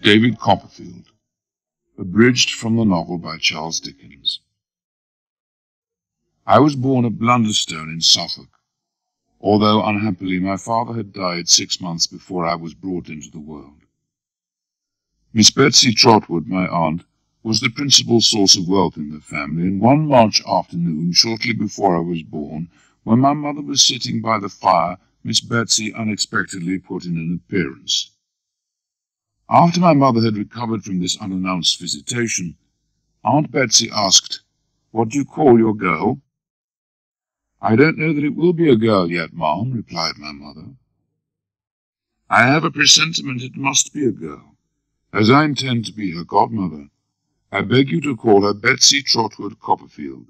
David Copperfield. Abridged from the novel by Charles Dickens. I was born at Blunderstone in Suffolk, although unhappily my father had died 6 months before I was brought into the world. Miss Betsy Trotwood, my aunt, was the principal source of wealth in the family, and one March afternoon, shortly before I was born, when my mother was sitting by the fire, Miss Betsy unexpectedly put in an appearance. After my mother had recovered from this unannounced visitation, Aunt Betsy asked, "What do you call your girl?" "I don't know that it will be a girl yet, ma'am," replied my mother. "I have a presentiment it must be a girl. As I intend to be her godmother, I beg you to call her Betsy Trotwood Copperfield.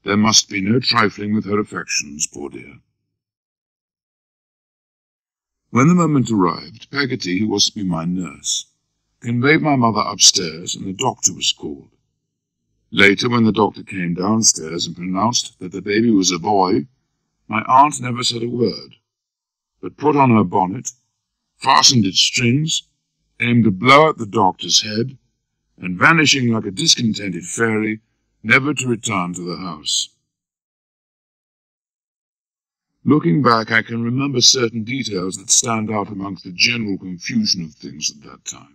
There must be no trifling with her affections, poor dear." When the moment arrived, Peggotty, who was to be my nurse, conveyed my mother upstairs, and the doctor was called. Later, when the doctor came downstairs and pronounced that the baby was a boy, my aunt never said a word, but put on her bonnet, fastened its strings, aimed a blow at the doctor's head, and vanishing like a discontented fairy, never to return to the house. Looking back, I can remember certain details that stand out amongst the general confusion of things at that time.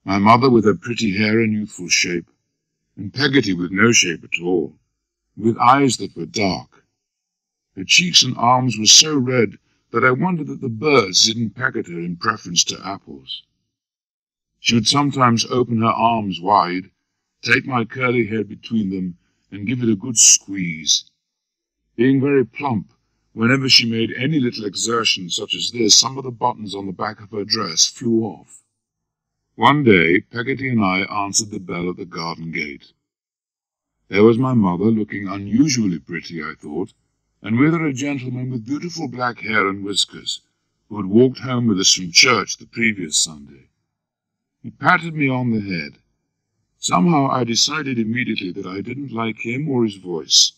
My mother with her pretty hair and youthful shape, and Peggotty with no shape at all, with eyes that were dark. Her cheeks and arms were so red that I wondered that the birds didn't peck at her in preference to apples. She would sometimes open her arms wide, take my curly head between them, and give it a good squeeze. Being very plump, whenever she made any little exertion such as this, some of the buttons on the back of her dress flew off. One day, Peggotty and I answered the bell at the garden gate. There was my mother, looking unusually pretty, I thought, and with her a gentleman with beautiful black hair and whiskers, who had walked home with us from church the previous Sunday. He patted me on the head. Somehow I decided immediately that I didn't like him or his voice,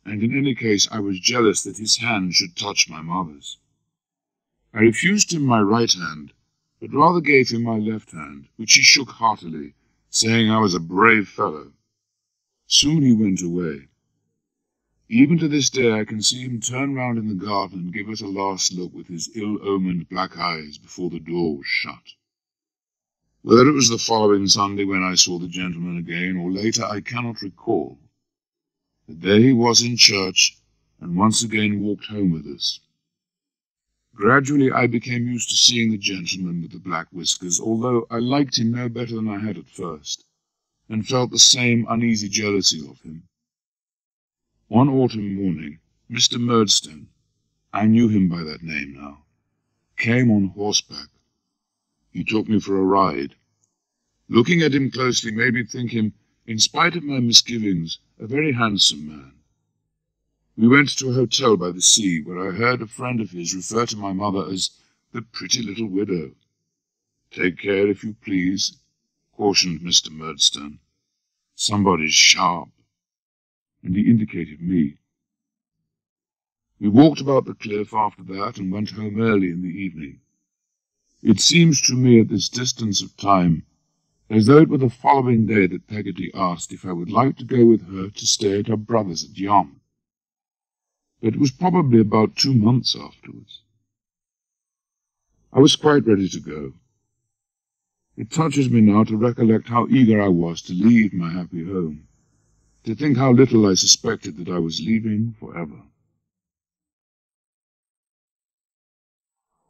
and in any case I was jealous that his hand should touch my mother's. I refused him my right hand, but rather gave him my left hand, which he shook heartily, saying I was a brave fellow. Soon he went away. Even to this day I can see him turn round in the garden and give us a last look with his ill-omened black eyes before the door was shut. Whether it was the following Sunday when I saw the gentleman again, or later, I cannot recall. But there he was in church, and once again walked home with us. Gradually I became used to seeing the gentleman with the black whiskers, although I liked him no better than I had at first, and felt the same uneasy jealousy of him. One autumn morning, Mr. Murdstone, I knew him by that name now, came on horseback. He took me for a ride. Looking at him closely made me think him, in spite of my misgivings, a very handsome man. We went to a hotel by the sea, where I heard a friend of his refer to my mother as the pretty little widow. "Take care, if you please," cautioned Mr. Murdstone. "Somebody's sharp," and he indicated me. We walked about the cliff after that and went home early in the evening. It seems to me at this distance of time as though it were the following day that Peggotty asked if I would like to go with her to stay at her brother's at Yarmouth. But it was probably about 2 months afterwards. I was quite ready to go. It touches me now to recollect how eager I was to leave my happy home, to think how little I suspected that I was leaving forever.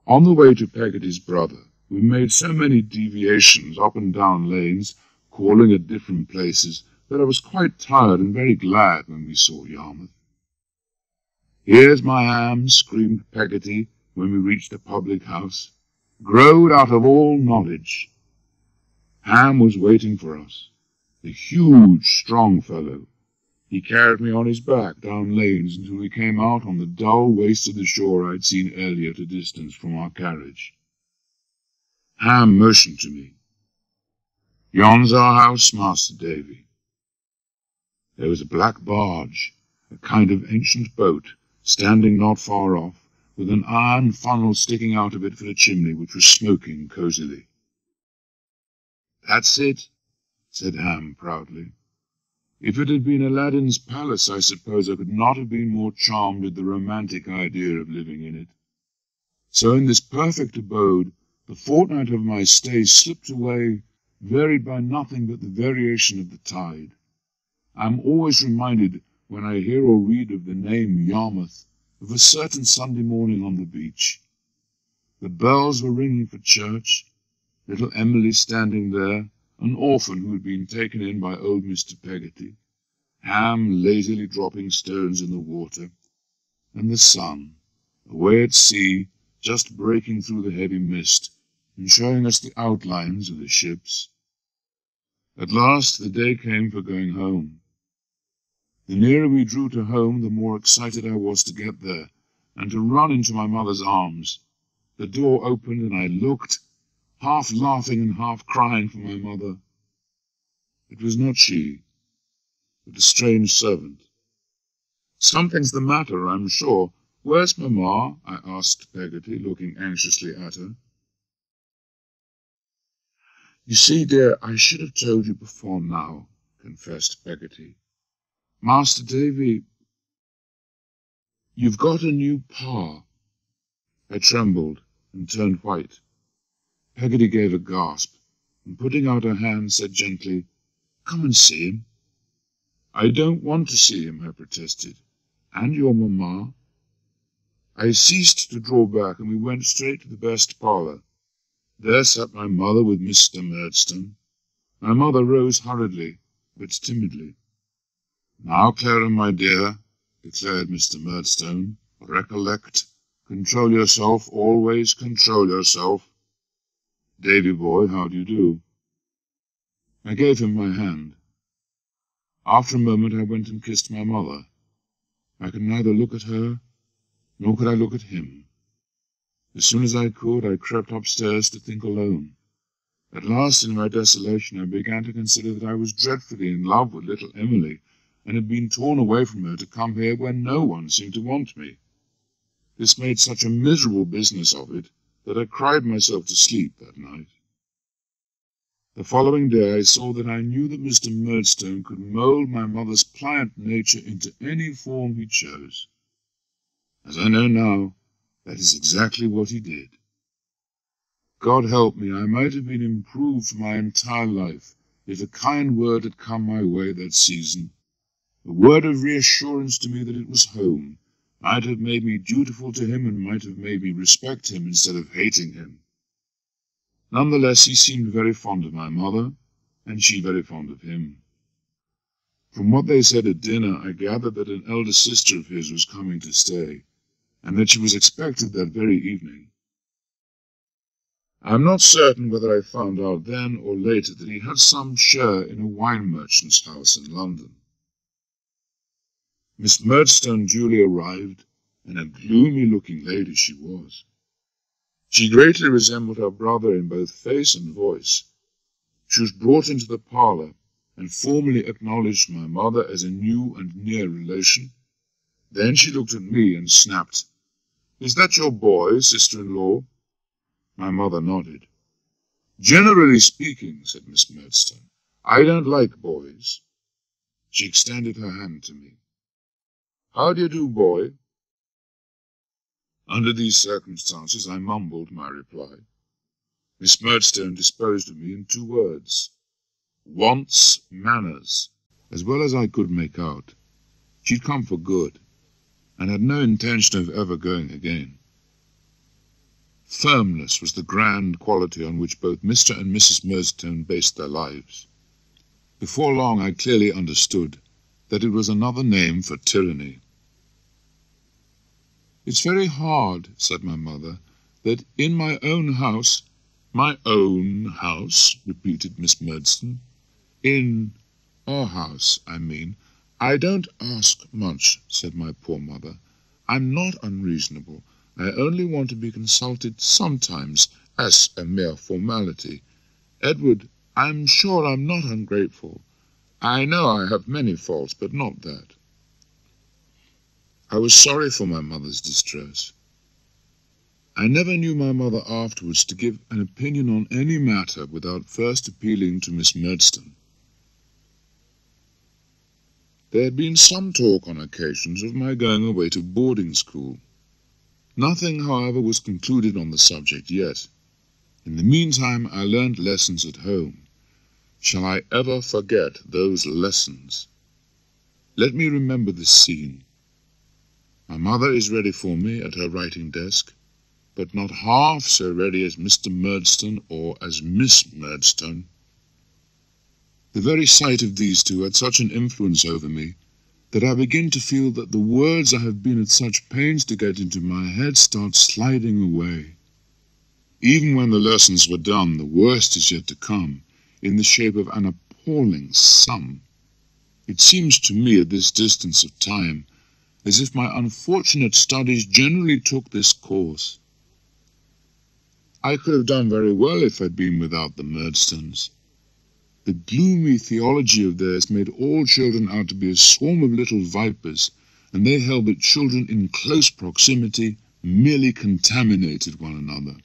On the way to Peggotty's brother, we made so many deviations up and down lanes, calling at different places, that I was quite tired and very glad when we saw Yarmouth. "Here's my ham," screamed Peggotty when we reached the public house, "growed out of all knowledge." Ham was waiting for us, a huge, strong fellow. He carried me on his back down lanes until we came out on the dull waste of the shore I'd seen earlier at a distance from our carriage. Ham motioned to me. "Yon's our house, Master Davy. There was a black barge, a kind of ancient boat, standing not far off, with an iron funnel sticking out of it for a chimney which was smoking cosily. "That's it," said Ham proudly. If it had been Aladdin's palace, I suppose I could not have been more charmed with the romantic idea of living in it. So in this perfect abode, the fortnight of my stay slipped away, varied by nothing but the variation of the tide. I am always reminded, when I hear or read of the name Yarmouth, of a certain Sunday morning on the beach. The bells were ringing for church, little Emily standing there, an orphan who had been taken in by old Mr. Peggotty, Ham lazily dropping stones in the water, and the sun, away at sea, just breaking through the heavy mist and showing us the outlines of the ships. At last the day came for going home. The nearer we drew to home, the more excited I was to get there, and to run into my mother's arms. The door opened, and I looked, half laughing and half crying for my mother. It was not she, but a strange servant. "Something's the matter, I'm sure. Where's Mamma?" I asked Peggotty, looking anxiously at her. "You see, dear, I should have told you before now," confessed Peggotty. "Master Davy, you've got a new pa." I trembled and turned white. Peggotty gave a gasp, and putting out her hand, said gently, "Come and see him." "I don't want to see him," I protested. "And your mamma?" I ceased to draw back, and we went straight to the best parlour. There sat my mother with Mr. Murdstone. My mother rose hurriedly, but timidly. "Now, Clara, my dear," declared Mr. Murdstone, "recollect, control yourself, always control yourself. Davy boy, how do you do?" I gave him my hand. After a moment I went and kissed my mother. I could neither look at her, nor could I look at him. As soon as I could, I crept upstairs to think alone. At last, in my desolation, I began to consider that I was dreadfully in love with little Emily, and had been torn away from her to come here where no one seemed to want me. This made such a miserable business of it that I cried myself to sleep that night. The following day I saw that I knew that Mr. Murdstone could mould my mother's pliant nature into any form he chose. As I know now, that is exactly what he did. God help me, I might have been improved for my entire life if a kind word had come my way that season. A word of reassurance to me that it was home might have made me dutiful to him, and might have made me respect him instead of hating him. None the less, he seemed very fond of my mother, and she very fond of him. From what they said at dinner, I gathered that an elder sister of his was coming to stay, and that she was expected that very evening. I am not certain whether I found out then or later that he had some share in a wine merchant's house in London. Miss Murdstone duly arrived, and a gloomy-looking lady she was. She greatly resembled her brother in both face and voice. She was brought into the parlour, and formally acknowledged my mother as a new and near relation. Then she looked at me and snapped, "Is that your boy, sister-in-law?" My mother nodded. "Generally speaking," said Miss Murdstone, "I don't like boys." She extended her hand to me. "How do you do, boy?" Under these circumstances I mumbled my reply. Miss Murdstone disposed of me in 2 words. Wants manners. As well as I could make out, she'd come for good, and had no intention of ever going again. Firmness was the grand quality on which both Mr. and Mrs. Murdstone based their lives. Before long I clearly understood that it was another name for tyranny. "It's very hard," said my mother, "that in my own house—" "My own house," repeated Miss Murdstone. "In our house, I mean." "I don't ask much," said my poor mother. "I'm not unreasonable. I only want to be consulted sometimes as a mere formality. Edward, I'm sure I'm not ungrateful. I know I have many faults, but not that. I was sorry for my mother's distress. I never knew my mother afterwards to give an opinion on any matter without first appealing to Miss Murdstone. There had been some talk on occasions of my going away to boarding school. Nothing, however, was concluded on the subject yet. In the meantime, I learned lessons at home. Shall I ever forget those lessons? Let me remember this scene. My mother is ready for me at her writing desk, but not half so ready as Mr. Murdstone or as Miss Murdstone. The very sight of these two had such an influence over me that I begin to feel that the words I have been at such pains to get into my head start sliding away. Even when the lessons were done, the worst is yet to come, in the shape of an appalling sum. It seems to me at this distance of time as if my unfortunate studies generally took this course. I could have done very well if I'd been without the Murdstones. The gloomy theology of theirs made all children out to be a swarm of little vipers, and they held that children in close proximity merely contaminated one another.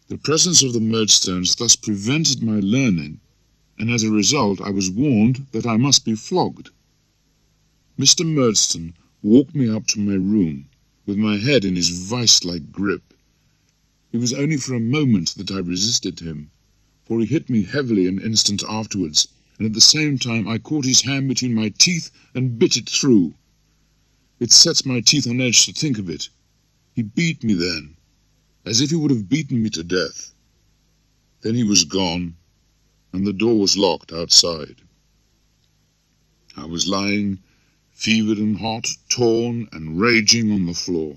The presence of the Murdstones thus prevented my learning, and as a result I was warned that I must be flogged. Mr. Murdstone walked me up to my room, with my head in his vice-like grip. It was only for a moment that I resisted him, for he hit me heavily an instant afterwards, and at the same time I caught his hand between my teeth and bit it through. It sets my teeth on edge to think of it. He beat me then, as if he would have beaten me to death. Then he was gone, and the door was locked outside. I was lying, fevered and hot, torn and raging on the floor.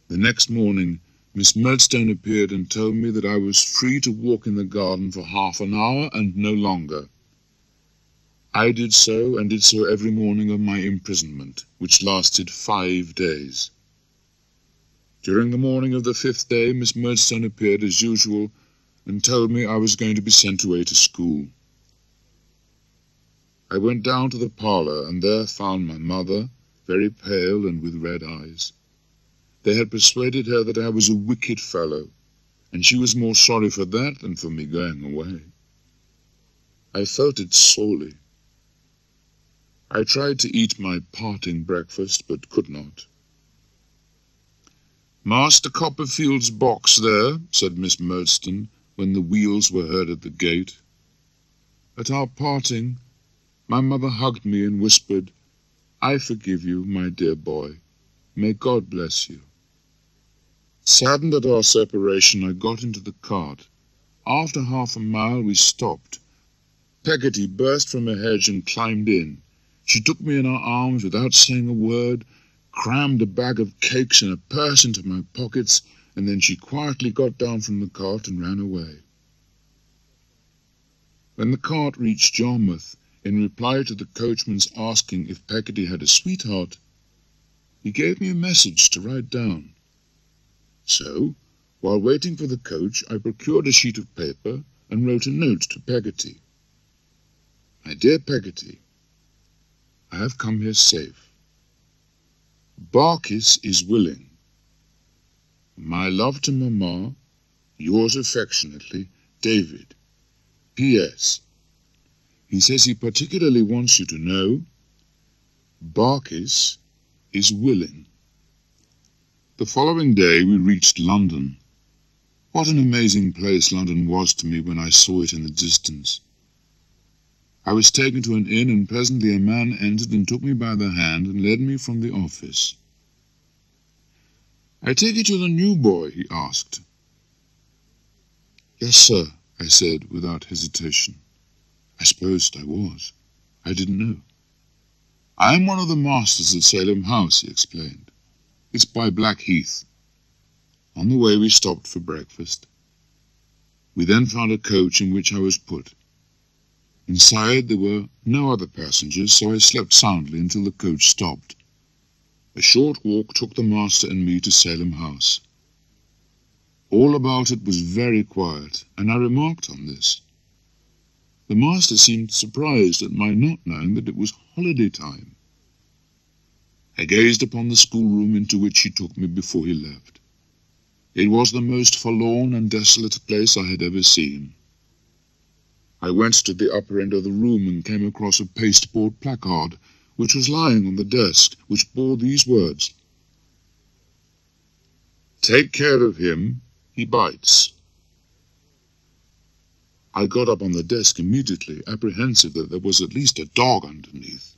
The next morning, Miss Murdstone appeared and told me that I was free to walk in the garden for half an hour and no longer. I did so, and did so every morning of my imprisonment, which lasted 5 days. During the morning of the 5th day, Miss Murdstone appeared as usual and told me I was going to be sent away to school. I went down to the parlour and there found my mother, very pale and with red eyes. They had persuaded her that I was a wicked fellow, and she was more sorry for that than for me going away. I felt it sorely. I tried to eat my parting breakfast, but could not. "Master Copperfield's box there," said Miss Murdstone, when the wheels were heard at the gate. At our parting, my mother hugged me and whispered, "I forgive you, my dear boy. May God bless you." Saddened at our separation, I got into the cart. After half a mile, we stopped. Peggotty burst from a hedge and climbed in. She took me in her arms without saying a word, crammed a bag of cakes and a purse into my pockets, and then she quietly got down from the cart and ran away. When the cart reached Yarmouth, in reply to the coachman's asking if Peggotty had a sweetheart, he gave me a message to write down. So, while waiting for the coach, I procured a sheet of paper and wrote a note to Peggotty. "My dear Peggotty, I have come here safe. Barkis is willing. My love to Mamma, yours affectionately, David. P.S. He says he particularly wants you to know Barkis is willing." The following day we reached London. What an amazing place London was to me when I saw it in the distance. I was taken to an inn, and presently a man entered and took me by the hand and led me from the office. "I take it you're the new boy?" he asked. "Yes, sir," I said without hesitation. I supposed I was. I didn't know. "I am one of the masters at Salem House," he explained. "It's by Blackheath." On the way we stopped for breakfast. We then found a coach in which I was put. Inside there were no other passengers, so I slept soundly until the coach stopped. A short walk took the master and me to Salem House. All about it was very quiet, and I remarked on this. The master seemed surprised at my not knowing that it was holiday time. I gazed upon the schoolroom into which he took me before he left. It was the most forlorn and desolate place I had ever seen. I went to the upper end of the room and came across a pasteboard placard which was lying on the desk, which bore these words: "Take care of him, he bites." I got up on the desk immediately, apprehensive that there was at least a dog underneath.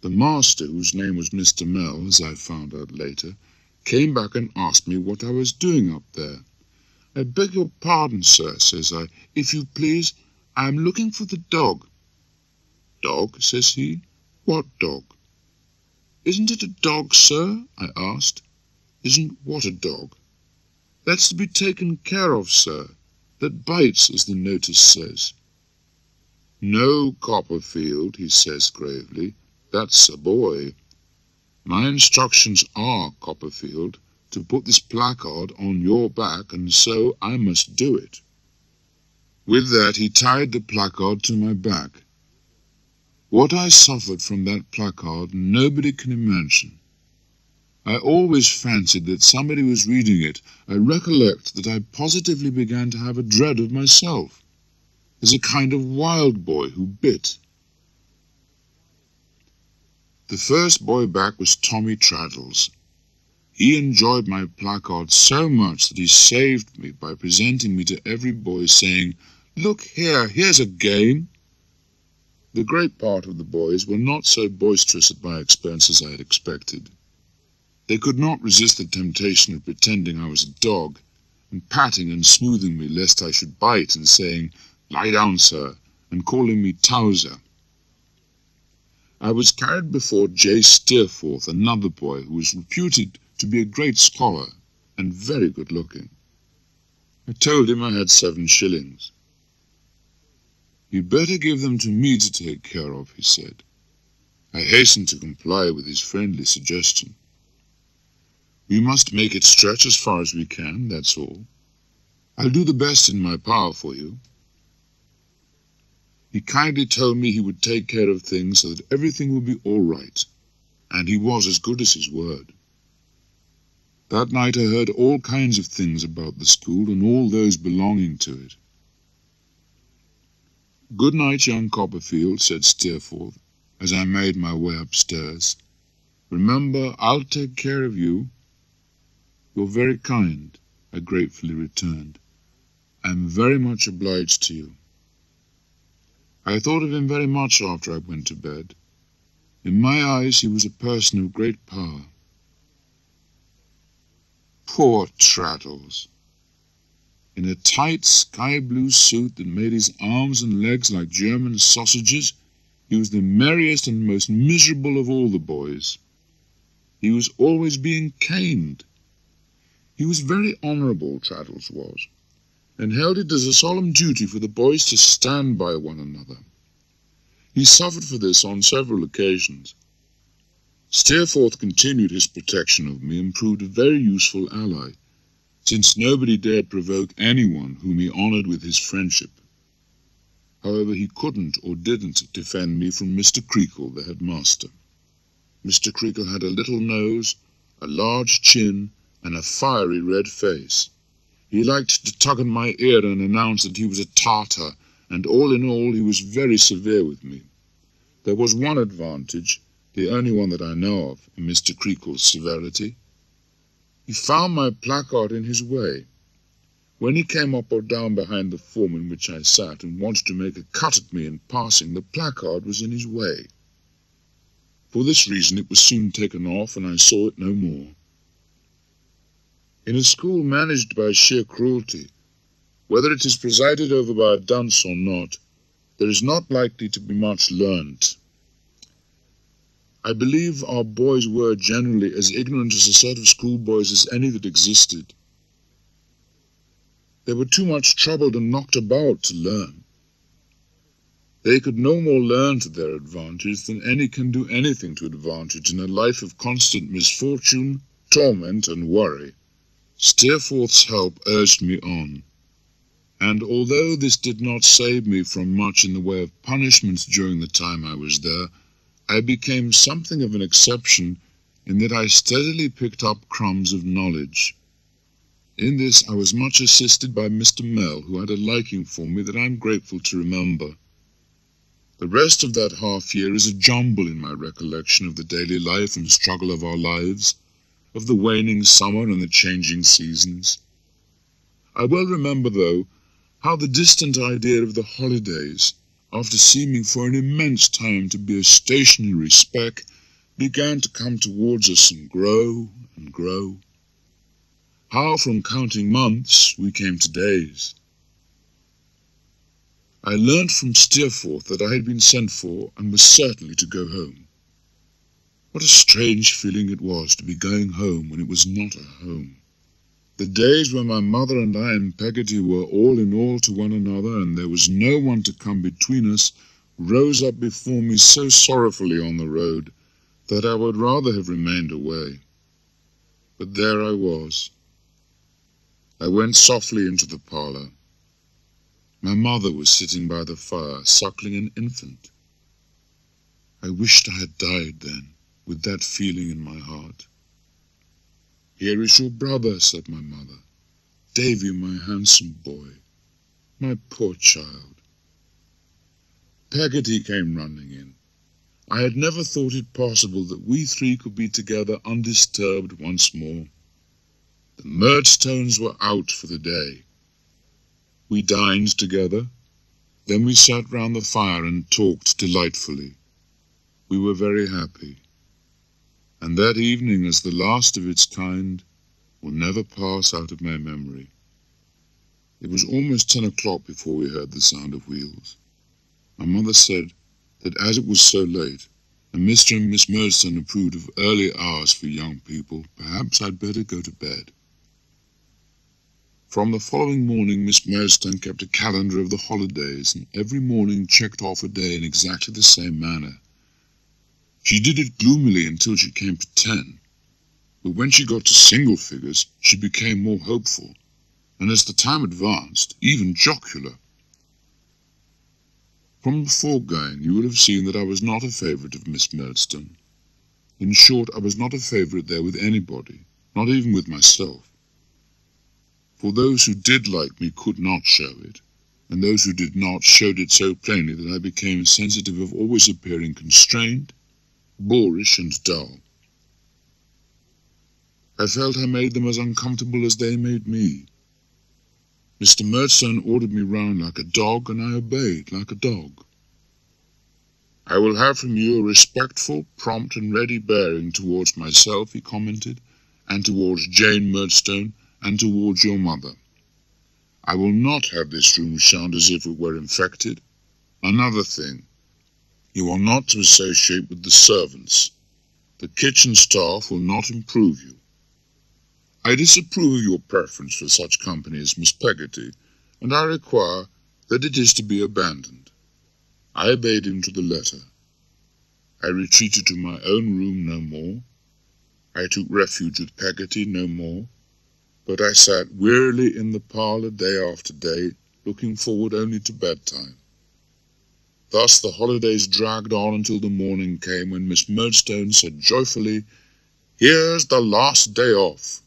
The master, whose name was Mr. Mell, as I found out later, came back and asked me what I was doing up there. "I beg your pardon, sir," says I. "If you please, I am looking for the dog." "Dog?" says he. "What dog?" "Isn't it a dog, sir?" I asked. "Isn't what a dog?" "That's to be taken care of, sir. That bites, as the notice says." "No, Copperfield," he says gravely. "That's a boy. My instructions are, Copperfield, to put this placard on your back, and so I must do it." With that he tied the placard to my back. What I suffered from that placard nobody can imagine. I always fancied that somebody was reading it. I recollect that I positively began to have a dread of myself, as a kind of wild boy who bit. The first boy back was Tommy Traddles. He enjoyed my placard so much that he saved me by presenting me to every boy, saying, "Look here, here's a game." The great part of the boys were not so boisterous at my expense as I had expected. They could not resist the temptation of pretending I was a dog, and patting and smoothing me lest I should bite, and saying, "Lie down, sir," and calling me Towser. I was carried before J. Steerforth, another boy who was reputed to be a great scholar and very good-looking. I told him I had 7 shillings. "You'd better give them to me to take care of," he said. I hastened to comply with his friendly suggestion. "We must make it stretch as far as we can, that's all. I'll do the best in my power for you." He kindly told me he would take care of things so that everything would be all right, and he was as good as his word. That night I heard all kinds of things about the school and all those belonging to it. "Good night, young Copperfield," said Steerforth, as I made my way upstairs. "Remember, I'll take care of you." "You're very kind," I gratefully returned. "I'm very much obliged to you." I thought of him very much after I went to bed. In my eyes he was a person of great power. Poor Traddles! In a tight sky-blue suit that made his arms and legs like German sausages, he was the merriest and most miserable of all the boys. He was always being caned. He was very honourable, Traddles was, and held it as a solemn duty for the boys to stand by one another. He suffered for this on several occasions. Steerforth continued his protection of me and proved a very useful ally, since nobody dared provoke anyone whom he honoured with his friendship. However, he couldn't or didn't defend me from Mr. Creakle, the headmaster. Mr. Creakle had a little nose, a large chin, and a fiery red face. He liked to tug at my ear and announce that he was a Tartar, and all in all he was very severe with me. There was one advantage, the only one that I know of, in Mr. Creakle's severity. He found my placard in his way. When he came up or down behind the form in which I sat and wanted to make a cut at me in passing, the placard was in his way. For this reason it was soon taken off, and I saw it no more. In a school managed by sheer cruelty, whether it is presided over by a dunce or not, there is not likely to be much learnt. I believe our boys were generally as ignorant as a set of schoolboys as any that existed. They were too much troubled and knocked about to learn. They could no more learn to their advantage than any can do anything to advantage in a life of constant misfortune, torment, and worry. Steerforth's help urged me on. and although this did not save me from much in the way of punishments during the time I was there, I became something of an exception in that I steadily picked up crumbs of knowledge. In this I was much assisted by Mr. Mell, who had a liking for me that I am grateful to remember. The rest of that half-year is a jumble in my recollection of the daily life and struggle of our lives, of the waning summer and the changing seasons. I well remember, though, how the distant idea of the holidays, after seeming for an immense time to be a stationary speck, began to come towards us and grow and grow. How from counting months we came to days. I learnt from Steerforth that I had been sent for and was certainly to go home. What a strange feeling it was to be going home when it was not a home. The days when my mother and I and Peggotty were all in all to one another and there was no one to come between us rose up before me so sorrowfully on the road that I would rather have remained away. But there I was. I went softly into the parlour. My mother was sitting by the fire, suckling an infant. I wished I had died then, with that feeling in my heart. "Here is your brother," said my mother. "Davy, my handsome boy. My poor child." Peggotty came running in. I had never thought it possible that we three could be together undisturbed once more. The Murdstones were out for the day. We dined together, then we sat round the fire and talked delightfully. We were very happy, and that evening, as the last of its kind, will never pass out of my memory. It was almost 10 o'clock before we heard the sound of wheels. My mother said that as it was so late, and Mr. and Miss Murdstone approved of early hours for young people, perhaps I'd better go to bed. From the following morning, Miss Murdstone kept a calendar of the holidays, and every morning checked off a day in exactly the same manner. She did it gloomily until she came to 10, but when she got to single figures, she became more hopeful, and as the time advanced, even jocular. From the foregoing, you will have seen that I was not a favourite of Miss Murdstone. In short, I was not a favourite there with anybody, not even with myself. For those who did like me could not show it, and those who did not showed it so plainly that I became sensitive of always appearing constrained, boorish, and dull. I felt I made them as uncomfortable as they made me. Mr. Murdstone ordered me round like a dog, and I obeyed like a dog. "I will have from you a respectful, prompt, and ready bearing towards myself," he commented, "and towards Jane Murdstone, and towards your mother. I will not have this room shunned as if it were infected. Another thing, you are not to associate with the servants. The kitchen staff will not improve you. I disapprove of your preference for such company as Miss Peggotty, and I require that it is to be abandoned." I obeyed him to the letter. I retreated to my own room no more. I took refuge with Peggotty no more. But I sat wearily in the parlour day after day, looking forward only to bedtime. Thus the holidays dragged on until the morning came, when Miss Murdstone said joyfully, "Here's the last day off."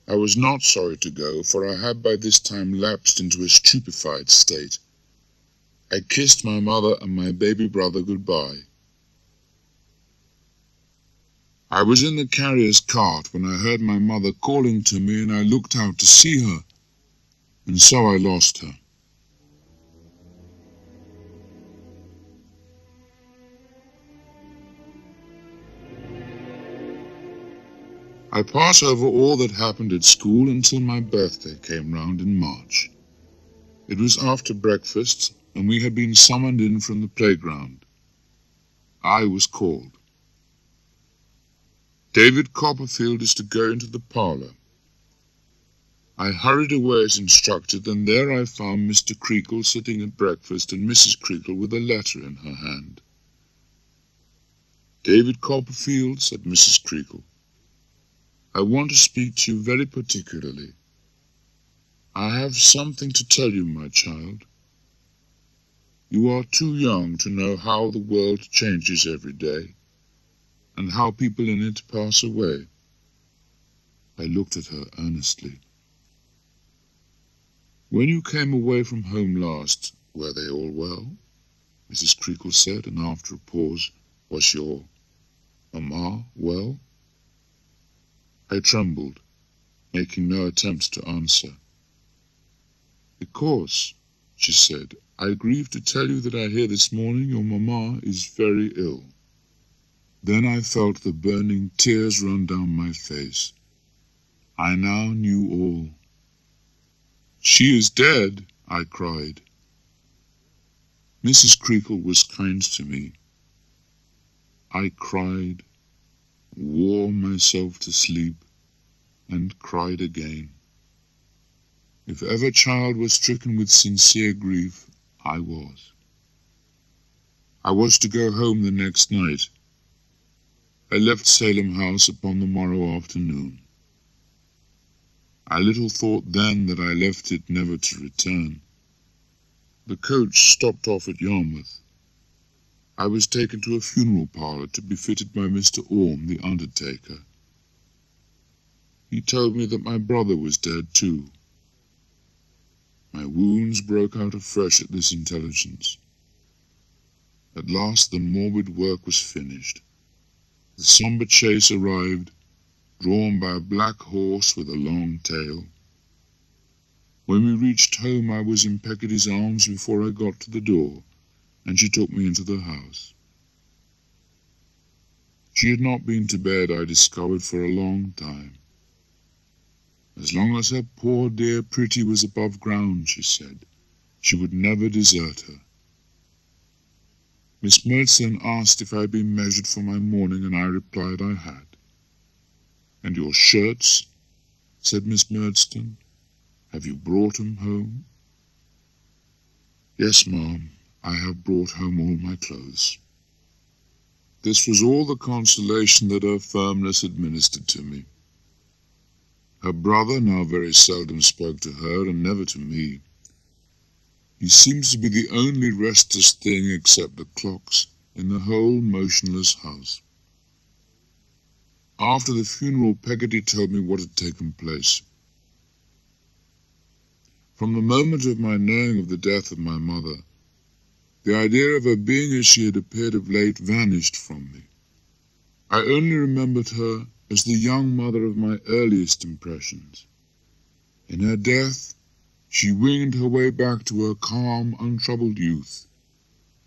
I was not sorry to go, for I had by this time lapsed into a stupefied state. I kissed my mother and my baby brother good-bye. I was in the carrier's cart when I heard my mother calling to me, and I looked out to see her, and so I lost her. I pass over all that happened at school until my birthday came round in March. It was after breakfast, and we had been summoned in from the playground. I was called. "David Copperfield is to go into the parlour." I hurried away as instructed, and there I found Mr. Creakle sitting at breakfast and Mrs. Creakle with a letter in her hand. "David Copperfield," said Mrs. Creakle, "I want to speak to you very particularly. I have something to tell you, my child. You are too young to know how the world changes every day, and how people in it pass away. I looked at her earnestly. When you came away from home last, were they all well? Mrs. Creakle said, and after a pause, was your mamma well? I trembled, making no attempt to answer. Because, she said, I grieve to tell you that I hear this morning your mamma is very ill. Then I felt the burning tears run down my face. I now knew all. She is dead, I cried. Mrs. Creakle was kind to me. I cried, wore myself to sleep, and cried again. If ever child was stricken with sincere grief, I was. I was to go home the next night. I left Salem House upon the morrow afternoon. I little thought then that I left it never to return. The coach stopped off at Yarmouth. I was taken to a funeral parlour to be fitted by Mr. Orme, the undertaker. He told me that my brother was dead too. My wounds broke out afresh at this intelligence. At last the morbid work was finished. The sombre chaise arrived, drawn by a black horse with a long tail. When we reached home, I was in Peggotty's arms before I got to the door, and she took me into the house. She had not been to bed, I discovered, for a long time. As long as her poor dear Pretty was above ground, she said, she would never desert her. Miss Murdstone asked if I had been measured for my mourning, and I replied I had. And your shirts, said Miss Murdstone, have you brought 'em home? Yes, ma'am, I have brought home all my clothes. This was all the consolation that her firmness administered to me. Her brother now very seldom spoke to her, and never to me. He seems to be the only restless thing, except the clocks, in the whole motionless house. After the funeral, Peggotty told me what had taken place. From the moment of my knowing of the death of my mother, the idea of her being as she had appeared of late vanished from me. I only remembered her as the young mother of my earliest impressions. In her death, she winged her way back to her calm, untroubled youth,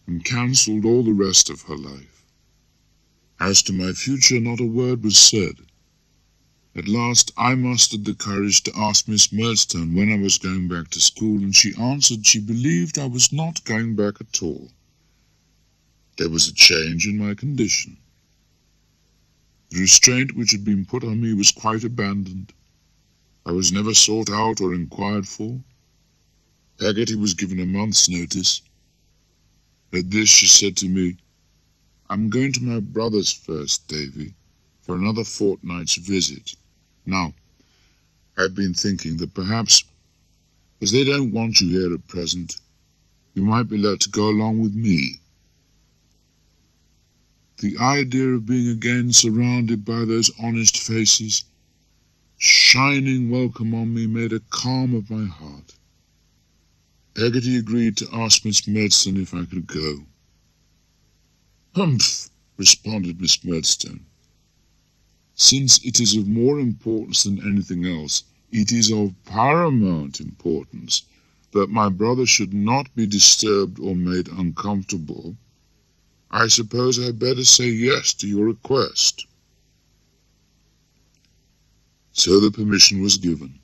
and cancelled all the rest of her life. As to my future, not a word was said. At last I mustered the courage to ask Miss Murdstone when I was going back to school, and she answered she believed I was not going back at all. There was a change in my condition. The restraint which had been put on me was quite abandoned. I was never sought out or inquired for. Peggotty was given a month's notice. At this she said to me, I'm going to my brother's first, Davy, for another fortnight's visit. Now, I've been thinking that perhaps, as they don't want you here at present, you might be let to go along with me. The idea of being again surrounded by those honest faces, shining welcome on me, made a calm of my heart. Peggotty agreed to ask Miss Murdstone if I could go. Humph, responded Miss Murdstone. Since it is of more importance than anything else, it is of paramount importance that my brother should not be disturbed or made uncomfortable. I suppose I'd better say yes to your request. So the permission was given.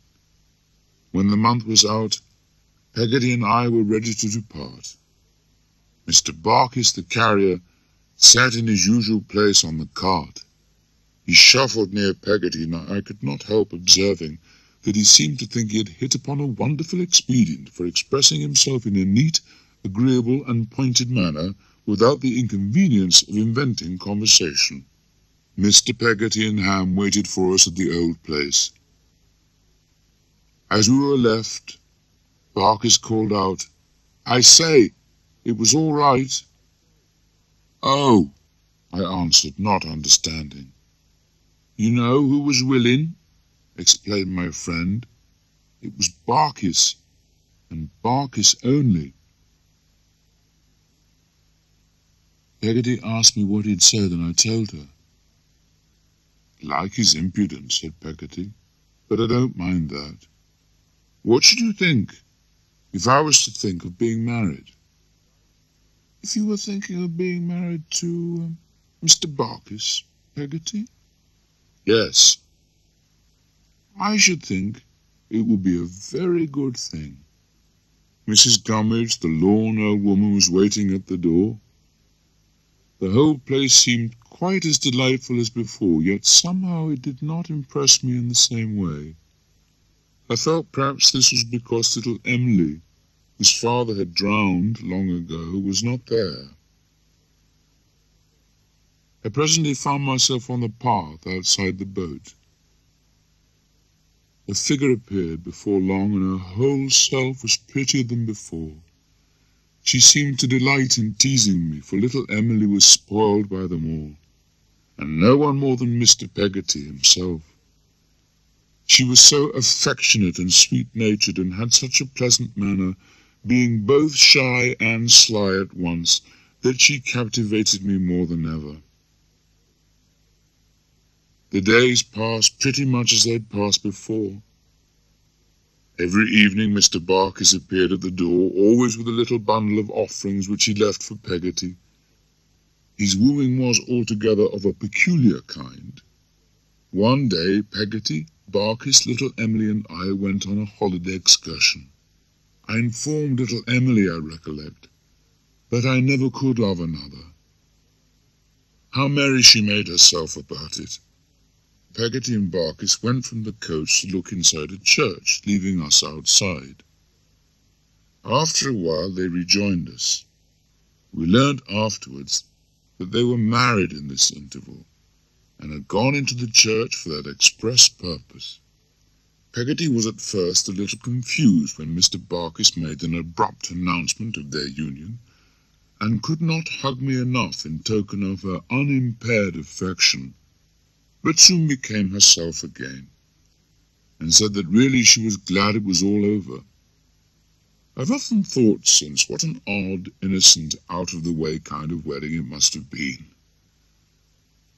When the month was out, Peggotty and I were ready to depart. Mr. Barkis, the carrier, sat in his usual place on the cart. He shuffled near Peggotty, and I could not help observing that he seemed to think he had hit upon a wonderful expedient for expressing himself in a neat, agreeable, and pointed manner, without the inconvenience of inventing conversation. Mr. Peggotty and Ham waited for us at the old place. As we were left, Barkis called out, "I say, it was all right." "Oh," I answered, not understanding. "You know who was willing?" explained my friend. "It was Barkis, and Barkis only." Peggotty asked me what he'd said, and I told her. "Like his impudence," said Peggotty, "but I don't mind that. What should you think if I was to think of being married?" "If you were thinking of being married to Mr. Barkis, Peggotty?" "Yes." "I should think it would be a very good thing." Mrs. Gummidge, the lorn old woman, was waiting at the door. The whole place seemed quite as delightful as before, yet somehow it did not impress me in the same way. I felt perhaps this was because little Emily, whose father had drowned long ago, was not there. I presently found myself on the path outside the boat. A figure appeared before long, and her whole self was prettier than before. She seemed to delight in teasing me, for little Emily was spoiled by them all, and no one more than Mr. Peggotty himself. She was so affectionate and sweet-natured, and had such a pleasant manner, being both shy and sly at once, that she captivated me more than ever. The days passed pretty much as they'd passed before. Every evening Mr. Barkis appeared at the door, always with a little bundle of offerings which he left for Peggotty. His wooing was altogether of a peculiar kind. One day Peggotty, Barkis, little Emily, and I went on a holiday excursion. I informed little Emily, I recollect, that I never could love another. How merry she made herself about it. Peggotty and Barkis went from the coach to look inside a church, leaving us outside. After a while they rejoined us. We learned afterwards that they were married in this interval, and had gone into the church for that express purpose. Peggotty was at first a little confused when Mr. Barkis made an abrupt announcement of their union, and could not hug me enough in token of her unimpaired affection, but soon became herself again, and said that really she was glad it was all over. I've often thought since what an odd, innocent, out-of-the-way kind of wedding it must have been.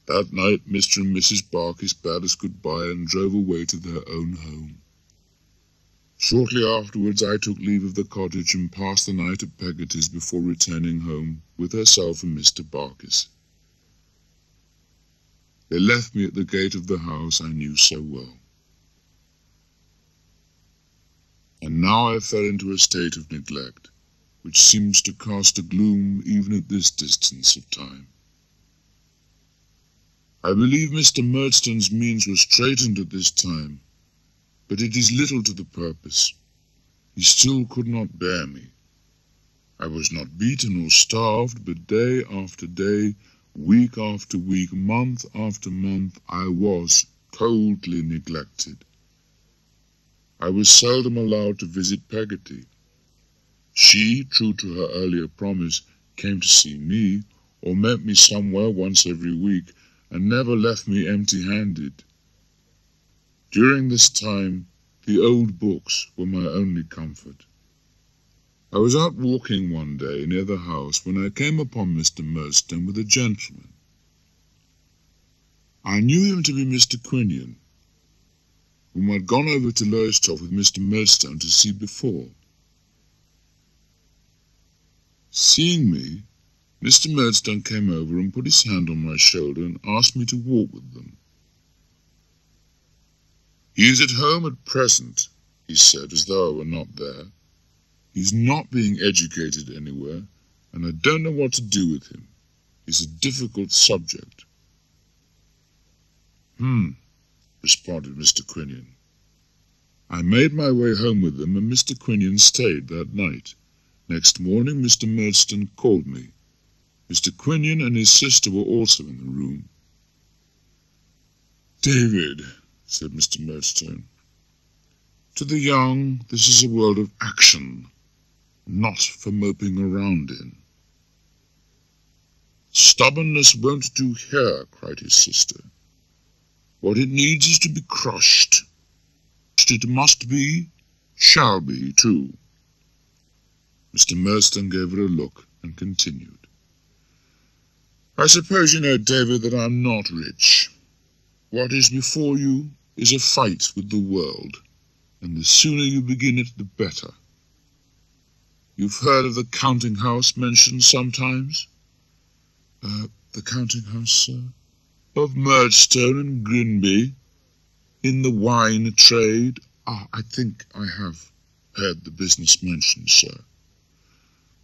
That night Mr. and Mrs. Barkis bade us good-bye and drove away to their own home. Shortly afterwards I took leave of the cottage and passed the night at Peggotty's before returning home with herself and Mr. Barkis. They left me at the gate of the house I knew so well. And now I fell into a state of neglect, which seems to cast a gloom even at this distance of time. I believe Mr. Murdstone's means were straitened at this time, but it is little to the purpose. He still could not bear me. I was not beaten or starved, but day after day, week after week, month after month, I was coldly neglected. I was seldom allowed to visit Peggotty. She, true to her earlier promise, came to see me, or met me somewhere once every week, and never left me empty-handed. During this time, the old books were my only comfort. I was out walking one day near the house when I came upon Mr. Murdstone with a gentleman. I knew him to be Mr. Quinion, whom I'd gone over to Lowestoft with Mr. Murdstone to see before. Seeing me, Mr. Murdstone came over and put his hand on my shoulder and asked me to walk with them. "He is at home at present," he said, as though I were not there. "He's not being educated anywhere, and I don't know what to do with him. He's a difficult subject." Responded Mr. Quinion. I made my way home with them, and Mr. Quinion stayed that night. Next morning Mr. Murdstone called me. Mr. Quinion and his sister were also in the room. "David," said Mr. Murdstone, To the young, this is a world of action, not for moping around in. Stubbornness won't do here, cried his sister. What it needs is to be crushed. It must be, shall be, too. Mr. Murdstone gave her a look and continued. I suppose you know, David, that I'm not rich. What is before you is a fight with the world, and the sooner you begin it, the better. You've heard of the counting house mentioned sometimes? The counting house, sir? Of Murdstone and Grinby, in the wine trade? I think I have heard the business mentioned, sir.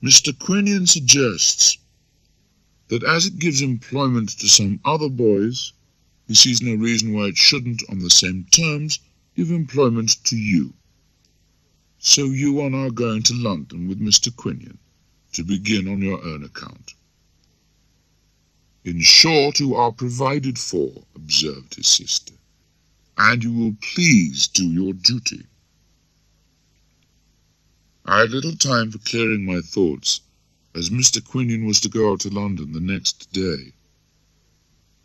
Mr. Quinion suggests that as it gives employment to some other boys, he sees no reason why it shouldn't, on the same terms, give employment to you. So you are now going to London with Mr. Quinion, to begin on your own account. In short, you are provided for, observed his sister, and you will please do your duty. I had little time for clearing my thoughts, as Mr. Quinion was to go out to London the next day.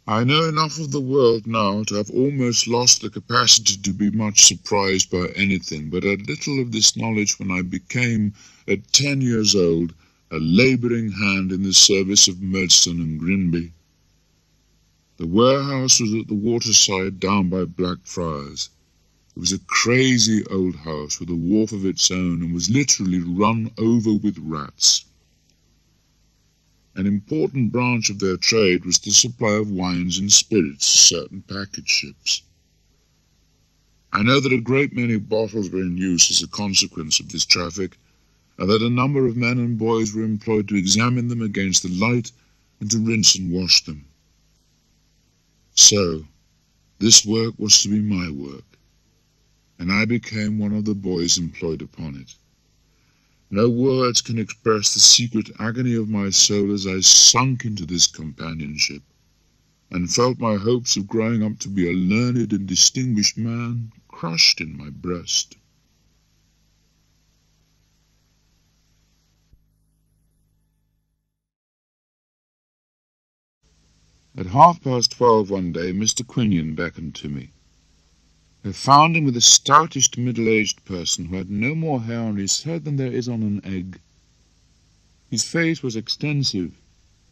I know enough of the world now to have almost lost the capacity to be much surprised by anything, but had little of this knowledge when I became, at 10 years old, a labouring hand in the service of Murdstone and Grinby. The warehouse was at the waterside down by Blackfriars. It was a crazy old house with a wharf of its own and was literally run over with rats. An important branch of their trade was the supply of wines and spirits to certain packet ships. I know that a great many bottles were in use as a consequence of this traffic, and that a number of men and boys were employed to examine them against the light and to rinse and wash them. So, this work was to be my work, and I became one of the boys employed upon it. No words can express the secret agony of my soul as I sunk into this companionship, and felt my hopes of growing up to be a learned and distinguished man crushed in my breast. At 12:30 one day, Mr. Quinion beckoned to me. I found him with a stoutish middle-aged person who had no more hair on his head than there is on an egg. His face was extensive,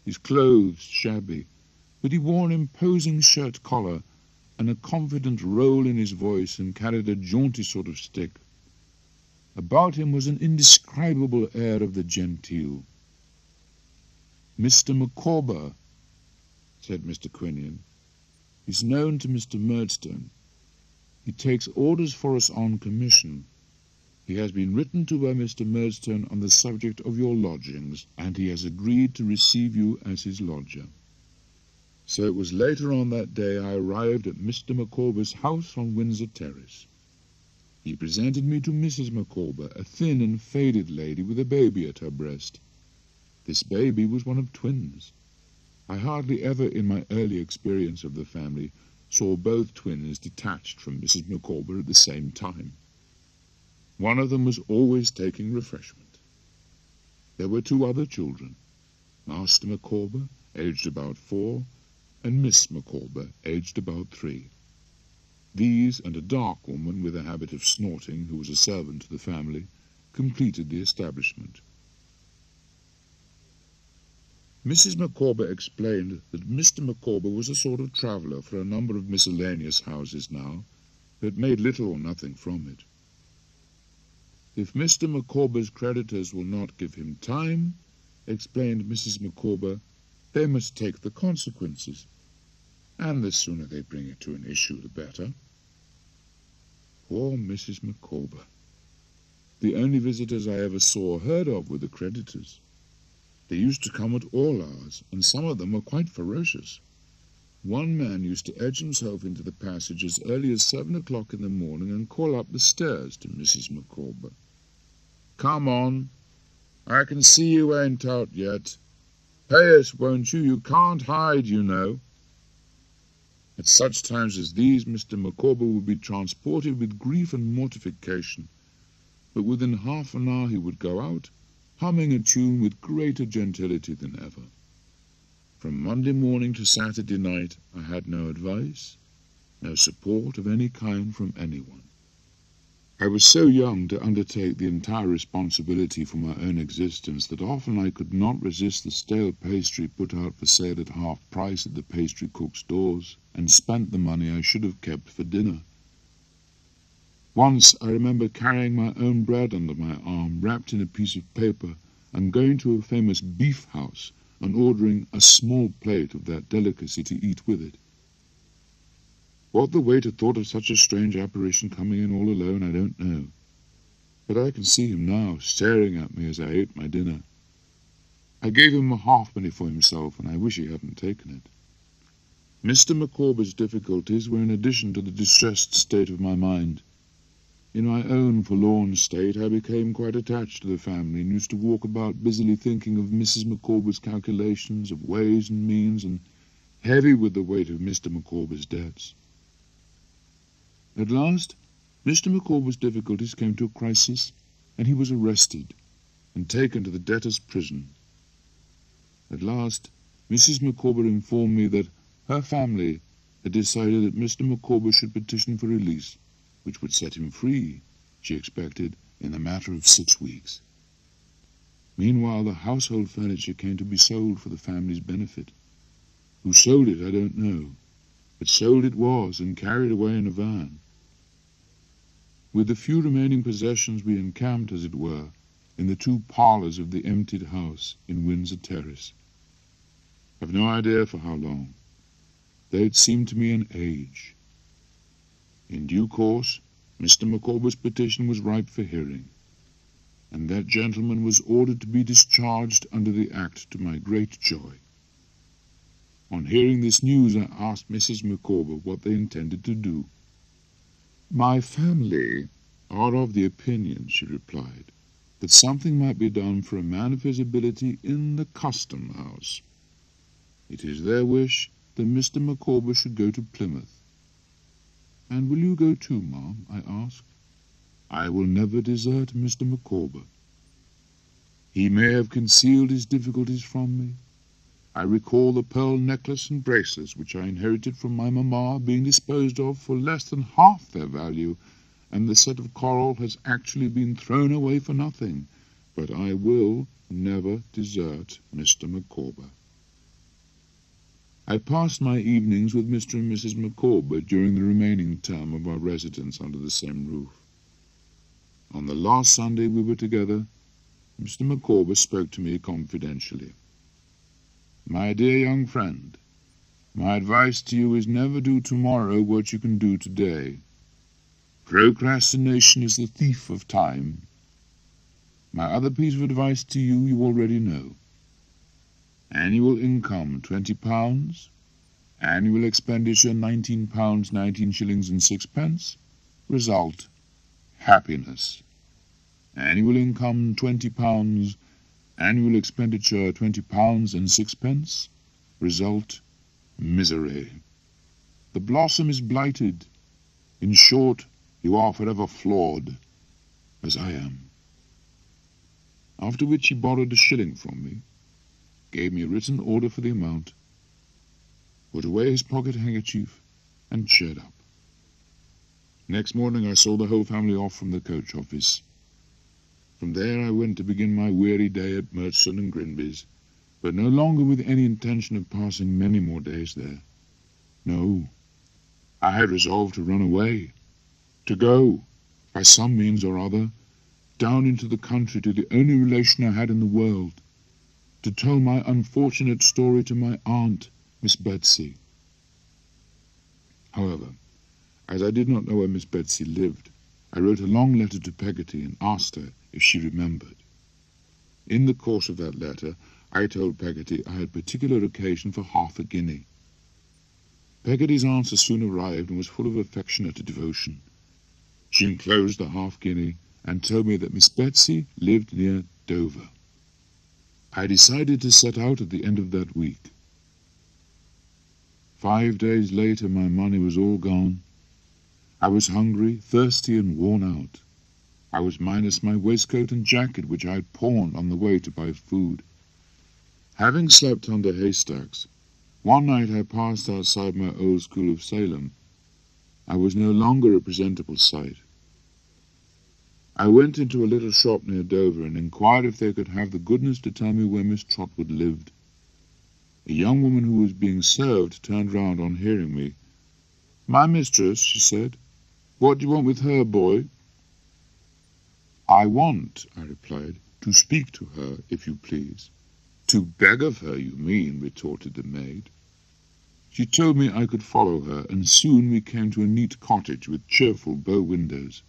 his clothes shabby, but he wore an imposing shirt collar and a confident roll in his voice and carried a jaunty sort of stick. About him was an indescribable air of the genteel. Mr. Micawber, said Mr. Quinion, is known to Mr. Murdstone. He takes orders for us on commission. He has been written to by Mr. Murdstone on the subject of your lodgings, and he has agreed to receive you as his lodger. So it was later on that day I arrived at Mr. Micawber's house on Windsor Terrace. He presented me to Mrs. Micawber, a thin and faded lady with a baby at her breast. This baby was one of twins. I hardly ever, in my early experience of the family, saw both twins detached from Mrs. Micawber at the same time. One of them was always taking refreshment. There were two other children, Master Micawber, aged about 4, and Miss Micawber, aged about 3. These, and a dark woman with a habit of snorting, who was a servant to the family, completed the establishment. Mrs. Micawber explained that Mr. Micawber was a sort of traveller for a number of miscellaneous houses now, but made little or nothing from it. If Mr. Micawber's creditors will not give him time, explained Mrs. Micawber, they must take the consequences, and the sooner they bring it to an issue, the better. Poor Mrs. Micawber. The only visitors I ever saw or heard of were the creditors. They used to come at all hours, and some of them were quite ferocious. One man used to edge himself into the passage as early as 7 o'clock in the morning and call up the stairs to Mrs. Micawber. "Come on, I can see you ain't out yet. Pay us, won't you? You can't hide, you know." At such times as these, Mr. Micawber would be transported with grief and mortification, but within half an hour he would go out, humming a tune with greater gentility than ever. From Monday morning to Saturday night I had no advice, no support of any kind from anyone. I was so young to undertake the entire responsibility for my own existence that often I could not resist the stale pastry put out for sale at half price at the pastry cook's doors, and spent the money I should have kept for dinner. Once I remember carrying my own bread under my arm, wrapped in a piece of paper, and going to a famous beef house and ordering a small plate of that delicacy to eat with it. What the waiter thought of such a strange apparition coming in all alone, I don't know. But I can see him now, staring at me as I ate my dinner. I gave him a halfpenny for himself, and I wish he hadn't taken it. Mr. Micawber's difficulties were in addition to the distressed state of my mind. In my own forlorn state, I became quite attached to the family, and used to walk about busily thinking of Mrs. Micawber's calculations, of ways and means, and heavy with the weight of Mr. Micawber's debts. At last, Mr. Micawber's difficulties came to a crisis, and he was arrested and taken to the debtors' prison. At last, Mrs. Micawber informed me that her family had decided that Mr. Micawber should petition for release, which would set him free, she expected, in the matter of 6 weeks. Meanwhile, the household furniture came to be sold for the family's benefit. Who sold it, I don't know, but sold it was, and carried away in a van. With the few remaining possessions we encamped, as it were, in the 2 parlours of the emptied house in Windsor Terrace. I've no idea for how long, though it seemed to me an age. In due course, Mr. Micawber's petition was ripe for hearing, and that gentleman was ordered to be discharged under the Act, to my great joy. On hearing this news, I asked Mrs. Micawber what they intended to do. "My family are of the opinion," she replied, "that something might be done for a man of his ability in the Custom House. It is their wish that Mr. Micawber should go to Plymouth." "And will you go too, ma'am?" I asked. "I will never desert Mr. Micawber. He may have concealed his difficulties from me. I recall the pearl necklace and bracelets which I inherited from my mamma being disposed of for less than half their value, and the set of coral has actually been thrown away for nothing. But I will never desert Mr. Micawber." I passed my evenings with Mr. and Mrs. Micawber during the remaining term of our residence under the same roof. On the last Sunday we were together, Mr. Micawber spoke to me confidentially. "My dear young friend, my advice to you is never do tomorrow what you can do today. Procrastination is the thief of time. My other piece of advice to you already know. Annual income £20, annual expenditure £19, 19 shillings and 6 pence, result happiness. Annual income £20, annual expenditure £20 and 6 pence, result misery. The blossom is blighted. In short, you are forever flawed, as I am." After which he borrowed a shilling from me, gave me a written order for the amount, put away his pocket handkerchief, and cheered up. Next morning I saw the whole family off from the coach office. From there I went to begin my weary day at Murchison and Grinby's, but no longer with any intention of passing many more days there. No, I had resolved to run away, to go, by some means or other, down into the country to the only relation I had in the world, to tell my unfortunate story to my aunt, Miss Betsy. However, as I did not know where Miss Betsy lived, I wrote a long letter to Peggotty and asked her if she remembered. In the course of that letter, I told Peggotty I had particular occasion for half a guinea. Peggotty's answer soon arrived and was full of affectionate devotion. She enclosed the half-guinea and told me that Miss Betsy lived near Dover. I decided to set out at the end of that week. 5 days later, my money was all gone. I was hungry, thirsty, and worn out. I was minus my waistcoat and jacket, which I had pawned on the way to buy food. Having slept under haystacks, one night I passed outside my old school of Salem. I was no longer a presentable sight. I went into a little shop near Dover and inquired if they could have the goodness to tell me where Miss Trotwood lived. A young woman who was being served turned round on hearing me. "My mistress," she said. "What do you want with her, boy?" "I want," I replied, "to speak to her, if you please." "To beg of her, you mean," retorted the maid. She told me I could follow her, and soon we came to a neat cottage with cheerful bow windows.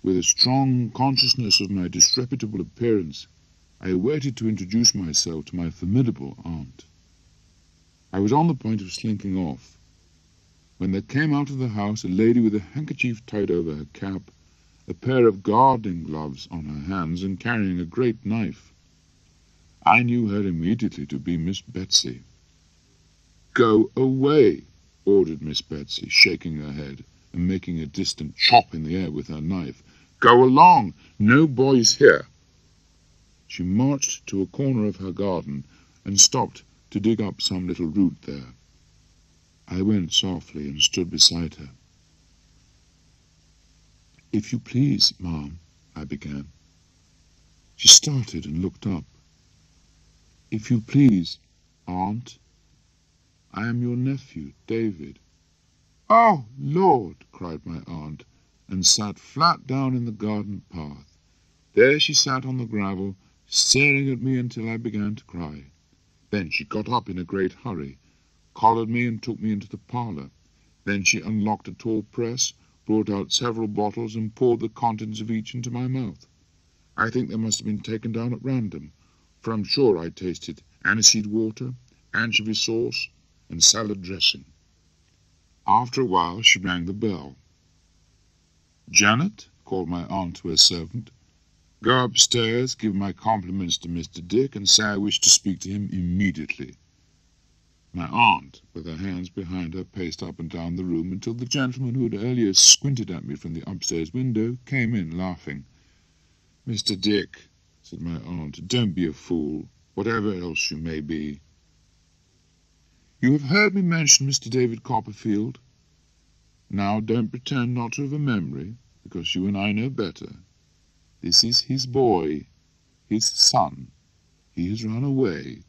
With a strong consciousness of my disreputable appearance, I waited to introduce myself to my formidable aunt. I was on the point of slinking off, when there came out of the house a lady with a handkerchief tied over her cap, a pair of gardening gloves on her hands, and carrying a great knife. I knew her immediately to be Miss Betsy. "Go away," ordered Miss Betsy, shaking her head and making a distant chop in the air with her knife. "Go along! No boys here!" She marched to a corner of her garden and stopped to dig up some little root there. I went softly and stood beside her. "If you please, ma'am," I began. She started and looked up. "If you please, aunt, I am your nephew, David." "Oh, Lord!" cried my aunt, and sat flat down in the garden path. There she sat on the gravel, staring at me until I began to cry. Then she got up in a great hurry, collared me and took me into the parlour. Then she unlocked a tall press, brought out several bottles, and poured the contents of each into my mouth. I think they must have been taken down at random, for I'm sure I tasted aniseed water, anchovy sauce, and salad dressing. After a while she rang the bell. "Janet," called my aunt to her servant, "go upstairs, give my compliments to Mr. Dick, and say I wish to speak to him immediately." My aunt, with her hands behind her, paced up and down the room until the gentleman who had earlier squinted at me from the upstairs window came in, laughing. "Mr. Dick," said my aunt, "don't be a fool, whatever else you may be. You have heard me mention Mr. David Copperfield. Now don't pretend not to have a memory, because you and I know better. This is his boy, his son. He has run away.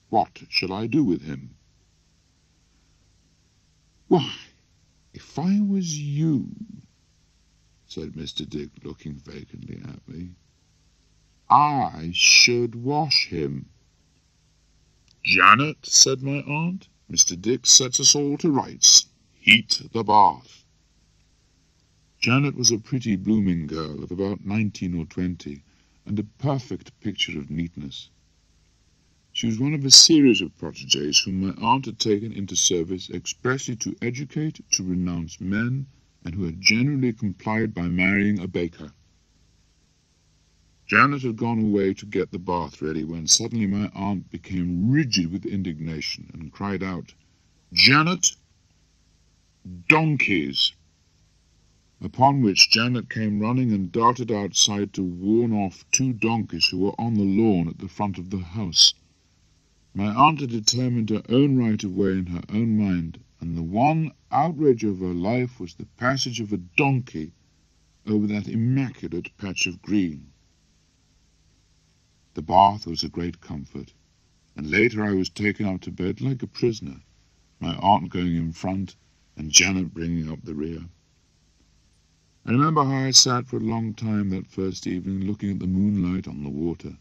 What shall I do with him?" "Why, if I was you," said Mr. Dick, looking vacantly at me, "I should wash him." "Janet," said my aunt, "Mr. Dick sets us all to rights. Heat the bath." Janet was a pretty blooming girl of about 19 or 20, and a perfect picture of neatness. She was one of a series of protégés whom my aunt had taken into service expressly to educate, to renounce men, and who had generally complied by marrying a baker. Janet had gone away to get the bath ready when suddenly my aunt became rigid with indignation and cried out, "Janet, donkeys!" Upon which Janet came running and darted outside to warn off 2 donkeys who were on the lawn at the front of the house. My aunt had determined her own right of way in her own mind, and the one outrage of her life was the passage of a donkey over that immaculate patch of green. The bath was a great comfort, and later I was taken up to bed like a prisoner, my aunt going in front and Janet bringing up the rear. I remember how I sat for a long time that first evening looking at the moonlight on the water.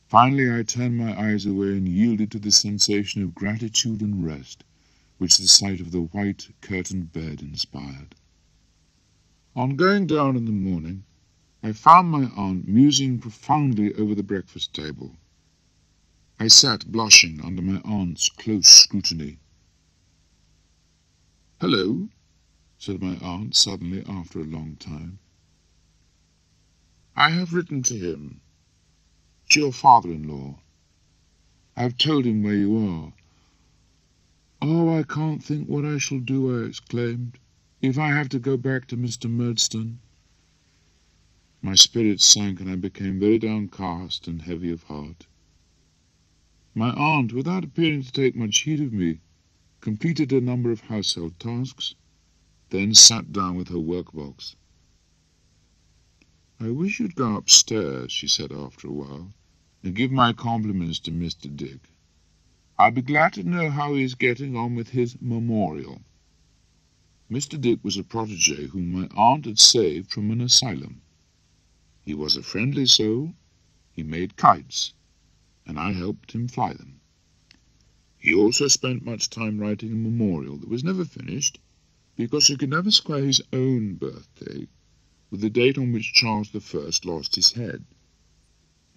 Finally I turned my eyes away and yielded to the sensation of gratitude and rest which the sight of the white curtained bed inspired. On going down in the morning, I found my aunt musing profoundly over the breakfast table. I sat blushing under my aunt's close scrutiny. "Hello," said my aunt suddenly after a long time. "I have written to him, to your father-in-law. I have told him where you are. "Oh, I can't think what I shall do," I exclaimed, "if I have to go back to Mr. Murdstone." My spirits sank, and I became very downcast and heavy of heart. My aunt, without appearing to take much heed of me, completed a number of household tasks, then sat down with her workbox. "I wish you'd go upstairs," she said after a while, "and give my compliments to Mr. Dick. I'd be glad to know how he is getting on with his memorial." Mr. Dick was a protege whom my aunt had saved from an asylum. He was a friendly soul. He made kites, and I helped him fly them. He also spent much time writing a memorial that was never finished, because he could never square his own birthday with the date on which Charles I lost his head.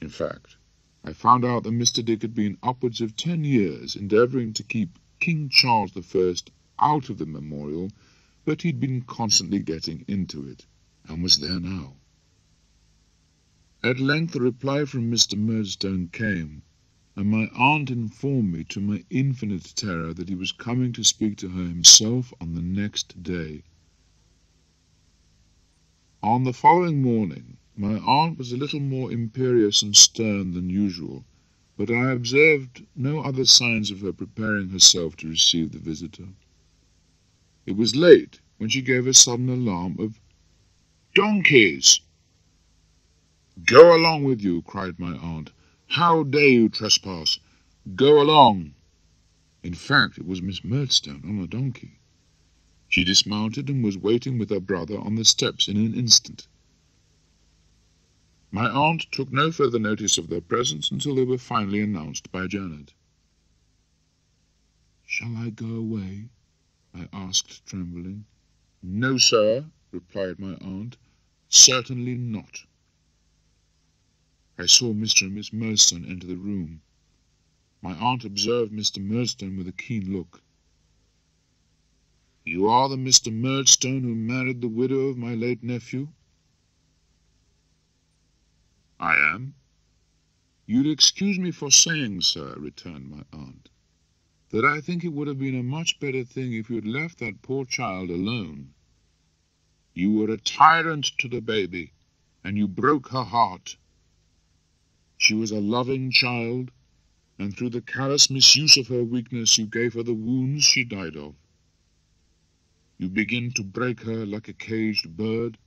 In fact, I found out that Mr. Dick had been upwards of 10 years endeavouring to keep King Charles I out of the memorial, but he'd been constantly getting into it, and was there now. At length a reply from Mr. Murdstone came, and my aunt informed me to my infinite terror that he was coming to speak to her himself on the next day. On the following morning, my aunt was a little more imperious and stern than usual, but I observed no other signs of her preparing herself to receive the visitor. It was late when she gave a sudden alarm of "Donkeys!" "Go along with you!" cried my aunt. "How dare you trespass? Go along!" In fact, it was Miss Murdstone on a donkey. She dismounted and was waiting with her brother on the steps in an instant. My aunt took no further notice of their presence until they were finally announced by Janet. "Shall I go away?" I asked, trembling. "No, sir," replied my aunt. "Certainly not." I saw Mr. and Miss Murdstone enter the room. My aunt observed Mr. Murdstone with a keen look. "You are the Mr. Murdstone who married the widow of my late nephew?" "I am." "You'll excuse me for saying, sir," returned my aunt, "that I think it would have been a much better thing if you had left that poor child alone. You were a tyrant to the baby, and you broke her heart. She was a loving child, and through the callous misuse of her weakness you gave her the wounds she died of. You begin to break her like a caged bird,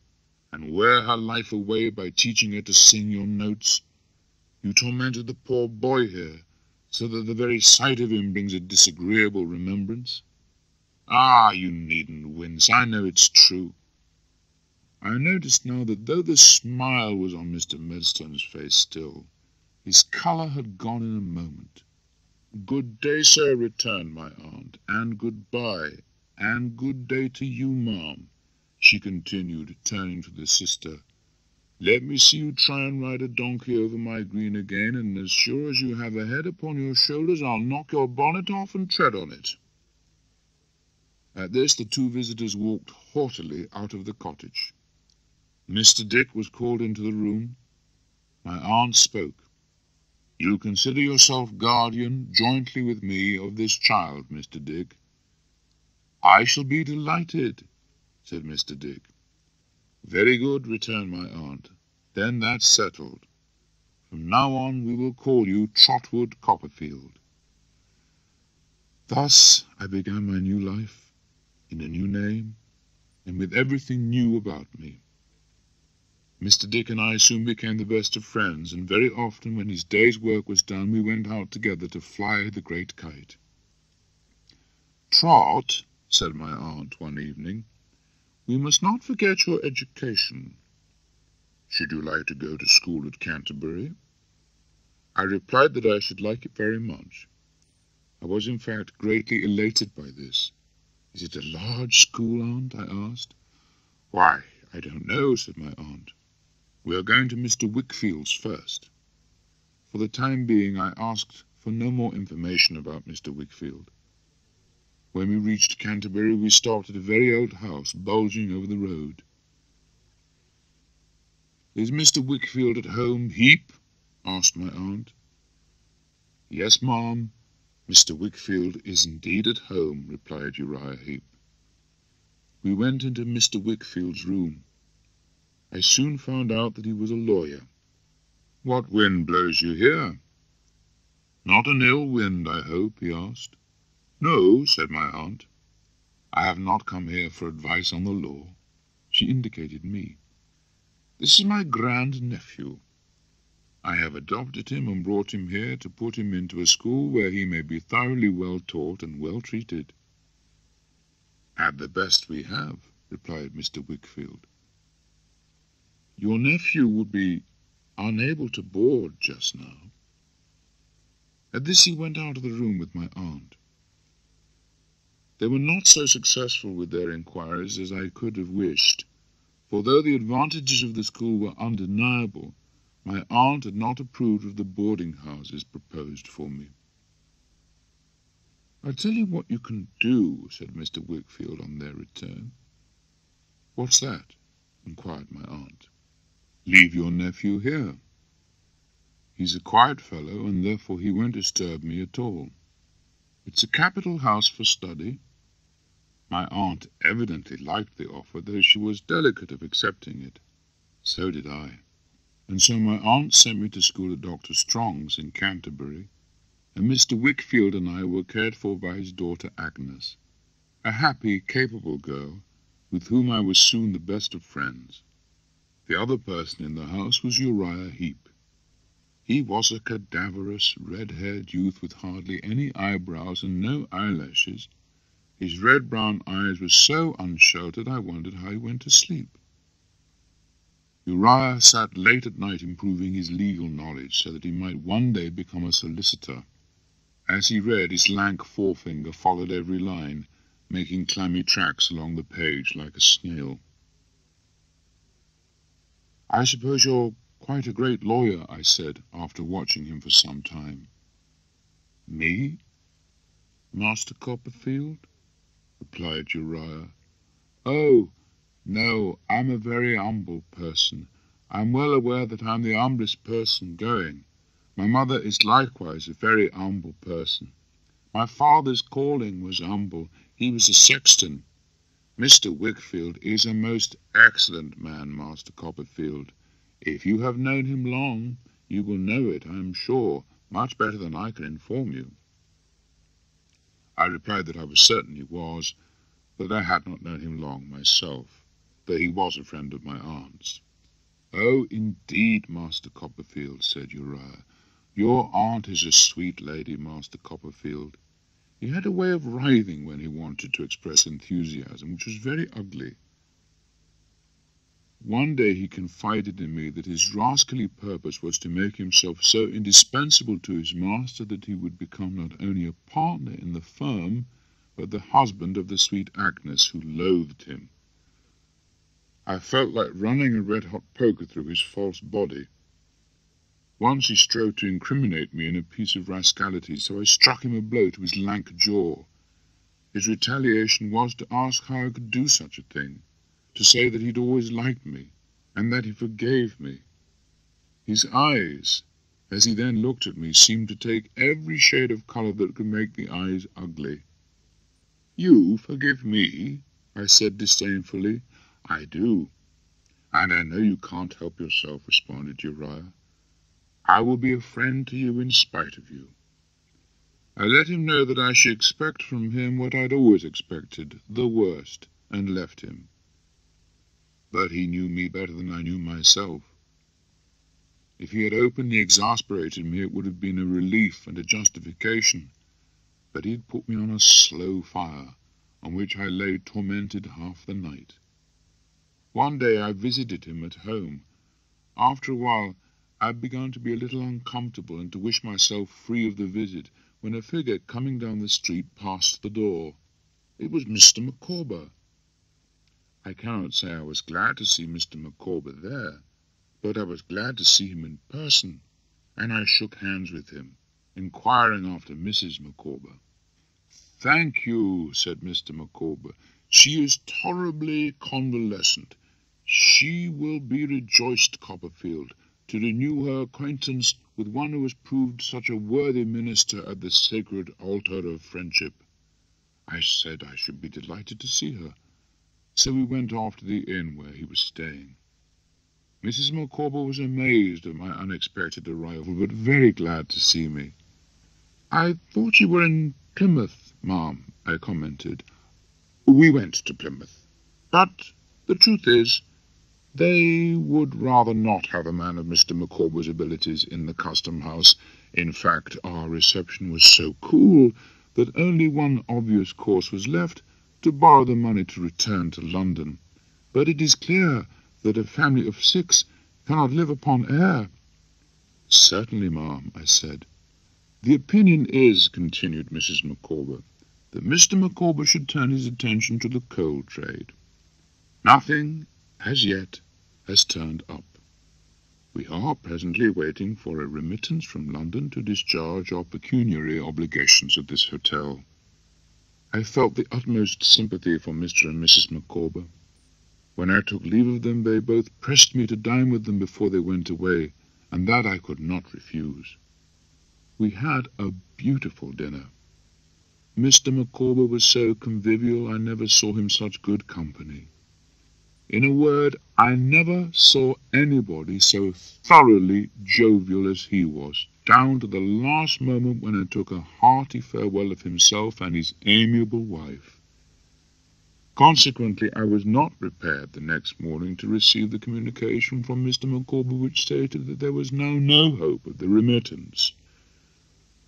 and wear her life away by teaching her to sing your notes. You tormented the poor boy here, so that the very sight of him brings a disagreeable remembrance. Ah, you needn't wince, I know it's true." I noticed now that though the smile was on Mr. Murdstone's face still, his colour had gone in a moment. "Good day, sir," returned my aunt, "and good-bye, and good day to you, ma'am," she continued, turning to the sister. "Let me see you try and ride a donkey over my green again, and as sure as you have a head upon your shoulders, I'll knock your bonnet off and tread on it." At this the two visitors walked haughtily out of the cottage. Mr. Dick was called into the room. My aunt spoke. "You consider yourself guardian, jointly with me, of this child, Mr. Dick." "I shall be delighted," said Mr. Dick. "Very good," returned my aunt. "Then that's settled. From now on we will call you Trotwood Copperfield." Thus I began my new life, in a new name, and with everything new about me. Mr. Dick and I soon became the best of friends, and very often when his day's work was done we went out together to fly the great kite. "Trot," said my aunt one evening, "we must not forget your education. Should you like to go to school at Canterbury?" I replied that I should like it very much. I was in fact greatly elated by this. "Is it a large school, aunt?" I asked. "Why, I don't know," said my aunt. "We are going to Mr. Wickfield's first." For the time being I asked for no more information about Mr. Wickfield. When we reached Canterbury we stopped at a very old house bulging over the road. "Is Mr. Wickfield at home, Heap?" asked my aunt. "Yes, ma'am. Mr. Wickfield is indeed at home, replied Uriah Heep. We went into Mr. Wickfield's room. I soon found out that he was a lawyer. What wind blows you here? Not an ill wind, I hope, he asked. No, said my aunt. I have not come here for advice on the law. She indicated me. This is my grand-nephew. I have adopted him and brought him here to put him into a school where he may be thoroughly well taught and well treated. At the best we have, replied Mr. Wickfield. Your nephew would be unable to board just now. At this he went out of the room with my aunt. They were not so successful with their inquiries as I could have wished, for though the advantages of the school were undeniable, my aunt had not approved of the boarding-houses proposed for me. "I'll tell you what you can do," said Mr. Wickfield on their return. "What's that?" inquired my aunt. "Leave your nephew here. He's a quiet fellow, and therefore he won't disturb me at all. It's a capital house for study." My aunt evidently liked the offer, though she was delicate of accepting it. So did I. And so my aunt sent me to school at Dr. Strong's in Canterbury, and Mr. Wickfield and I were cared for by his daughter Agnes, a happy, capable girl, with whom I was soon the best of friends. The other person in the house was Uriah Heep. He was a cadaverous, red-haired youth with hardly any eyebrows and no eyelashes. His red-brown eyes were so unsheltered I wondered how he went to sleep. Uriah sat late at night improving his legal knowledge so that he might one day become a solicitor. As he read, his lank forefinger followed every line, making clammy tracks along the page like a snail. "I suppose you're quite a great lawyer," I said, after watching him for some time. "Me, Master Copperfield?" replied Uriah. "Oh, no, I'm a very humble person. I'm well aware that I'm the humblest person going. My mother is likewise a very humble person. My father's calling was humble. He was a sexton. Mr. Wickfield is a most excellent man, Master Copperfield. If you have known him long, you will know it, I am sure, much better than I can inform you." I replied that I was certain he was, but I had not known him long myself, though he was a friend of my aunt's. "Oh, indeed, Master Copperfield," said Uriah. "Your aunt is a sweet lady, Master Copperfield." He had a way of writhing when he wanted to express enthusiasm, which was very ugly. One day he confided in me that his rascally purpose was to make himself so indispensable to his master that he would become not only a partner in the firm, but the husband of the sweet Agnes, who loathed him. I felt like running a red-hot poker through his false body. Once he strove to incriminate me in a piece of rascality, so I struck him a blow to his lank jaw. His retaliation was to ask how I could do such a thing, to say that he'd always liked me, and that he forgave me. His eyes, as he then looked at me, seemed to take every shade of colour that could make the eyes ugly. "You forgive me?" I said disdainfully. "I do, and I know you can't help yourself," responded Uriah. "I will be a friend to you in spite of you." I let him know that I should expect from him what I'd always expected, the worst, and left him. But he knew me better than I knew myself. If he had openly exasperated me, it would have been a relief and a justification, but he had put me on a slow fire, on which I lay tormented half the night. One day I visited him at home. After a while I had begun to be a little uncomfortable and to wish myself free of the visit, when a figure coming down the street passed the door. It was Mr. Micawber. I cannot say I was glad to see Mr. Micawber there, but I was glad to see him in person, and I shook hands with him, inquiring after Mrs. Micawber. "Thank you," said Mr. Micawber. "She is tolerably convalescent. She will be rejoiced, Copperfield. to renew her acquaintance with one who has proved such a worthy minister at the sacred altar of friendship. I said I should be delighted to see her, so we went off to the inn where he was staying. Mrs. Micawber was amazed at my unexpected arrival, but very glad to see me. "I thought you were in Plymouth, ma'am," I commented. "We went to Plymouth, but the truth is, they would rather not have a man of Mr. Micawber's abilities in the custom-house. In fact, our reception was so cool that only one obvious course was left, to borrow the money to return to London. But it is clear that a family of 6 cannot live upon air." "Certainly, ma'am," I said. "The opinion is," continued Mrs. Micawber, "that Mr. Micawber should turn his attention to the coal trade. Nothing, as yet, has turned up. We are presently waiting for a remittance from London to discharge our pecuniary obligations at this hotel." I felt the utmost sympathy for Mr. and Mrs. Micawber. When I took leave of them, they both pressed me to dine with them before they went away, and that I could not refuse. We had a beautiful dinner. Mr. Micawber was so convivial, I never saw him such good company. In a word, I never saw anybody so thoroughly jovial as he was, down to the last moment when I took a hearty farewell of himself and his amiable wife. Consequently, I was not prepared the next morning to receive the communication from Mr. Micawber which stated that there was now no hope of the remittance.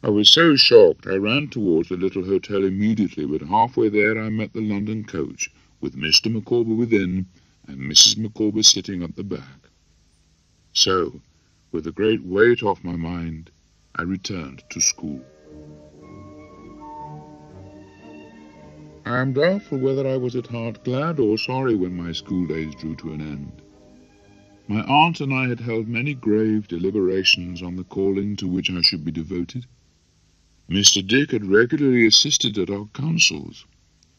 I was so shocked I ran towards the little hotel immediately, but halfway there I met the London coach, with Mr. Micawber within and Mrs. Micawber sitting at the back. So, with a great weight off my mind, I returned to school. I am doubtful whether I was at heart glad or sorry when my school days drew to an end. My aunt and I had held many grave deliberations on the calling to which I should be devoted. Mr. Dick had regularly assisted at our councils.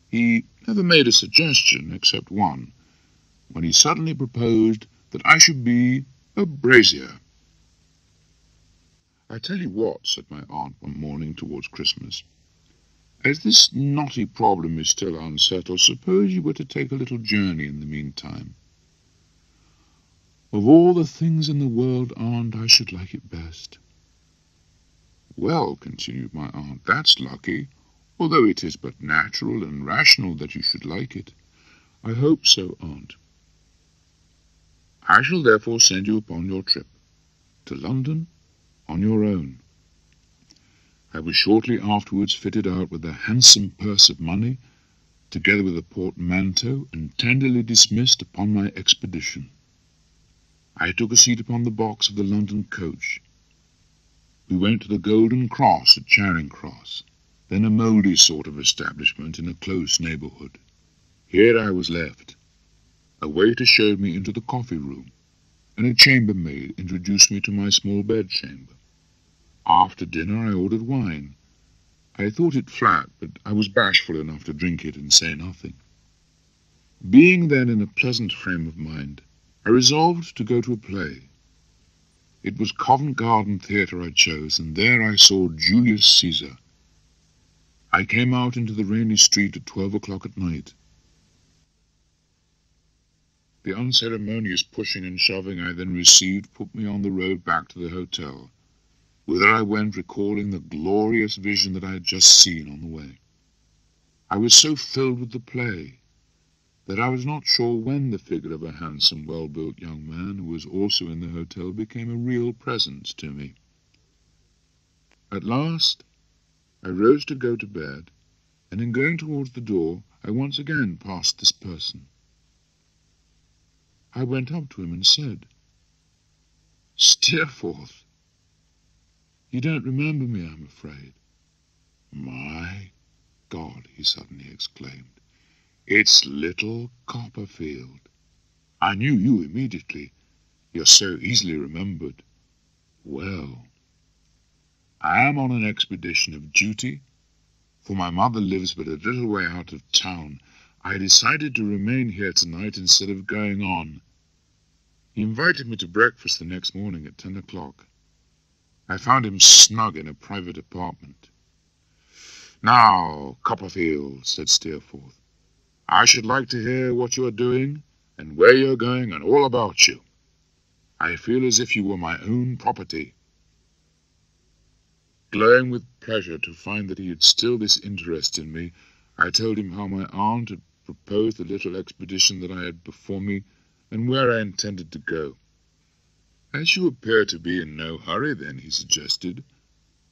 He never made a suggestion, except one, when he suddenly proposed that I should be a brazier. "I tell you what," said my aunt one morning towards Christmas, "as this knotty problem is still unsettled, suppose you were to take a little journey in the meantime." "Of all the things in the world, aunt, I should like it best." "Well," continued my aunt, "that's lucky, although it is but natural and rational that you should like it." "I hope so, aunt." "I shall therefore send you upon your trip to London on your own." I was shortly afterwards fitted out with a handsome purse of money, together with a portmanteau, and tenderly dismissed upon my expedition. I took a seat upon the box of the London coach. We went to the Golden Cross at Charing Cross, then a mouldy sort of establishment in a close neighbourhood. Here I was left. A waiter showed me into the coffee-room, and a chambermaid introduced me to my small bedchamber. After dinner I ordered wine. I thought it flat, but I was bashful enough to drink it and say nothing. Being then in a pleasant frame of mind, I resolved to go to a play. It was Covent Garden Theatre I chose, and there I saw Julius Caesar. I came out into the rainy street at 12 o'clock at night. The unceremonious pushing and shoving I then received put me on the road back to the hotel, whither I went recalling the glorious vision that I had just seen on the way. I was so filled with the play that I was not sure when the figure of a handsome, well-built young man, who was also in the hotel, became a real presence to me. At last I rose to go to bed, and in going towards the door I once again passed this person. I went up to him and said, "Steerforth, you don't remember me, I'm afraid." "My God," he suddenly exclaimed, "it's little Copperfield. I knew you immediately. You're so easily remembered. Well, I am on an expedition of duty, for my mother lives but a little way out of town. I decided to remain here tonight instead of going on. He invited me to breakfast the next morning at 10 o'clock. I found him snug in a private apartment. "Now, Copperfield," said Steerforth, "I should like to hear what you are doing, and where you are going, and all about you. I feel as if you were my own property." Glowing with pleasure to find that he had still this interest in me, I told him how my aunt had proposed the little expedition that I had before me, and where I intended to go. "As you appear to be in no hurry, then," he suggested,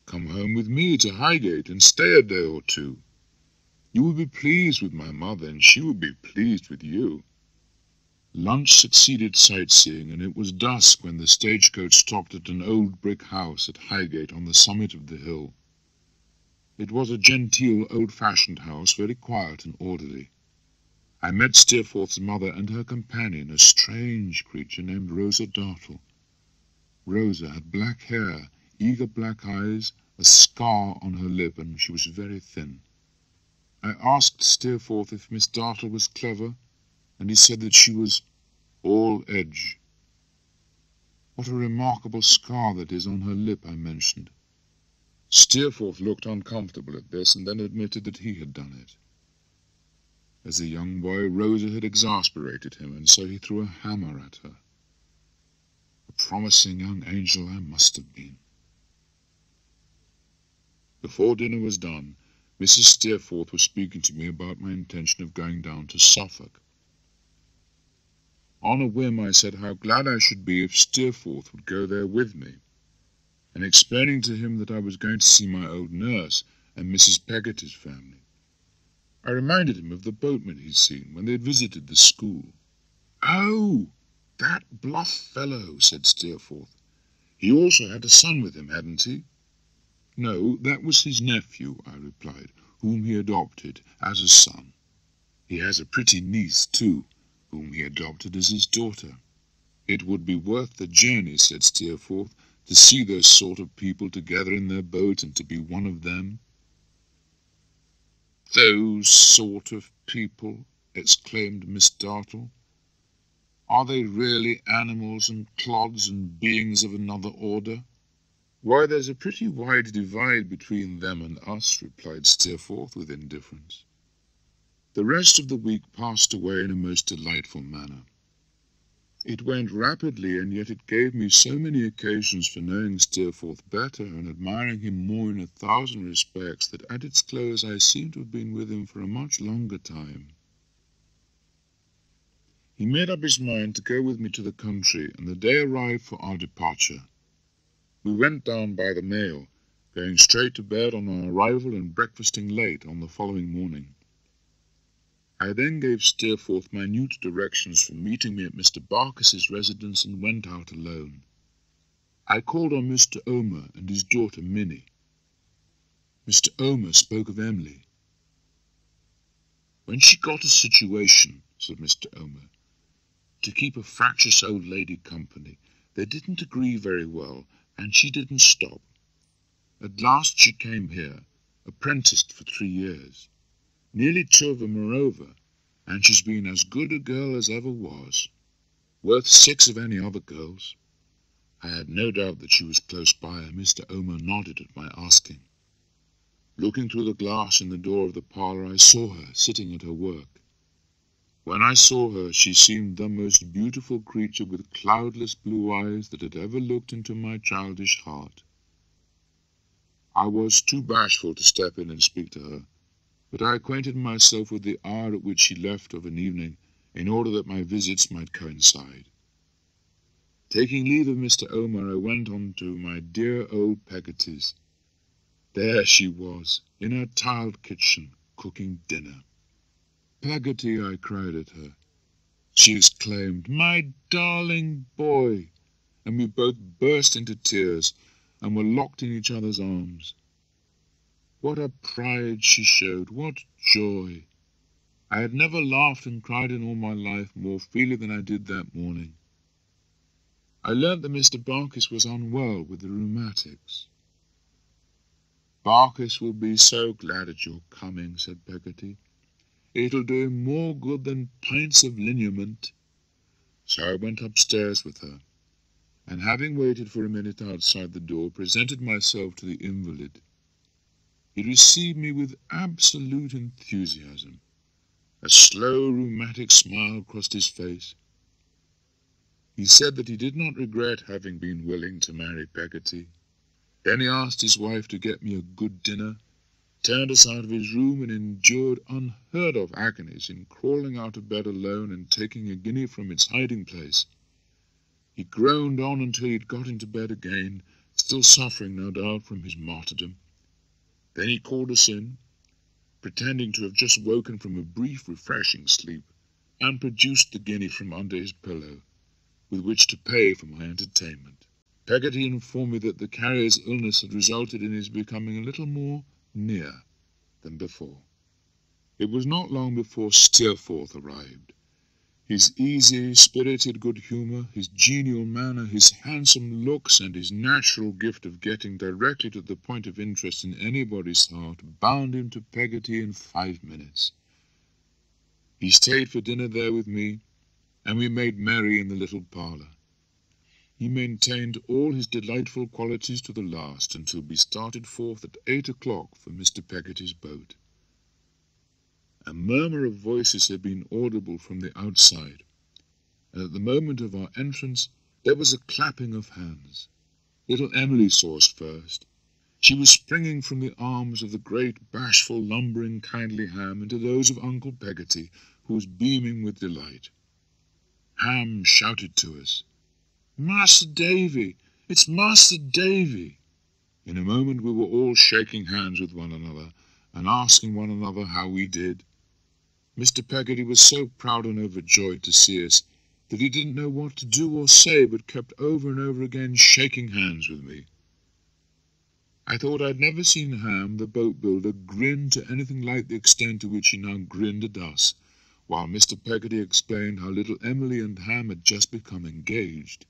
"come home with me to Highgate and stay a day or two. You will be pleased with my mother, and she will be pleased with you." Lunch succeeded sightseeing, and it was dusk when the stagecoach stopped at an old brick house at Highgate on the summit of the hill. It was a genteel, old-fashioned house, very quiet and orderly. I met Steerforth's mother and her companion, a strange creature named Rosa Dartle. Rosa had black hair, eager black eyes, a scar on her lip, and she was very thin. I asked Steerforth if Miss Dartle was clever, and he said that she was all edge. "What a remarkable scar that is on her lip," I mentioned. Steerforth looked uncomfortable at this, and then admitted that he had done it. As a young boy, Rosa had exasperated him, and so he threw a hammer at her. A promising young angel I must have been. Before dinner was done, Mrs. Steerforth was speaking to me about my intention of going down to Suffolk. On a whim, I said how glad I should be if Steerforth would go there with me, and explaining to him that I was going to see my old nurse and Mrs. Peggotty's family. I reminded him of the boatman he'd seen when they had visited the school. "Oh, that bluff fellow," said Steerforth. "He also had a son with him, hadn't he?" "No, that was his nephew," I replied, "whom he adopted as a son. He has a pretty niece, too, whom he adopted as his daughter." "It would be worth the journey," said Steerforth, "to see those sort of people together in their boat, and to be one of them." "Those sort of people!" exclaimed Miss Dartle. "Are they really animals and clods and beings of another order?" "Why, there's a pretty wide divide between them and us," replied Steerforth with indifference. The rest of the week passed away in a most delightful manner. It went rapidly, and yet it gave me so many occasions for knowing Steerforth better and admiring him more in 1,000 respects that at its close I seemed to have been with him for a much longer time. He made up his mind to go with me to the country, and the day arrived for our departure. We went down by the mail, going straight to bed on our arrival and breakfasting late on the following morning. I then gave Steerforth minute directions for meeting me at Mr. Barkis's residence and went out alone. I called on Mr. Omer and his daughter Minnie. Mr. Omer spoke of Emily. "When she got a situation," said Mr. Omer, "to keep a fractious old lady company, they didn't agree very well, and she didn't stop. At last she came here, apprenticed for 3 years. Nearly 2 of 'em are over, and she's been as good a girl as ever was, worth 6 of any other girls." I had no doubt that she was close by, and Mr. Omer nodded at my asking. Looking through the glass in the door of the parlour, I saw her sitting at her work. When I saw her, she seemed the most beautiful creature with cloudless blue eyes that had ever looked into my childish heart. I was too bashful to step in and speak to her, but I acquainted myself with the hour at which she left of an evening, in order that my visits might coincide. Taking leave of Mr. Omer, I went on to my dear old Peggotty's. There she was, in her tiled kitchen, cooking dinner. "Peggotty," I cried at her. She exclaimed, "My darling boy!" and we both burst into tears, and were locked in each other's arms. What a pride she showed, what joy! I had never laughed and cried in all my life more freely than I did that morning. I learnt that Mr. Barkis was unwell with the rheumatics. "Barkis will be so glad at your coming," said Peggotty. "It'll do him more good than pints of lineament." So I went upstairs with her, and having waited for a minute outside the door, presented myself to the invalid. He received me with absolute enthusiasm. A slow, rheumatic smile crossed his face. He said that he did not regret having been willing to marry Peggotty. Then he asked his wife to get me a good dinner, turned us out of his room, and endured unheard-of agonies in crawling out of bed alone and taking a guinea from its hiding-place. He groaned on until he had got into bed again, still suffering, no doubt, from his martyrdom. Then he called us in, pretending to have just woken from a brief, refreshing sleep, and produced the guinea from under his pillow, with which to pay for my entertainment. Peggotty informed me that the carrier's illness had resulted in his becoming a little more near than before. It was not long before Steerforth arrived. His easy, spirited good humour, his genial manner, his handsome looks, and his natural gift of getting directly to the point of interest in anybody's heart bound him to Peggotty in 5 minutes. He stayed for dinner there with me, and we made merry in the little parlour. He maintained all his delightful qualities to the last, until we started forth at 8 o'clock for Mr. Peggotty's boat. A murmur of voices had been audible from the outside, and at the moment of our entrance there was a clapping of hands. Little Emily saw us first. She was springing from the arms of the great, bashful, lumbering, kindly Ham into those of Uncle Peggotty, who was beaming with delight. Ham shouted to us, "Master Davy! It's Master Davy!" In a moment we were all shaking hands with one another, and asking one another how we did. Mr. Peggotty was so proud and overjoyed to see us that he didn't know what to do or say, but kept over and over again shaking hands with me. I thought I'd never seen Ham, the boat builder, grin to anything like the extent to which he now grinned at us, while Mr. Peggotty explained how little Emily and Ham had just become engaged.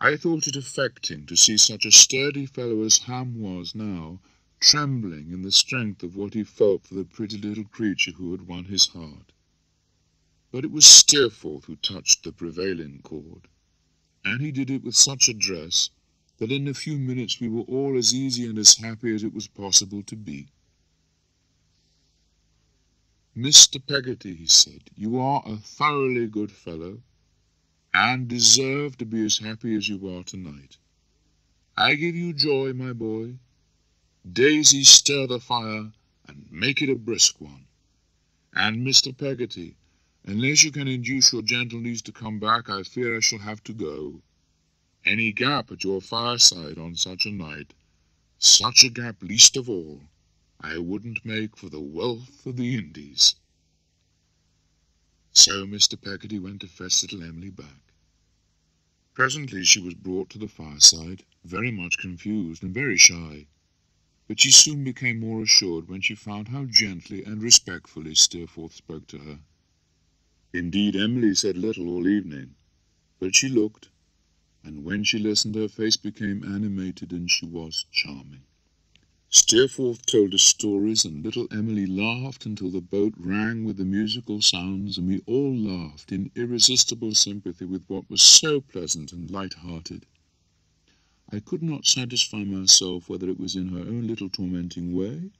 I thought it affecting to see such a sturdy fellow as Ham was now, trembling in the strength of what he felt for the pretty little creature who had won his heart. But it was Steerforth who touched the prevailing chord, and he did it with such address that in a few minutes we were all as easy and as happy as it was possible to be. "Mr. Peggotty," he said, "you are a thoroughly good fellow, and deserve to be as happy as you are tonight. I give you joy, my boy. Daisy, stir the fire, and make it a brisk one. And, Mr. Peggotty, unless you can induce your gentle niece to come back, I fear I shall have to go. Any gap at your fireside on such a night, such a gap least of all, I wouldn't make for the wealth of the Indies." So Mr. Peggotty went to fetch little Emily back. Presently she was brought to the fireside, very much confused and very shy, but she soon became more assured when she found how gently and respectfully Steerforth spoke to her. Indeed, Emily said little all evening, but she looked, and when she listened her face became animated and she was charming. Steerforth told us stories, and little Emily laughed until the boat rang with the musical sounds, and we all laughed in irresistible sympathy with what was so pleasant and light-hearted. I could not satisfy myself whether it was in her own little tormenting way,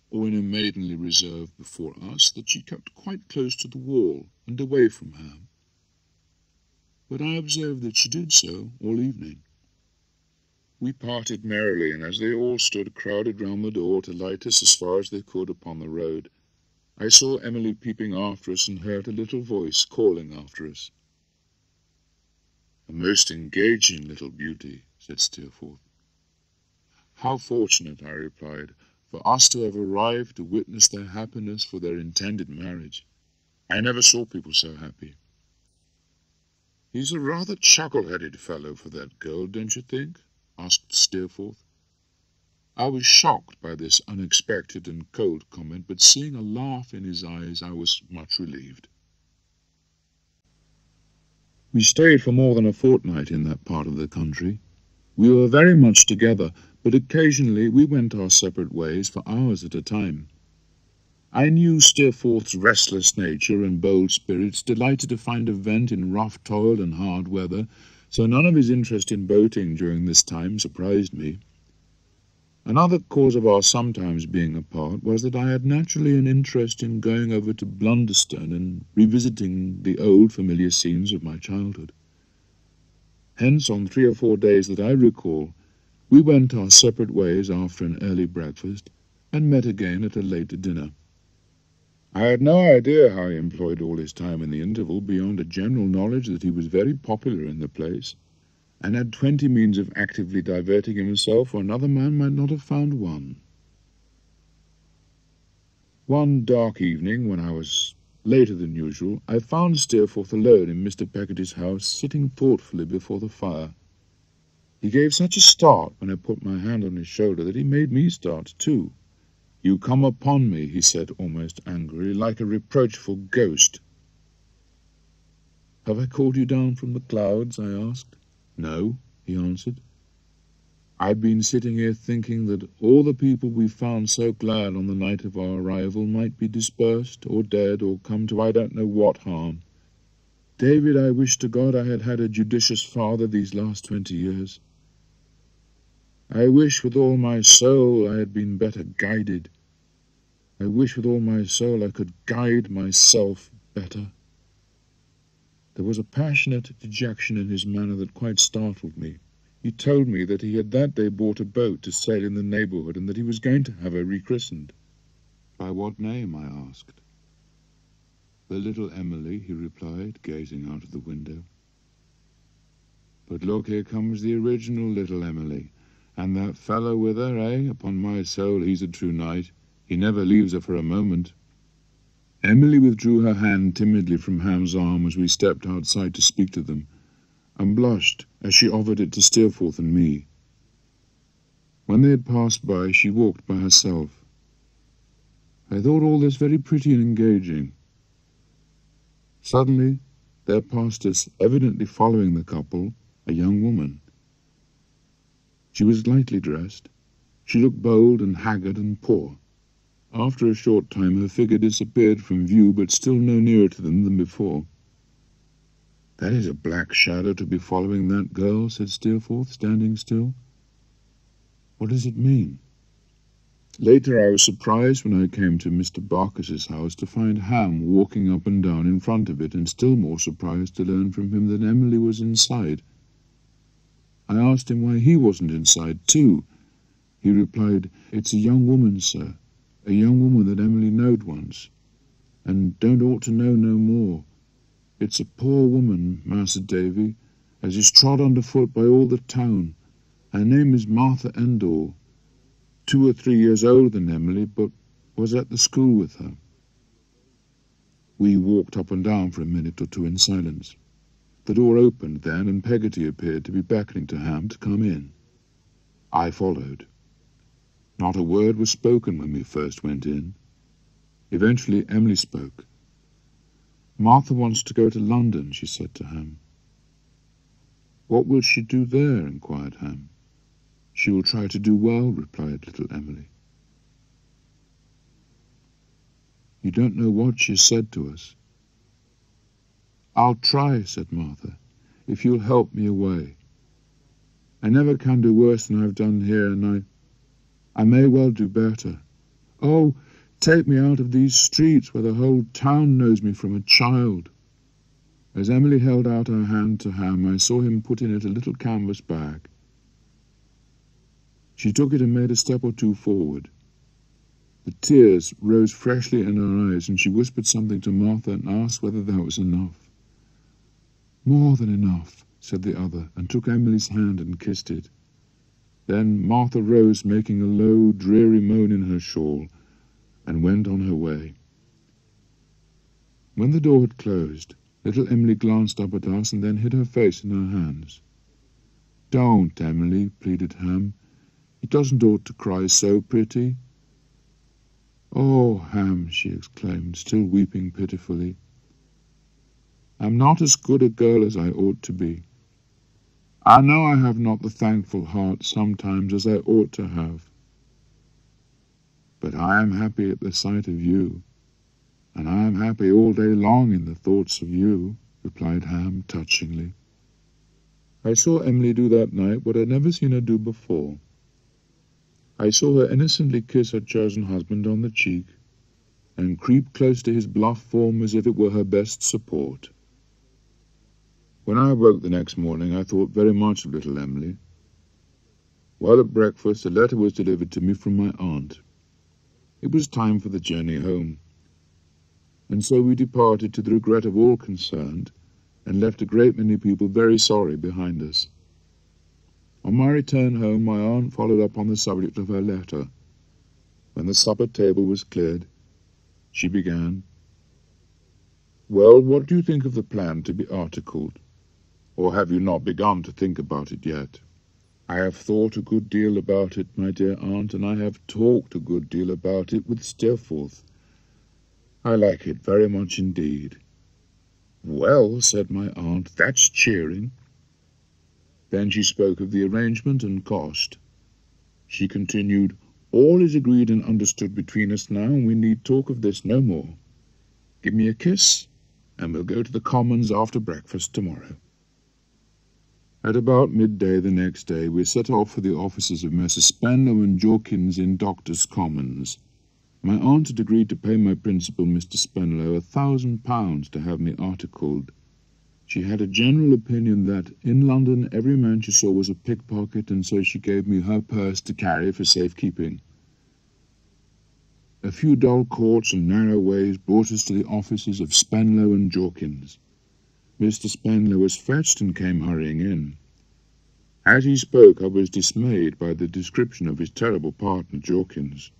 or in a maidenly reserve before us, that she kept quite close to the wall and away from Ham. But I observed that she did so all evening. We parted merrily, and as they all stood crowded round the door to light us as far as they could upon the road, I saw Emily peeping after us and heard a little voice calling after us. "A most engaging little beauty," said Steerforth. "How fortunate," I replied, "for us to have arrived to witness their happiness for their intended marriage. I never saw people so happy." "He's a rather chuckle-headed fellow for that girl, don't you think?" asked Steerforth. I was shocked by this unexpected and cold comment, but seeing a laugh in his eyes, I was much relieved. We stayed for more than a fortnight in that part of the country. We were very much together, but occasionally we went our separate ways for hours at a time. I knew Steerforth's restless nature and bold spirits, delighted to find a vent in rough toil and hard weather, so none of his interest in boating during this time surprised me. Another cause of our sometimes being apart was that I had naturally an interest in going over to Blunderstone and revisiting the old familiar scenes of my childhood. Hence, on 3 or 4 days that I recall, we went our separate ways after an early breakfast, and met again at a later dinner. I had no idea how he employed all his time in the interval, beyond a general knowledge that he was very popular in the place, and had 20 means of actively diverting himself where another man might not have found one. One dark evening, when I was later than usual, I found Steerforth alone in Mr. Peggotty's house, sitting thoughtfully before the fire. He gave such a start when I put my hand on his shoulder that he made me start too. "You come upon me," he said almost angrily, "like a reproachful ghost." "Have I called you down from the clouds?" I asked. "No," he answered. "I've been sitting here thinking that all the people we found so glad on the night of our arrival might be dispersed, or dead, or come to I don't know what harm. David, I wish to God I had had a judicious father these last 20 years. I wish with all my soul I had been better guided. I wish with all my soul I could guide myself better." There was a passionate dejection in his manner that quite startled me. He told me that he had that day bought a boat to sail in the neighbourhood, and that he was going to have her rechristened. "By what name?" I asked. "The Little Emily," he replied, gazing out of the window. "But look, here comes the original Little Emily. And that fellow with her, eh? Upon my soul, he's a true knight. He never leaves her for a moment." Emily withdrew her hand timidly from Ham's arm as we stepped outside to speak to them, and blushed as she offered it to Steerforth and me. When they had passed by, she walked by herself. I thought all this very pretty and engaging. Suddenly, there passed us, evidently following the couple, a young woman. She was lightly dressed. She looked bold and haggard and poor. After a short time her figure disappeared from view, but still no nearer to them than before. "That is a black shadow to be following that girl," said Steerforth, standing still. "What does it mean?" Later I was surprised when I came to Mr. Barkis's house to find Ham walking up and down in front of it, and still more surprised to learn from him that Emily was inside. I asked him why he wasn't inside too. He replied, "It's a young woman, sir, a young woman that Emily knowed once, and don't ought to know no more. It's a poor woman, Master Davy, as is trod under foot by all the town. Her name is Martha Endor, 2 or 3 years older than Emily, but was at the school with her." We walked up and down for a minute or two in silence. The door opened then, and Peggotty appeared to be beckoning to Ham to come in. I followed. Not a word was spoken when we first went in. Eventually Emily spoke. "Martha wants to go to London," she said to Ham. "What will she do there?" inquired Ham. "She will try to do well," replied little Emily. "You don't know what she said to us." "I'll try," said Martha, "if you'll help me away. I never can do worse than I've done here, and I may well do better. Oh, take me out of these streets where the whole town knows me from a child." As Emily held out her hand to Ham, I saw him put in it a little canvas bag. She took it and made a step or two forward. The tears rose freshly in her eyes, and she whispered something to Martha and asked whether that was enough. "More than enough," said the other, and took Emily's hand and kissed it. Then Martha rose, making a low, dreary moan in her shawl, and went on her way. When the door had closed, little Emily glanced up at us and then hid her face in her hands. "Don't, Emily," pleaded Ham. "It doesn't ought to cry so pretty." "Oh, Ham," she exclaimed, still weeping pitifully, "I'm not as good a girl as I ought to be. I know I have not the thankful heart sometimes as I ought to have. But I am happy at the sight of you, and I am happy all day long in the thoughts of you," replied Ham touchingly. I saw Emily do that night what I'd never seen her do before. I saw her innocently kiss her chosen husband on the cheek, and creep close to his bluff form as if it were her best support. When I awoke the next morning, I thought very much of little Emily. While at breakfast, a letter was delivered to me from my aunt. It was time for the journey home, and so we departed to the regret of all concerned, and left a great many people very sorry behind us. On my return home, my aunt followed up on the subject of her letter. When the supper table was cleared, she began, "Well, what do you think of the plan to be articled? Or have you not begun to think about it yet?" "I have thought a good deal about it, my dear aunt, and I have talked a good deal about it with Steerforth. I like it very much indeed." "Well," said my aunt, "that's cheering." Then she spoke of the arrangement and cost. She continued, "All is agreed and understood between us now, and we need talk of this no more. Give me a kiss, and we'll go to the Commons after breakfast tomorrow." At about midday the next day, we set off for the offices of Messrs. Spenlow and Jorkins in Doctors' Commons. My aunt had agreed to pay my principal, Mr. Spenlow, £1,000 to have me articled. She had a general opinion that in London every man she saw was a pickpocket, and so she gave me her purse to carry for safekeeping. A few dull courts and narrow ways brought us to the offices of Spenlow and Jorkins. Mr. Spenlow was fetched and came hurrying in. As he spoke, I was dismayed by the description of his terrible partner, Jorkins.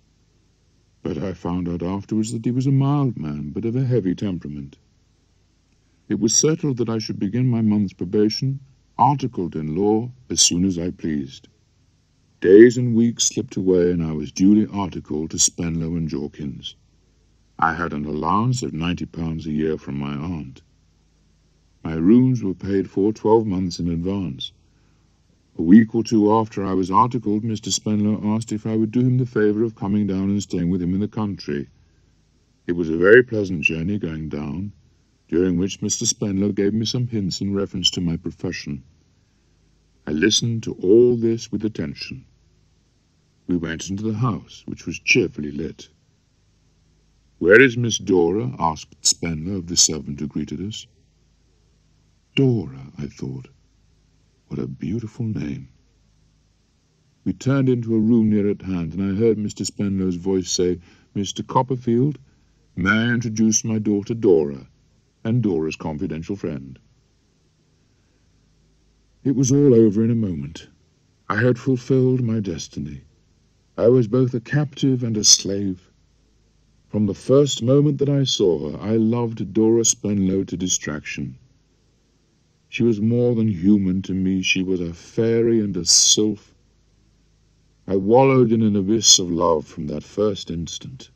But I found out afterwards that he was a mild man, but of a heavy temperament. It was settled that I should begin my month's probation, articled in law, as soon as I pleased. Days and weeks slipped away, and I was duly articled to Spenlow and Jorkins. I had an allowance of £90 a year from my aunt. My rooms were paid for 12 months in advance. A week or two after I was articled, Mr. Spenlow asked if I would do him the favour of coming down and staying with him in the country. It was a very pleasant journey going down, during which Mr. Spenlow gave me some hints in reference to my profession. I listened to all this with attention. We went into the house, which was cheerfully lit. "Where is Miss Dora?" asked Spenlow of the servant who greeted us. Dora, I thought. What a beautiful name. We turned into a room near at hand, and I heard Mr. Spenlow's voice say, "Mr. Copperfield, may I introduce my daughter Dora, and Dora's confidential friend?" It was all over in a moment. I had fulfilled my destiny. I was both a captive and a slave. From the first moment that I saw her, I loved Dora Spenlow to distraction. She was more than human to me. She was a fairy and a sylph. I wallowed in an abyss of love from that first instant.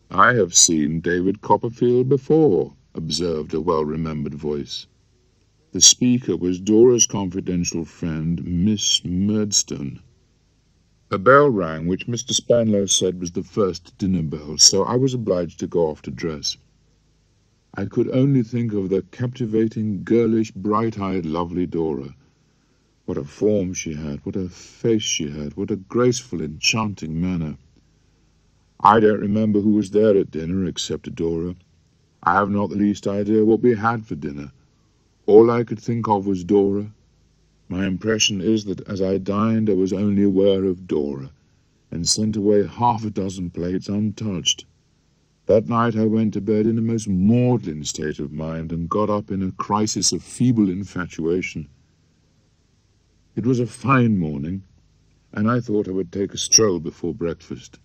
"I have seen David Copperfield before," observed a well-remembered voice. The speaker was Dora's confidential friend, Miss Murdstone. A bell rang, which Mr. Spenlow said was the first dinner bell, so I was obliged to go off to dress. I could only think of the captivating, girlish, bright-eyed, lovely Dora. What a form she had, what a face she had, what a graceful, enchanting manner. I don't remember who was there at dinner except Dora. I have not the least idea what we had for dinner. All I could think of was Dora. My impression is that as I dined I was only aware of Dora, and sent away 6 plates untouched. That night I went to bed in a most maudlin state of mind, and got up in a crisis of feeble infatuation. It was a fine morning, and I thought I would take a stroll before breakfast.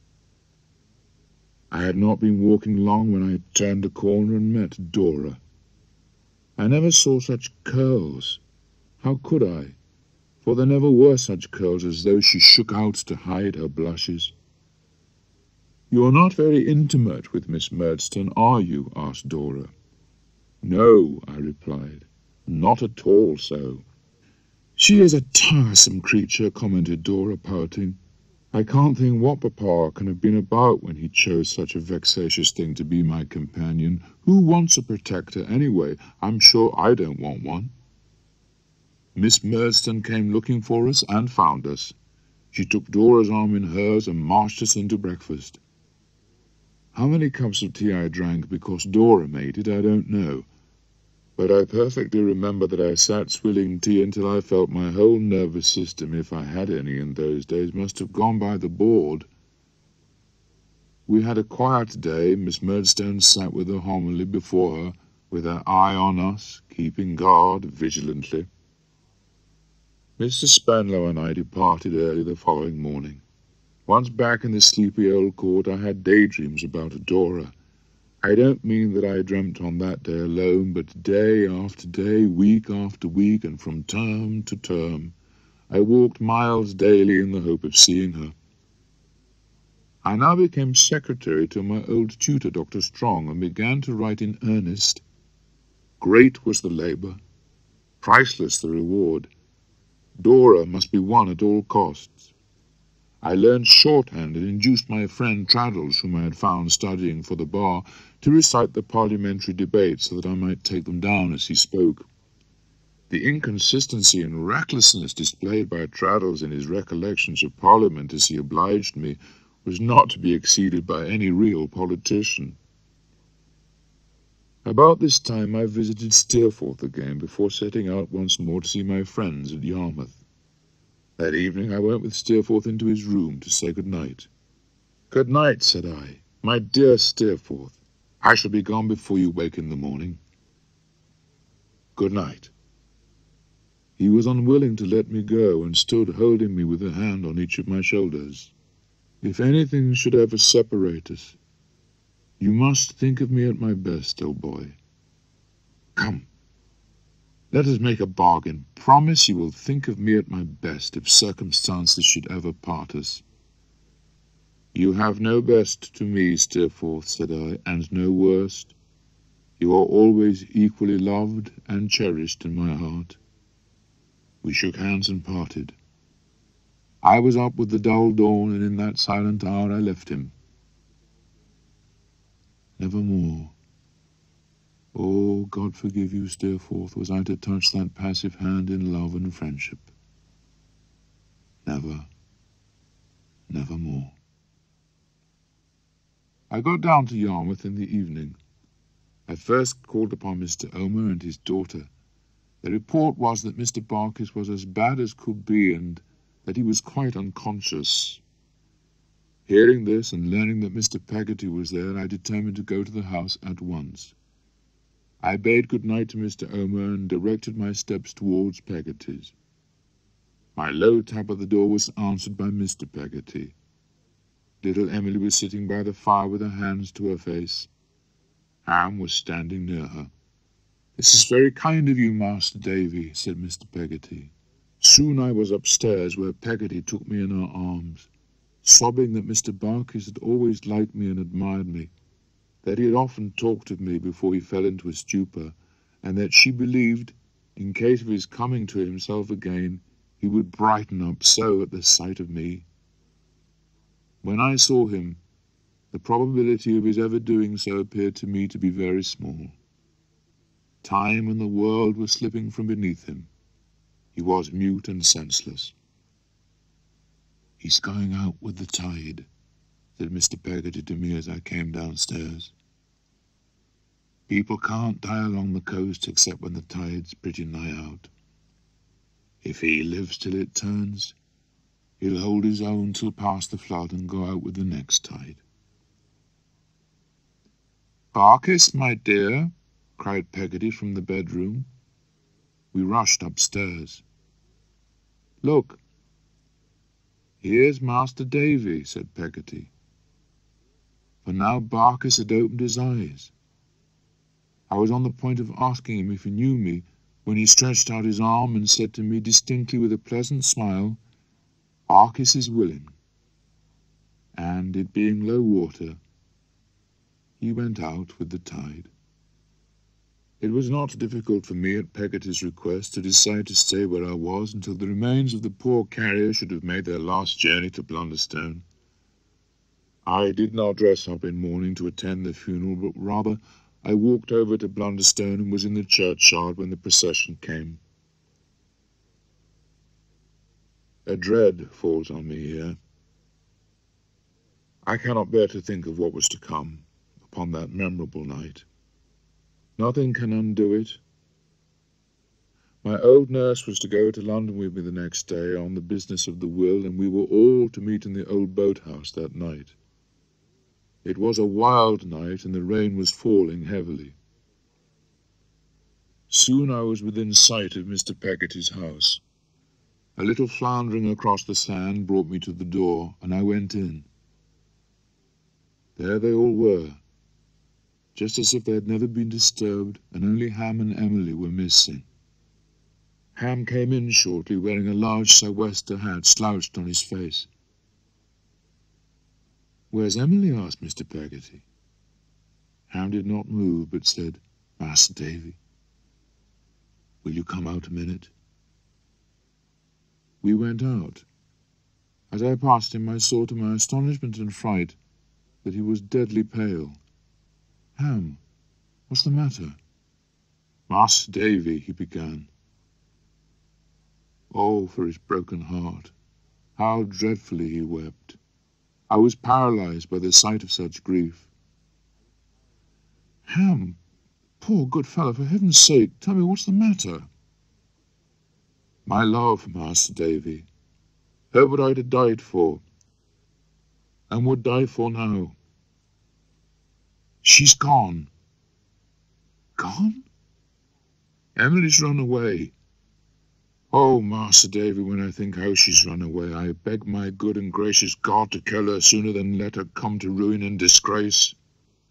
I had not been walking long when I turned a corner and met Dora. I never saw such curls. How could I? For there never were such curls as those she shook out to hide her blushes. "You are not very intimate with Miss Murdstone, are you?" asked Dora. "No," I replied, "not at all so." "She is a tiresome creature," commented Dora, pouting. I can't think what Papa can have been about when he chose such a vexatious thing to be my companion. Who wants a protector anyway? I'm sure I don't want one. Miss Murdstone came looking for us and found us. She took Dora's arm in hers and marched us into breakfast. How many cups of tea I drank because Dora made it, I don't know. But I perfectly remember that I sat swilling tea until I felt my whole nervous system, if I had any in those days, must have gone by the board. We had a quiet day. Miss Murdstone sat with her homily before her, with her eye on us, keeping guard vigilantly. Mr. Spenlow and I departed early the following morning. Once back in the sleepy old court, I had daydreams about Dora. I don't mean that I dreamt on that day alone, but day after day, week after week, and from term to term, I walked miles daily in the hope of seeing her. I now became secretary to my old tutor, Dr. Strong, and began to write in earnest. Great was the labour, priceless the reward. Dora must be won at all costs. I learned shorthand and induced my friend Traddles, whom I had found studying for the bar, to recite the parliamentary debates so that I might take them down as he spoke. The inconsistency and recklessness displayed by Traddles in his recollections of Parliament as he obliged me was not to be exceeded by any real politician. About this time I visited Steerforth again before setting out once more to see my friends at Yarmouth. That evening I went with Steerforth into his room to say good night. "Good night," said I. "My dear Steerforth, I shall be gone before you wake in the morning." "Good night." He was unwilling to let me go, and stood holding me with a hand on each of my shoulders. "If anything should ever separate us, you must think of me at my best, old boy. Come, let us make a bargain. Promise you will think of me at my best if circumstances should ever part us." "You have no best to me, Steerforth," said I, "and no worst. You are always equally loved and cherished in my heart." We shook hands and parted. I was up with the dull dawn, and in that silent hour I left him. Nevermore. Oh, God forgive you, Steerforth, was I to touch that passive hand in love and friendship. Never, nevermore. I got down to Yarmouth in the evening. I first called upon Mr. Omer and his daughter. The report was that Mr. Barkis was as bad as could be, and that he was quite unconscious. Hearing this, and learning that Mr. Peggotty was there, I determined to go to the house at once. I bade good night to Mr. Omer, and directed my steps towards Peggotty's. My low tap at the door was answered by Mr. Peggotty. Little Emily was sitting by the fire with her hands to her face. Anne was standing near her. "This is very kind of you, Master Davy," said Mr. Peggotty. Soon I was upstairs, where Peggotty took me in her arms, sobbing that Mr. Barkis had always liked me and admired me, that he had often talked of me before he fell into a stupor, and that she believed, in case of his coming to himself again, he would brighten up so at the sight of me. When I saw him, the probability of his ever doing so appeared to me to be very small. Time and the world were slipping from beneath him. He was mute and senseless. "He's going out with the tide," said Mr. Peggotty to me as I came downstairs. "People can't die along the coast except when the tide's pretty nigh out. If he lives till it turns, he'll hold his own till past the flood and go out with the next tide." "Barkis, my dear," cried Peggotty from the bedroom. We rushed upstairs. "Look, here's Master Davy," said Peggotty. For now Barkis had opened his eyes. I was on the point of asking him if he knew me, when he stretched out his arm and said to me distinctly with a pleasant smile, "Barkis is willing." And, it being low water, he went out with the tide. It was not difficult for me, at Peggotty's request, to decide to stay where I was until the remains of the poor carrier should have made their last journey to Blunderstone. I did not dress up in mourning to attend the funeral, but rather I walked over to Blunderstone and was in the churchyard when the procession came. A dread falls on me here. I cannot bear to think of what was to come upon that memorable night. Nothing can undo it. My old nurse was to go to London with me the next day on the business of the will, and we were all to meet in the old boathouse that night. It was a wild night, and the rain was falling heavily. Soon I was within sight of Mr. Peggotty's house. A little floundering across the sand brought me to the door, and I went in. There they all were, just as if they had never been disturbed, and only Ham and Emily were missing. Ham came in shortly, wearing a large sou'wester hat slouched on his face. "Where's Emily?" asked Mr. Peggotty. Ham did not move, but said, "Master Davy, will you come out a minute?" We went out. As I passed him, I saw to my astonishment and fright that he was deadly pale. "Ham, what's the matter?" "Master Davy," he began. Oh, for his broken heart! How dreadfully he wept! I was paralyzed by the sight of such grief. "Ham, poor good fellow, for heaven's sake, tell me what's the matter." "My love, Master Davy, her what I'd have died for, and would die for now. She's gone." "Gone?" "Emily's run away. Oh, Master Davy, when I think how she's run away, I beg my good and gracious God to kill her sooner than let her come to ruin and disgrace."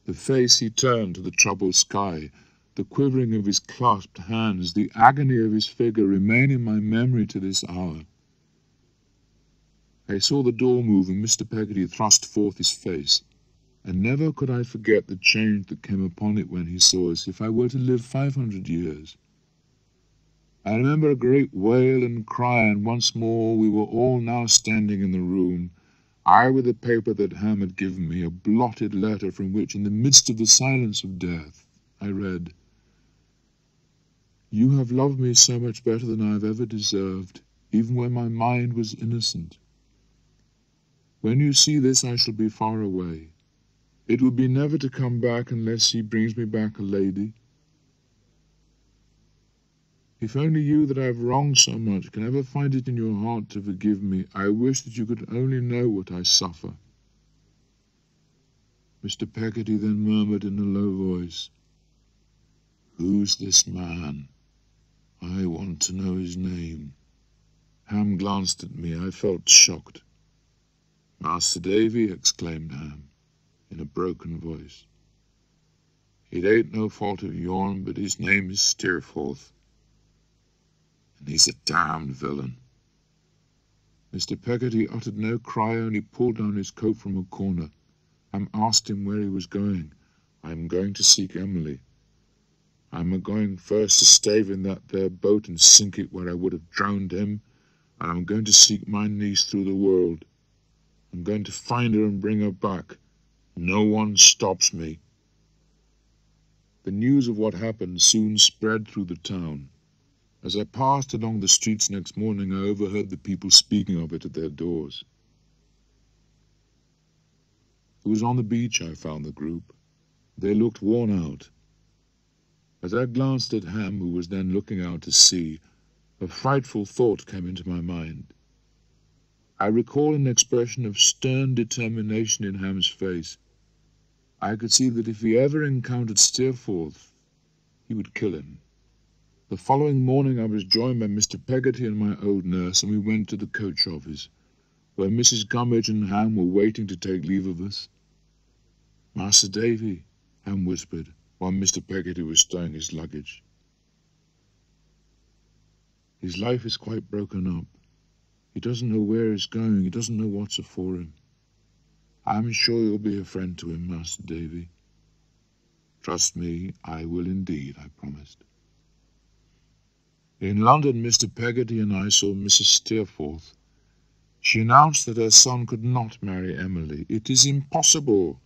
The face he turned to the troubled sky, the quivering of his clasped hands, the agony of his figure remain in my memory to this hour. I saw the door move, and Mr. Peggotty thrust forth his face, and never could I forget the change that came upon it when he saw us, if I were to live 500 years. I remember a great wail and cry, and once more we were all now standing in the room, I with the paper that Ham had given me, a blotted letter from which, in the midst of the silence of death, I read, "You have loved me so much better than I have ever deserved, even when my mind was innocent. When you see this, I shall be far away. It will be never to come back unless he brings me back a lady. If only you that I have wronged so much can ever find it in your heart to forgive me, I wish that you could only know what I suffer." Mr. Peggotty then murmured in a low voice, "Who's this man? I want to know his name." Ham glanced at me. I felt shocked. "Master Davy," exclaimed Ham, in a broken voice, "it ain't no fault of yourn, but his name is Steerforth, and he's a damned villain." Mr. Peggotty uttered no cry, only pulled down his coat from a corner. Ham asked him where he was going. "I am going to seek Emily. I am a-going first to stave in that there boat and sink it where I would have drowned him, and I'm going to seek my niece through the world. I'm going to find her and bring her back. No one stops me." The news of what happened soon spread through the town. As I passed along the streets next morning, I overheard the people speaking of it at their doors. It was on the beach I found the group. They looked worn out. As I glanced at Ham, who was then looking out to sea, a frightful thought came into my mind. I recall an expression of stern determination in Ham's face. I could see that if he ever encountered Steerforth, he would kill him. The following morning I was joined by Mr. Peggotty and my old nurse, and we went to the coach office, where Mrs. Gummidge and Ham were waiting to take leave of us. "Master Davy," Ham whispered, while Mr. Peggotty was stowing his luggage. "His life is quite broken up. He doesn't know where he's going. He doesn't know what's afore him. I'm sure you'll be a friend to him, Master Davy." Trust me, I will indeed, I promised. In London, Mr. Peggotty and I saw Mrs. Steerforth. She announced that her son could not marry Emily. It is impossible.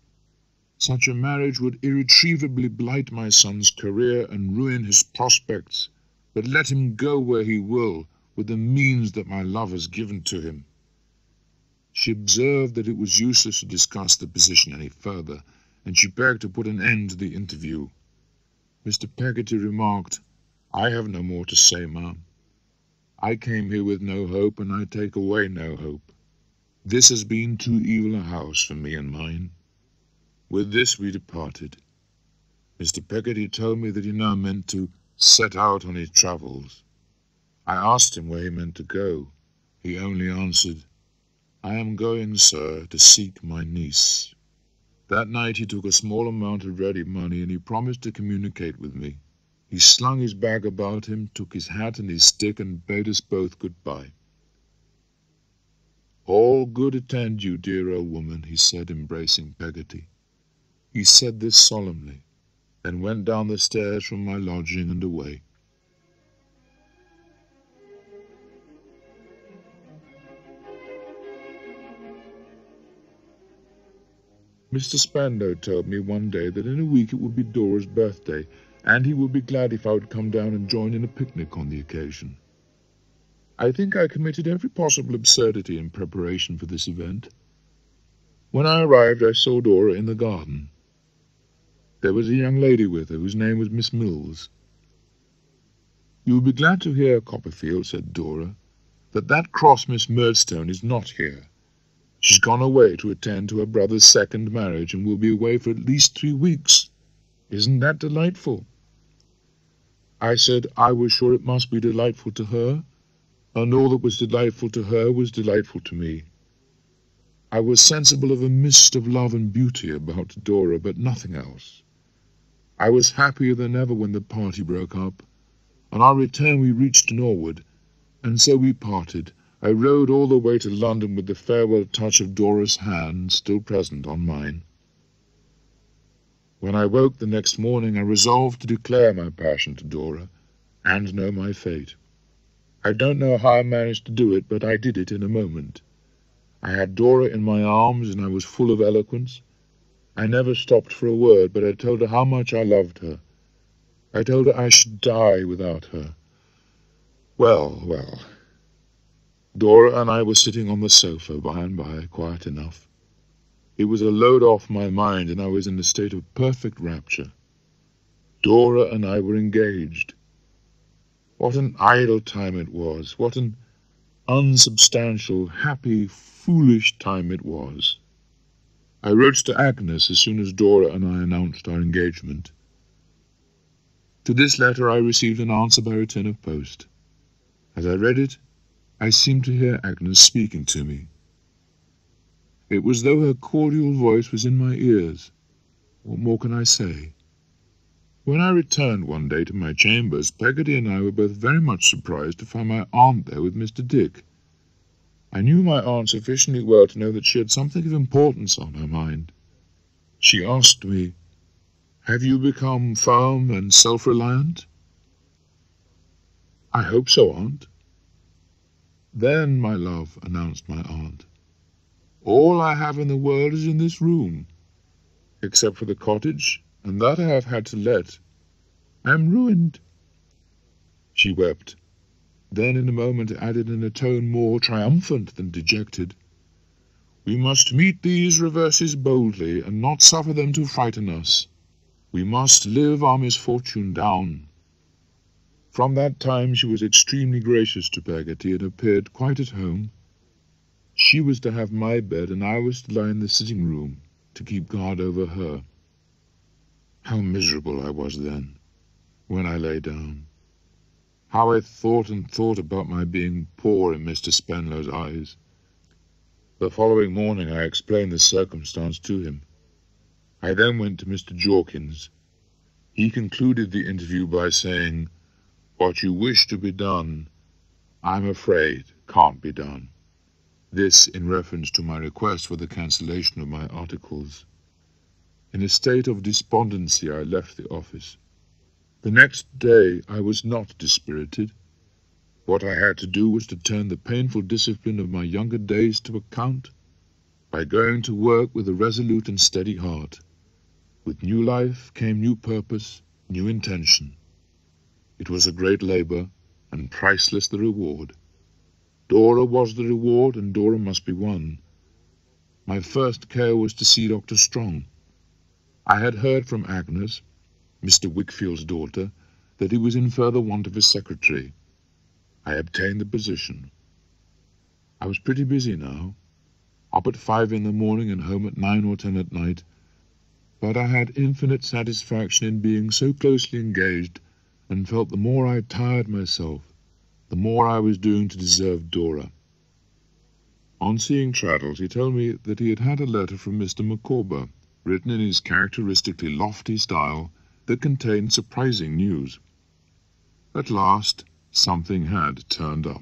Such a marriage would irretrievably blight my son's career and ruin his prospects. But let him go where he will, with the means that my love has given to him. She observed that it was useless to discuss the position any further, and she begged to put an end to the interview. Mr. Peggotty remarked, "I have no more to say, ma'am. I came here with no hope, and I take away no hope. This has been too evil a house for me and mine." With this we departed. Mr. Peggotty told me that he now meant to set out on his travels. I asked him where he meant to go. He only answered, "I am going, sir, to seek my niece." That night he took a small amount of ready money, and he promised to communicate with me. He slung his bag about him, took his hat and his stick, and bade us both good-bye. "All good attend you, dear old woman," he said, embracing Peggotty. He said this solemnly, then went down the stairs from my lodging and away. Mr. Spandau told me one day that in a week it would be Dora's birthday, and he would be glad if I would come down and join in a picnic on the occasion. I think I committed every possible absurdity in preparation for this event. When I arrived, I saw Dora in the garden. There was a young lady with her, whose name was Miss Mills. "You will be glad to hear, Copperfield," said Dora, that cross Miss Murdstone is not here. She's gone away to attend to her brother's second marriage, and will be away for at least 3 weeks. Isn't that delightful?" I said I was sure it must be delightful to her, and all that was delightful to her was delightful to me. I was sensible of a mist of love and beauty about Dora, but nothing else. I was happier than ever when the party broke up. On our return we reached Norwood, and so we parted. I rode all the way to London with the farewell touch of Dora's hand still present on mine. When I woke the next morning, I resolved to declare my passion to Dora, and know my fate. I don't know how I managed to do it, but I did it in a moment. I had Dora in my arms, and I was full of eloquence. I never stopped for a word, but I told her how much I loved her. I told her I should die without her. Well, well. Dora and I were sitting on the sofa by and by, quiet enough. It was a load off my mind, and I was in a state of perfect rapture. Dora and I were engaged. What an idle time it was! What an unsubstantial, happy, foolish time it was! I wrote to Agnes as soon as Dora and I announced our engagement. To this letter I received an answer by return of post. As I read it, I seemed to hear Agnes speaking to me. It was as though her cordial voice was in my ears. What more can I say? When I returned one day to my chambers, Peggotty and I were both very much surprised to find my aunt there with Mr. Dick. I knew my aunt sufficiently well to know that she had something of importance on her mind. She asked me, "Have you become firm and self-reliant?" "I hope so, aunt." "Then, my love," announced my aunt, "all I have in the world is in this room, except for the cottage, and that I have had to let. I am ruined." She wept. Then in a moment added in a tone more triumphant than dejected, "We must meet these reverses boldly, and not suffer them to frighten us. We must live our misfortune down." From that time she was extremely gracious to Peggotty, and appeared quite at home. She was to have my bed, and I was to lie in the sitting-room, to keep guard over her. How miserable I was then, when I lay down! How I thought and thought about my being poor in Mr. Spenlow's eyes. The following morning I explained the circumstance to him. I then went to Mr. Jorkins. He concluded the interview by saying, "What you wish to be done, I'm afraid, can't be done." This in reference to my request for the cancellation of my articles. In a state of despondency, I left the office. The next day, I was not dispirited. What I had to do was to turn the painful discipline of my younger days to account by going to work with a resolute and steady heart. With new life came new purpose, new intention. It was a great labor, and priceless the reward. Dora was the reward, and Dora must be won. My first care was to see Dr. Strong. I had heard from Agnes, Mr. Wickfield's daughter, that he was in further want of a secretary. I obtained the position. I was pretty busy now, up at 5 in the morning and home at 9 or 10 at night, but I had infinite satisfaction in being so closely engaged, and felt the more I tired myself, the more I was doing to deserve Dora. On seeing Traddles, he told me that he had had a letter from Mr. Micawber, written in his characteristically lofty style, that contained surprising news. At last, something had turned up.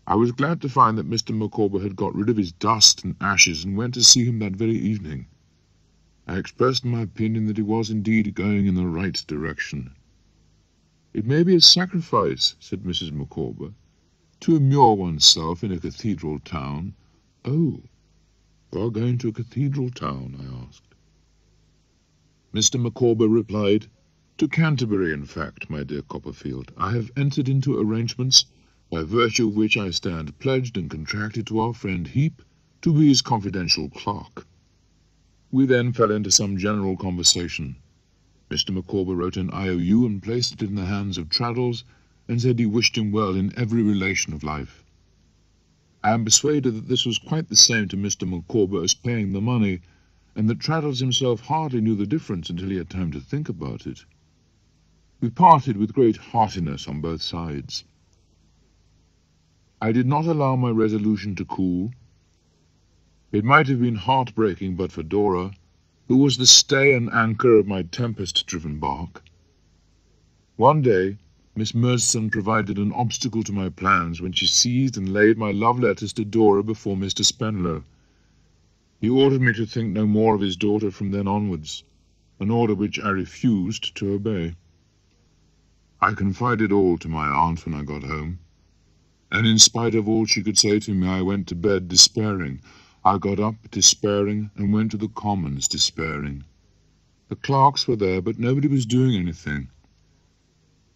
I was glad to find that Mr. Micawber had got rid of his dust and ashes and went to see him that very evening. I expressed my opinion that he was indeed going in the right direction. "It may be a sacrifice," said Mrs. Micawber, "to immure oneself in a cathedral town." "Oh, you are going to a cathedral town?" I asked. Mr. Micawber replied, "To Canterbury, in fact, my dear Copperfield. I have entered into arrangements by virtue of which I stand pledged and contracted to our friend Heep to be his confidential clerk." We then fell into some general conversation. Mr. Micawber wrote an IOU and placed it in the hands of Traddles, and said he wished him well in every relation of life. I am persuaded that this was quite the same to Mr. Micawber as paying the money, and that Traddles himself hardly knew the difference until he had time to think about it. We parted with great heartiness on both sides. I did not allow my resolution to cool. It might have been heartbreaking but for Dora, who was the stay and anchor of my tempest-driven bark. One day, Miss Murdstone provided an obstacle to my plans when she seized and laid my love letters to Dora before Mr. Spenlow. He ordered me to think no more of his daughter from then onwards, an order which I refused to obey. I confided all to my aunt when I got home, and in spite of all she could say to me, I went to bed despairing. I got up despairing, and went to the Commons despairing. The clerks were there, but nobody was doing anything.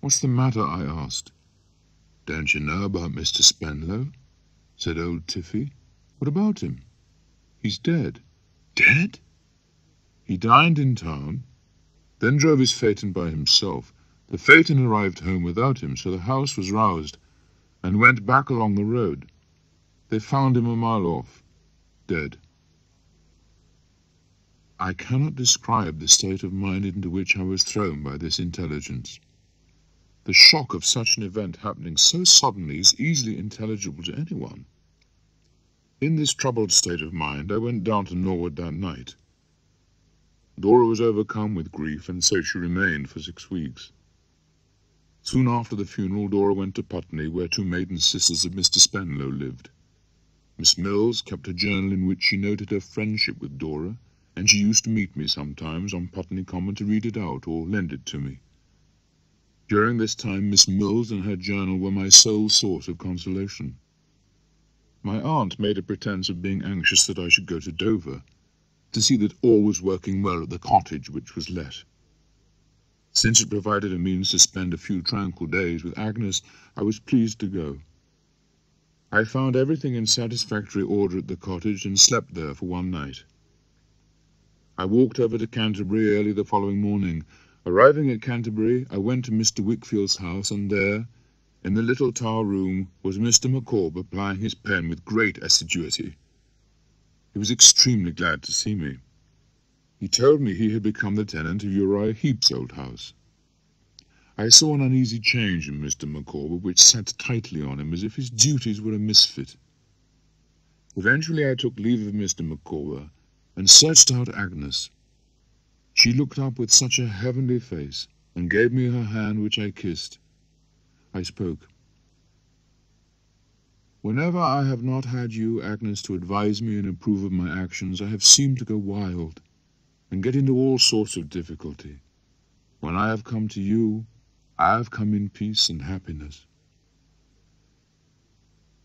"What's the matter?" I asked. "Don't you know about Mr. Spenlow?" said old Tiffy. "What about him?" "He's dead." "Dead?" "He dined in town, then drove his phaeton by himself. The phaeton arrived home without him, so the house was roused, and went back along the road. They found him a mile off, dead." I cannot describe the state of mind into which I was thrown by this intelligence. The shock of such an event happening so suddenly is easily intelligible to anyone. In this troubled state of mind, I went down to Norwood that night. Dora was overcome with grief, and so she remained for 6 weeks. Soon after the funeral, Dora went to Putney, where 2 maiden sisters of Mr. Spenlow lived. Miss Mills kept a journal in which she noted her friendship with Dora, and she used to meet me sometimes on Putney Common to read it out or lend it to me. During this time, Miss Mills and her journal were my sole source of consolation. My aunt made a pretence of being anxious that I should go to Dover, to see that all was working well at the cottage which was let. Since it provided a means to spend a few tranquil days with Agnes, I was pleased to go. I found everything in satisfactory order at the cottage, and slept there for 1 night. I walked over to Canterbury early the following morning. Arriving at Canterbury, I went to Mr. Wickfield's house, and there, in the little tower room, was Mr. Micawber plying his pen with great assiduity. He was extremely glad to see me. He told me he had become the tenant of Uriah Heep's old house. I saw an uneasy change in Mr. Micawber, which sat tightly on him, as if his duties were a misfit. Eventually I took leave of Mr. Micawber, and searched out Agnes. She looked up with such a heavenly face, and gave me her hand, which I kissed. I spoke. "Whenever I have not had you, Agnes, to advise me and approve of my actions, I have seemed to go wild, and get into all sorts of difficulty. When I have come to you, I have come in peace and happiness."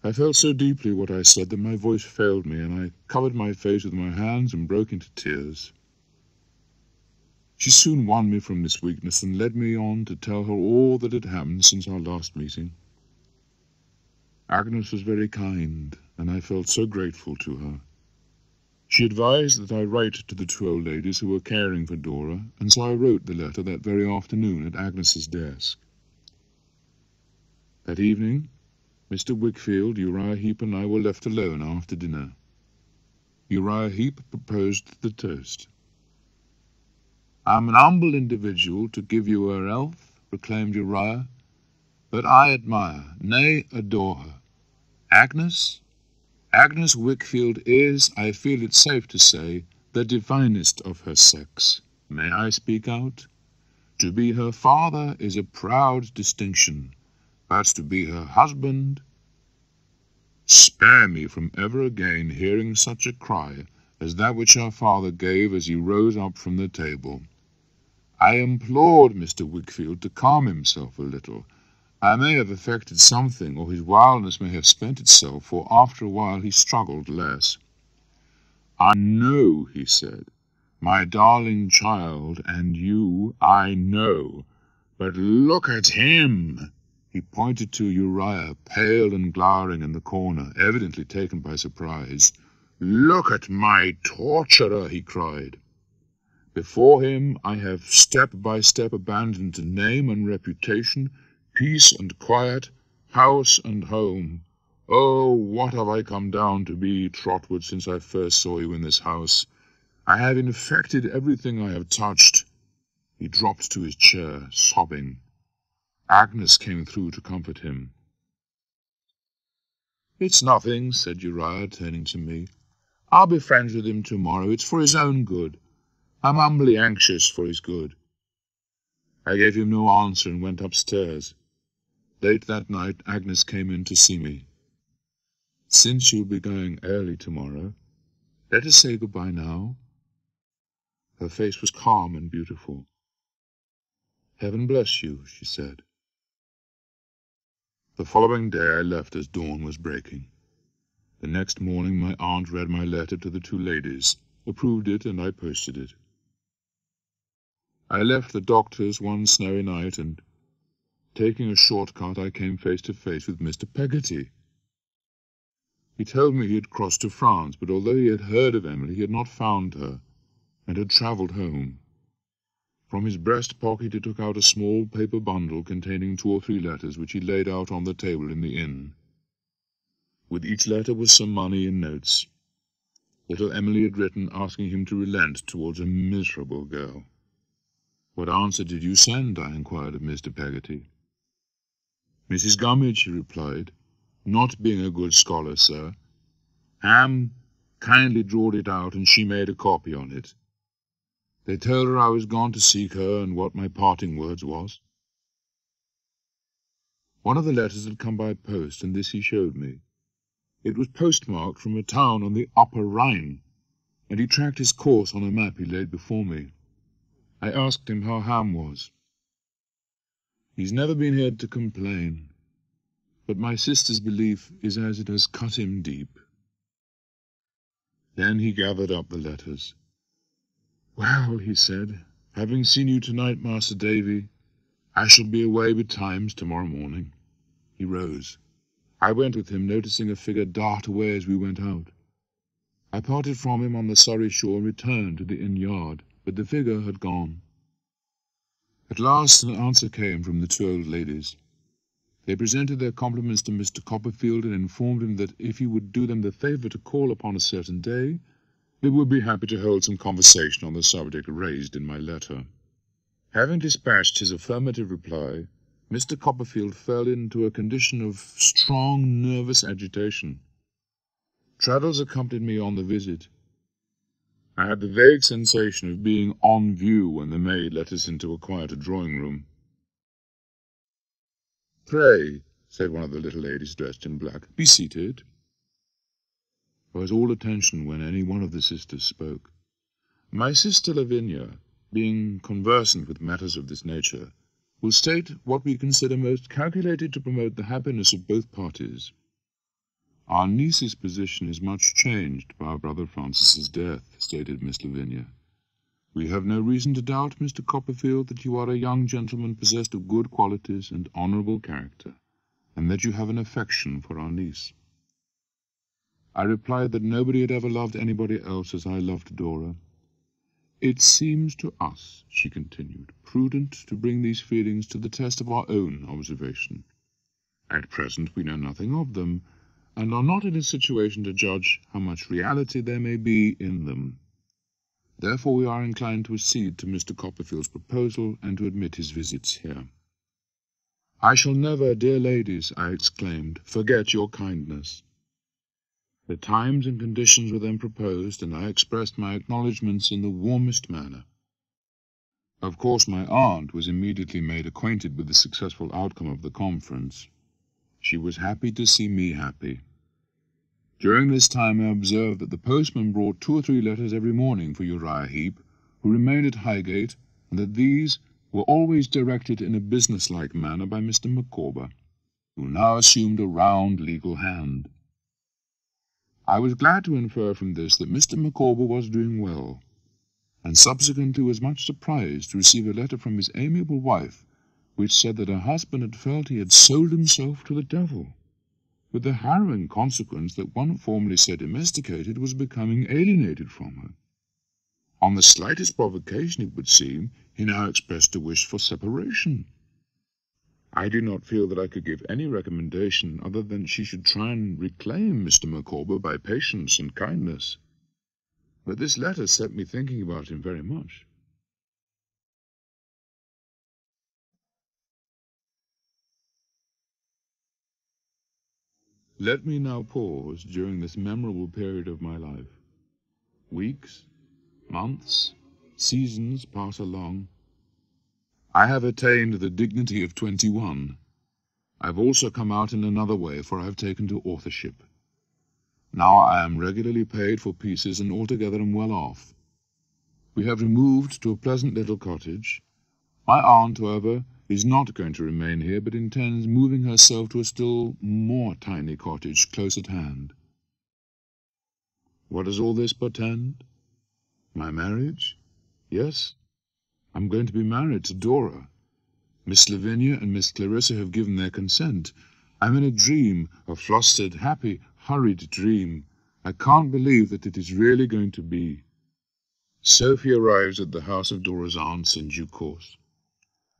I felt so deeply what I said that my voice failed me, and I covered my face with my hands and broke into tears. She soon won me from this weakness and led me on to tell her all that had happened since our last meeting. Agnes was very kind, and I felt so grateful to her. She advised that I write to the two old ladies who were caring for Dora, and so I wrote the letter that very afternoon at Agnes's desk. That evening, Mr. Wickfield, Uriah Heep, and I were left alone after dinner. Uriah Heep proposed the toast. "I'm an humble individual to give you her health," proclaimed Uriah, "but I admire, nay, adore her. Agnes Wickfield is, I feel it safe to say, the divinest of her sex. May I speak out? To be her father is a proud distinction, but to be her husband— Spare me from ever again hearing such a cry as that which her father gave as he rose up from the table. I implored Mr. Wickfield to calm himself a little. I may have effected something, or his wildness may have spent itself, for after a while he struggled less. "I know," he said, "my darling child, and you, I know. But look at him!" He pointed to Uriah, pale and glowering in the corner, evidently taken by surprise. "Look at my torturer," he cried. "Before him I have step by step abandoned name and reputation, peace and quiet, house and home. Oh, what have I come down to be, Trotwood, since I first saw you in this house? I have infected everything I have touched." He dropped to his chair, sobbing. Agnes came through to comfort him. "It's nothing," said Uriah, turning to me. "I'll be friends with him tomorrow. It's for his own good. I'm humbly anxious for his good." I gave him no answer and went upstairs. Late that night Agnes came in to see me. "Since you'll be going early tomorrow, let us say good-bye now." Her face was calm and beautiful. "Heaven bless you," she said. The following day I left as dawn was breaking. The next morning my aunt read my letter to the two ladies, approved it, and I posted it. I left the doctor's one snowy night, and, taking a short cut, I came face to face with Mr. Peggotty. He told me he had crossed to France, but although he had heard of Emily, he had not found her, and had travelled home. From his breast pocket he took out a small paper bundle containing 2 or 3 letters, which he laid out on the table in the inn. With each letter was some money in notes. Little Emily had written asking him to relent towards a miserable girl. "What answer did you send?" I inquired of Mr. Peggotty. "Mrs. Gummidge," he replied, "not being a good scholar, sir, Ham kindly drawed it out, and she made a copy on it. They told her I was gone to seek her, and what my parting words was." One of the letters had come by post, and this he showed me. It was postmarked from a town on the Upper Rhine, and he tracked his course on a map he laid before me. I asked him how Ham was. "He's never been heard to complain, but my sister's belief is as it has cut him deep." Then he gathered up the letters. "Well," he said, "having seen you tonight, Master Davy, I shall be away betimes tomorrow morning." He rose. I went with him, noticing a figure dart away as we went out. I parted from him on the Surrey shore and returned to the inn yard, but the figure had gone. At last an answer came from the 2 old ladies. They presented their compliments to Mr. Copperfield and informed him that if he would do them the favour to call upon a certain day, they would be happy to hold some conversation on the subject raised in my letter. Having dispatched his affirmative reply, Mr. Copperfield fell into a condition of strong nervous agitation. Traddles accompanied me on the visit. I had the vague sensation of being on view when the maid let us into a quieter drawing-room. "Pray," said one of the little ladies dressed in black, "be seated." I was all attention when any one of the sisters spoke. My sister Lavinia, being conversant with matters of this nature, will state what we consider most calculated to promote the happiness of both parties. Our niece's position is much changed by our brother Francis's death, stated Miss Lavinia. We have no reason to doubt, Mr. Copperfield, that you are a young gentleman possessed of good qualities and honourable character, and that you have an affection for our niece. I replied that nobody had ever loved anybody else as I loved Dora. It seems to us, she continued, prudent to bring these feelings to the test of our own observation. At present we know nothing of them, and are not in a situation to judge how much reality there may be in them. Therefore we are inclined to accede to Mr. Copperfield's proposal and to admit his visits here. I shall never, dear ladies, I exclaimed, forget your kindness. The times and conditions were then proposed, and I expressed my acknowledgments in the warmest manner. Of course, my aunt was immediately made acquainted with the successful outcome of the conference. She was happy to see me happy. During this time I observed that the postman brought 2 or 3 letters every morning for Uriah Heep, who remained at Highgate, and that these were always directed in a business-like manner by Mr. Micawber, who now assumed a round legal hand. I was glad to infer from this that Mr. Micawber was doing well, and subsequently was much surprised to receive a letter from his amiable wife, which said that her husband had felt he had sold himself to the devil, with the harrowing consequence that one formerly so domesticated was becoming alienated from her. On the slightest provocation, it would seem, he now expressed a wish for separation. I do not feel that I could give any recommendation other than she should try and reclaim Mr. Micawber by patience and kindness. But this letter set me thinking about him very much. Let me now pause during this memorable period of my life. Weeks, months, seasons pass along. I have attained the dignity of 21. I've also come out in another way, for I have taken to authorship. Now I am regularly paid for pieces, and altogether am well off. We have removed to a pleasant little cottage. My aunt, however, is not going to remain here, but intends moving herself to a still more tiny cottage close at hand. What does all this portend? My marriage? Yes, I'm going to be married to Dora. Miss Lavinia and Miss Clarissa have given their consent. I'm in a dream, a flustered, happy, hurried dream. I can't believe that it is really going to be. Sophie arrives at the house of Dora's aunts in due course.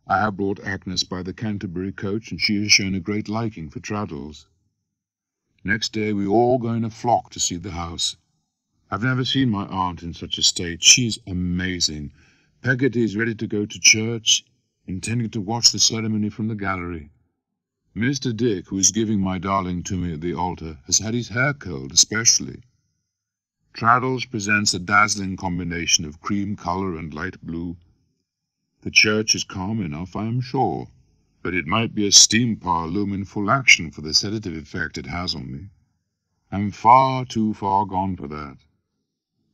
I have brought Agnes by the Canterbury coach, and she has shown a great liking for Traddles. Next day we all go in a flock to see the house. I've never seen my aunt in such a state. She's amazing. Peggotty is ready to go to church, intending to watch the ceremony from the gallery. Mr. Dick, who is giving my darling to me at the altar, has had his hair curled especially. Traddles presents a dazzling combination of cream colour and light blue. The church is calm enough, I am sure, but it might be a steam power loom in full action for the sedative effect it has on me. I'm far too far gone for that.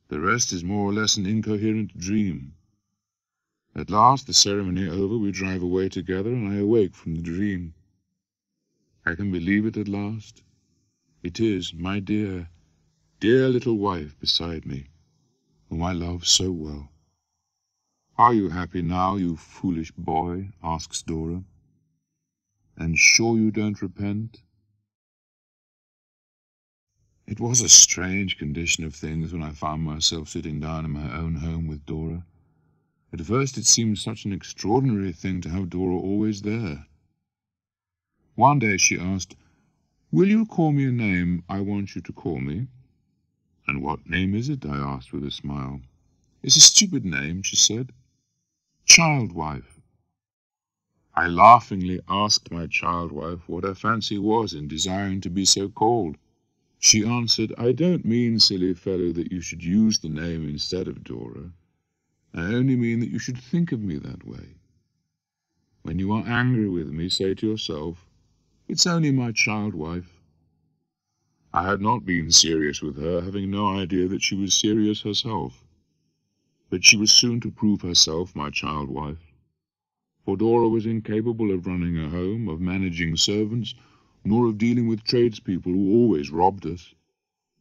The rest is more or less an incoherent dream. At last, the ceremony over, we drive away together, and I awake from the dream. I can believe it at last. It is my dear, dear little wife beside me, whom I love so well. Are you happy now, you foolish boy? Asks Dora. And sure you don't repent? It was a strange condition of things when I found myself sitting down in my own home with Dora. At first it seemed such an extraordinary thing to have Dora always there. One day she asked, "Will you call me a name I want you to call me?" "And what name is it?" I asked with a smile. "It's a stupid name," she said. "Child wife." I laughingly asked my child wife what her fancy was in desiring to be so called. She answered, "I don't mean, silly fellow, that you should use the name instead of Dora. I only mean that you should think of me that way. When you are angry with me, say to yourself, 'It's only my child wife.'" I had not been serious with her, having no idea that she was serious herself. but she was soon to prove herself my child wife. For Dora was incapable of running a home, of managing servants, nor of dealing with tradespeople who always robbed us.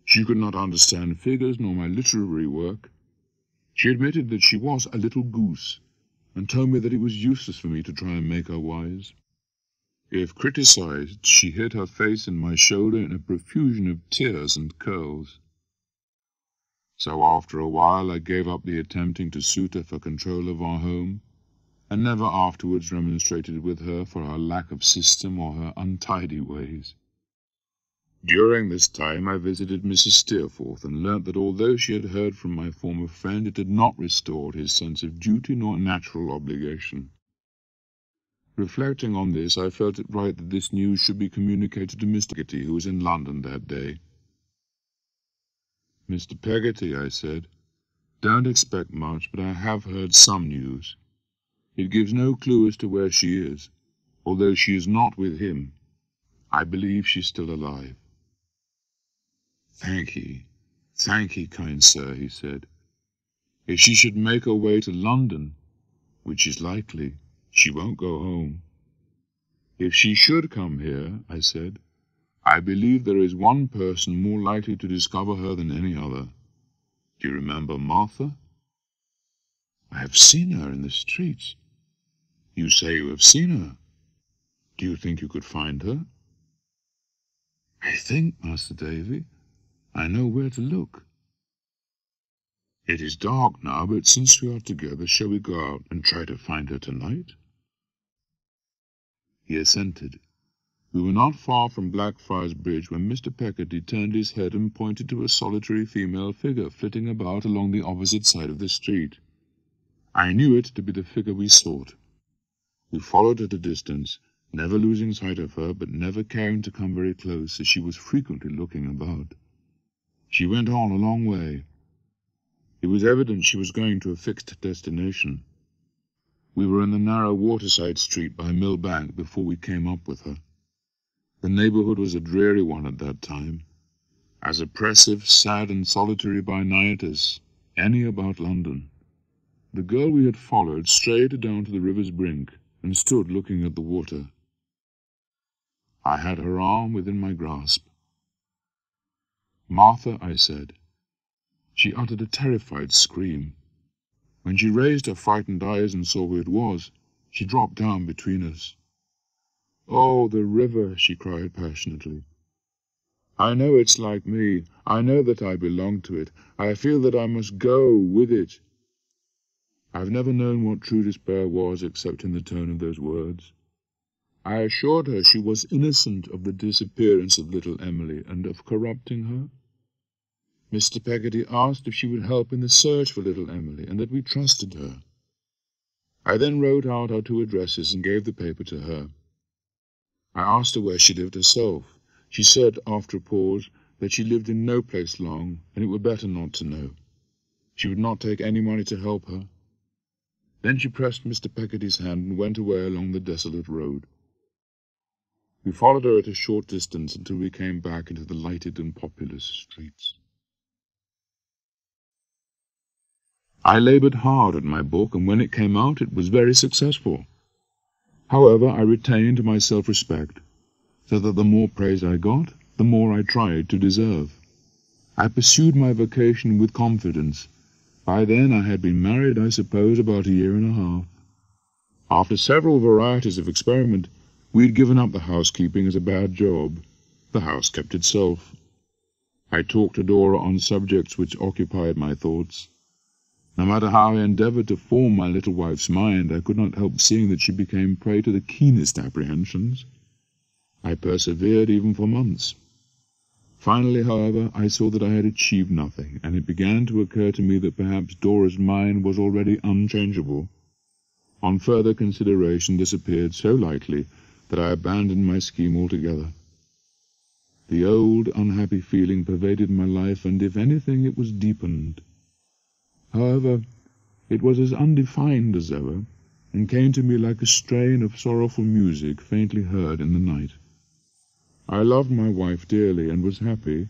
She could not understand figures nor my literary work. She admitted that she was a little goose, and told me that it was useless for me to try and make her wise. If criticized, she hid her face in my shoulder in a profusion of tears and curls. So after a while I gave up the attempting to suit her for control of our home, and never afterwards remonstrated with her for her lack of system or her untidy ways. During this time I visited Mrs. Steerforth, and learnt that although she had heard from my former friend, it had not restored his sense of duty nor natural obligation. Reflecting on this, I felt it right that this news should be communicated to Mr. Peggotty, who was in London that day. "Mr. Peggotty," I said, "don't expect much, but I have heard some news. It gives no clue as to where she is, although she is not with him. I believe she's still alive." Thank ye, kind sir," he said. "If she should make her way to London, which is likely, she won't go home." "If she should come here," I said, "I believe there is one person more likely to discover her than any other. Do you remember Martha?" "I have seen her in the streets." "You say you have seen her. Do you think you could find her?" "I think, Master Davy, I know where to look." "It is dark now, but since we are together, shall we go out and try to find her tonight?" He assented. We were not far from Blackfriars Bridge when Mr. Peggotty turned his head and pointed to a solitary female figure flitting about along the opposite side of the street. I knew it to be the figure we sought. We followed at a distance, never losing sight of her, but never caring to come very close, as she was frequently looking about. She went on a long way. It was evident she was going to a fixed destination. We were in the narrow waterside street by Mill Bank before we came up with her. The neighbourhood was a dreary one at that time, as oppressive, sad, and solitary by night as any about London. The girl we had followed strayed down to the river's brink, and stood looking at the water. I had her arm within my grasp. "Martha," I said. She uttered a terrified scream. When she raised her frightened eyes and saw who it was, she dropped down between us. "Oh, the river!" she cried passionately. "I know it's like me. I know that I belong to it. I feel that I must go with it." I've never known what true despair was except in the tone of those words. I assured her she was innocent of the disappearance of little Emily and of corrupting her. Mr. Peggotty asked if she would help in the search for little Emily, and that we trusted her. I then wrote out our 2 addresses and gave the paper to her. I asked her where she lived herself. She said, after a pause, that she lived in no place long, and it were better not to know. She would not take any money to help her. Then she pressed Mr. Peggotty's hand and went away along the desolate road. We followed her at a short distance until we came back into the lighted and populous streets. I laboured hard at my book, and when it came out it was very successful. However, I retained my self-respect, so that the more praise I got, the more I tried to deserve. I pursued my vocation with confidence. By then I had been married, I suppose, about a year and a half. After several varieties of experiment, we had given up the housekeeping as a bad job. The house kept itself. I talked to Dora on subjects which occupied my thoughts. No matter how I endeavoured to form my little wife's mind, I could not help seeing that she became prey to the keenest apprehensions. I persevered even for months. Finally, however, I saw that I had achieved nothing, and it began to occur to me that perhaps Dora's mind was already unchangeable. On further consideration, this appeared so likely that I abandoned my scheme altogether. The old, unhappy feeling pervaded my life, and if anything, it was deepened. However, it was as undefined as ever, and came to me like a strain of sorrowful music faintly heard in the night. I loved my wife dearly, and was happy,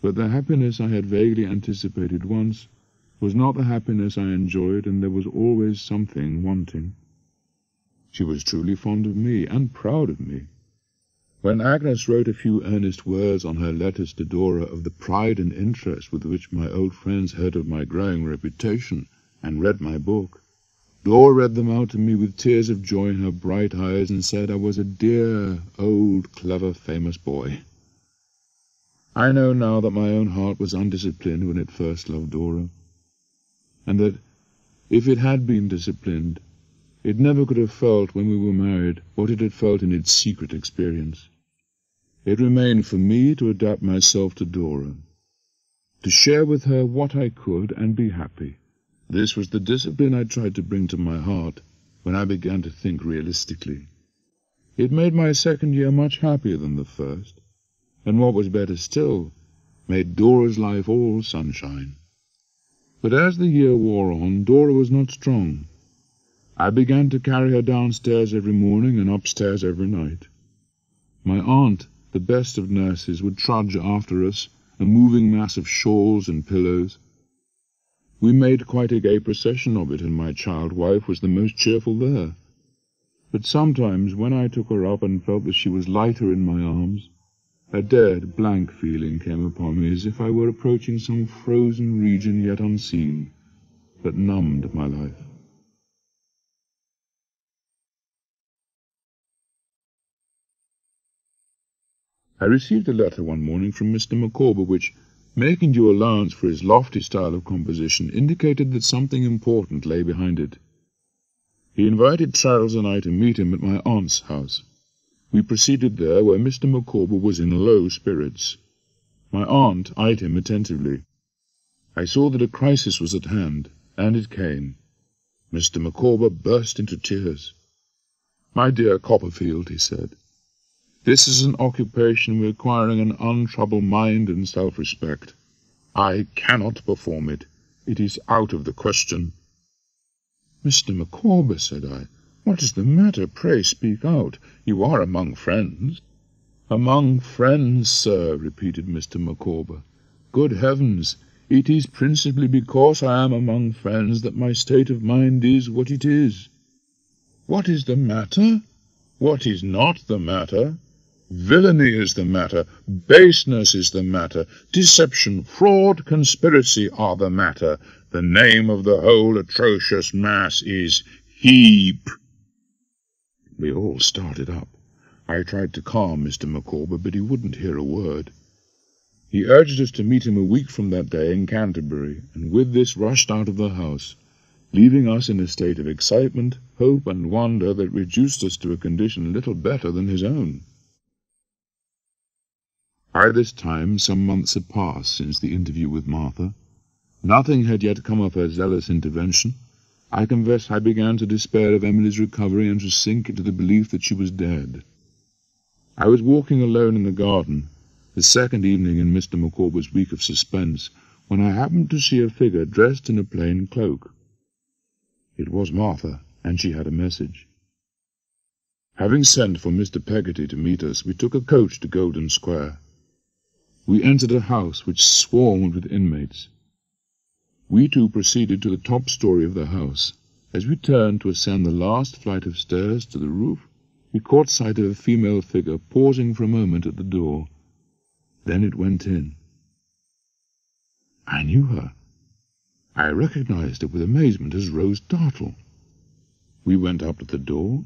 but the happiness I had vaguely anticipated once was not the happiness I enjoyed, and there was always something wanting. She was truly fond of me, and proud of me. When Agnes wrote a few earnest words on her letters to Dora of the pride and interest with which my old friends heard of my growing reputation and read my book, Dora read them out to me with tears of joy in her bright eyes and said I was a dear, old, clever, famous boy. I know now that my own heart was undisciplined when it first loved Dora, and that if it had been disciplined, it never could have felt when we were married what it had felt in its secret experience. It remained for me to adapt myself to Dora, to share with her what I could and be happy. This was the discipline I tried to bring to my heart when I began to think realistically. It made my second year much happier than the first, and what was better still, made Dora's life all sunshine. But as the year wore on, Dora was not strong. I began to carry her downstairs every morning and upstairs every night. My aunt, the best of nurses, would trudge after us, a moving mass of shawls and pillows. We made quite a gay procession of it, and my child wife was the most cheerful there. But sometimes, when I took her up and felt that she was lighter in my arms, a dead, blank feeling came upon me, as if I were approaching some frozen region yet unseen, that numbed my life. I received a letter one morning from Mr. Micawber which, making due allowance for his lofty style of composition, indicated that something important lay behind it. He invited Charles and I to meet him at my aunt's house. We proceeded there, where Mr. Micawber was in low spirits. My aunt eyed him attentively. I saw that a crisis was at hand, and it came. Mr. Micawber burst into tears. "My dear Copperfield," he said, "this is an occupation requiring an untroubled mind and self-respect. I cannot perform it. It is out of the question." "Mr. Micawber," said I, "what is the matter? Pray speak out. You are among friends." "Among friends, sir," repeated Mr. Micawber. "Good heavens! It is principally because I am among friends that my state of mind is what it is." "What is the matter?" "What is not the matter? Villainy is the matter, baseness is the matter, deception, fraud, conspiracy are the matter. The name of the whole atrocious mass is Heap." We all started up. I tried to calm Mr. Micawber, but he wouldn't hear a word. He urged us to meet him a week from that day in Canterbury, and with this rushed out of the house, leaving us in a state of excitement, hope, and wonder that reduced us to a condition little better than his own. By this time some months had passed since the interview with Martha. Nothing had yet come of her zealous intervention. I confess I began to despair of Emily's recovery and to sink into the belief that she was dead. I was walking alone in the garden, the second evening in Mr. Micawber's week of suspense, when I happened to see a figure dressed in a plain cloak. It was Martha, and she had a message. Having sent for Mr. Peggotty to meet us, we took a coach to Golden Square. We entered a house which swarmed with inmates. We two proceeded to the top story of the house. As we turned to ascend the last flight of stairs to the roof, we caught sight of a female figure pausing for a moment at the door. Then it went in. I knew her. I recognized her with amazement as Rose Dartle. We went up to the door,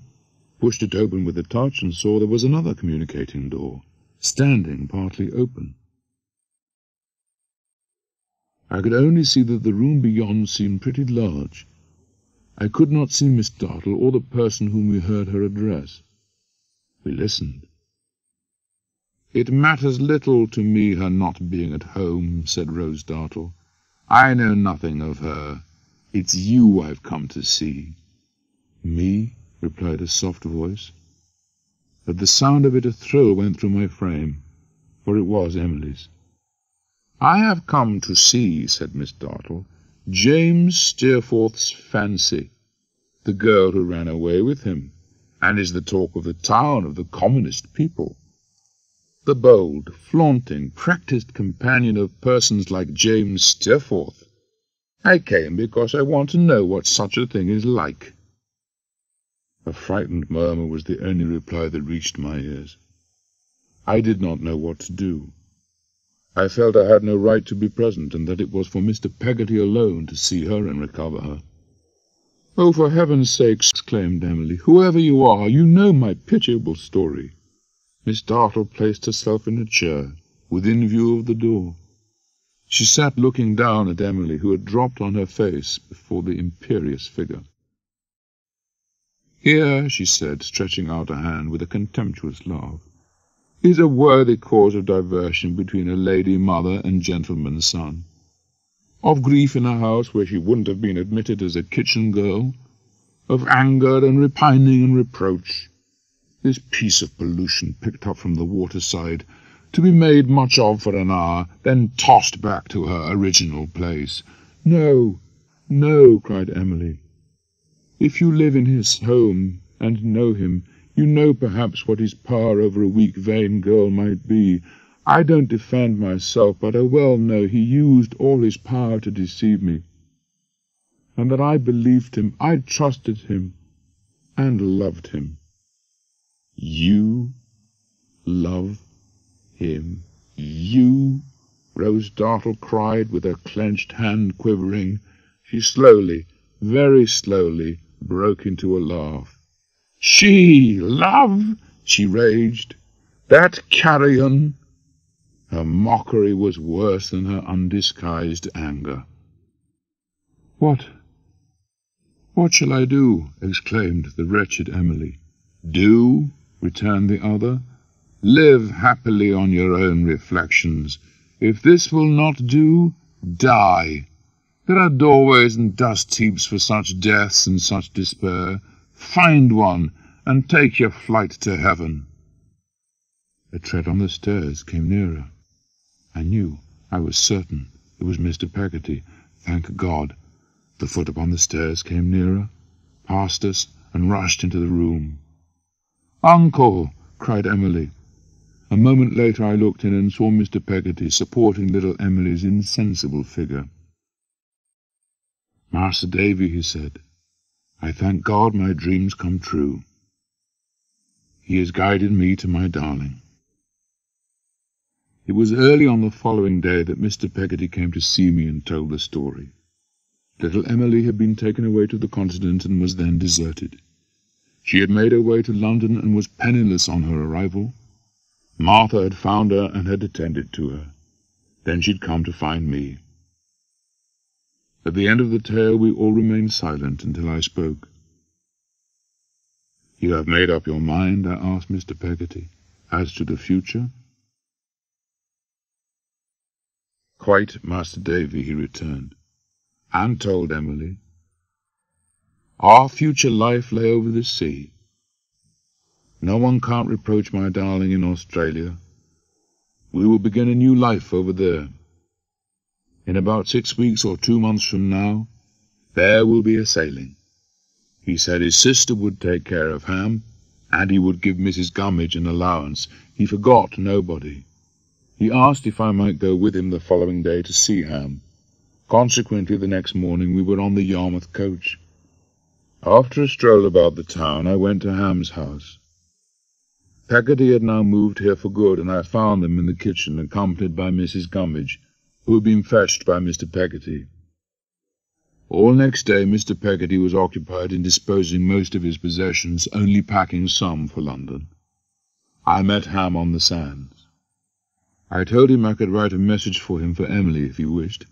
pushed it open with a touch, and saw there was another communicating door, standing partly open. I could only see that the room beyond seemed pretty large. I could not see Miss Dartle or the person whom we heard her address. We listened. "It matters little to me her not being at home," said Rose Dartle. "I know nothing of her. It's you I've come to see." "Me?" replied a soft voice. At the sound of it a thrill went through my frame, for it was Emily's. "I have come to see," said Miss Dartle, "James Steerforth's Fancy, the girl who ran away with him, and is the talk of the town of the commonest people. The bold, flaunting, practised companion of persons like James Steerforth. I came because I want to know what such a thing is like." A frightened murmur was the only reply that reached my ears. I did not know what to do. I felt I had no right to be present, and that it was for Mr. Peggotty alone to see her and recover her. "Oh, for heaven's sake," exclaimed Emily, "whoever you are, you know my pitiable story." Miss Dartle placed herself in a chair, within view of the door. She sat looking down at Emily, who had dropped on her face before the imperious figure. "Here," she said, stretching out a hand with a contemptuous laugh, "is a worthy cause of diversion between a lady mother and gentleman's son. Of grief in a house where she wouldn't have been admitted as a kitchen girl. Of anger and repining and reproach. This piece of pollution picked up from the waterside, to be made much of for an hour, then tossed back to her original place." "No, no," cried Emily. "If you live in his home and know him, you know perhaps what his power over a weak, vain girl might be. I don't defend myself, but I well know he used all his power to deceive me, and that I believed him, I trusted him, and loved him." "You love him? You?" Rose Dartle cried, with her clenched hand quivering. She slowly, very slowly, broke into a laugh. "She love?" she raged. "That carrion?" Her mockery was worse than her undisguised anger. What shall I do?" exclaimed the wretched Emily. "Do?" returned the other. "Live happily on your own reflections. If this will not do, die. There are doorways and dust heaps for such deaths and such despair. Find one, and take your flight to heaven." A tread on the stairs came nearer. I knew, I was certain, it was Mr. Peggotty. Thank God! The foot upon the stairs came nearer, passed us, and rushed into the room. "Uncle!" cried Emily. A moment later I looked in and saw Mr. Peggotty supporting little Emily's insensible figure. "Master Davy," he said, "I thank God my dreams come true. He has guided me to my darling." It was early on the following day that Mr. Peggotty came to see me and told the story. Little Emily had been taken away to the Continent and was then deserted. She had made her way to London and was penniless on her arrival. Martha had found her and had attended to her. Then she'd come to find me. At the end of the tale we all remained silent until I spoke. "You have made up your mind?" I asked Mr. Peggotty, "as to the future?" "Quite, Master Davy," he returned, and told Emily. Our future life lay over the sea. No one can't reproach my darling in Australia. We will begin a new life over there. In about 6 weeks or 2 months from now, there will be a sailing. He said his sister would take care of Ham, and he would give Mrs. Gummidge an allowance. He forgot nobody. He asked if I might go with him the following day to see Ham. Consequently, the next morning we were on the Yarmouth coach. After a stroll about the town, I went to Ham's house. Peggotty had now moved here for good, and I found them in the kitchen, accompanied by Mrs. Gummidge, who had been fetched by Mr. Peggotty. All next day Mr. Peggotty was occupied in disposing most of his possessions, only packing some for London. I met Ham on the sands. I told him I could write a message for him for Emily if he wished.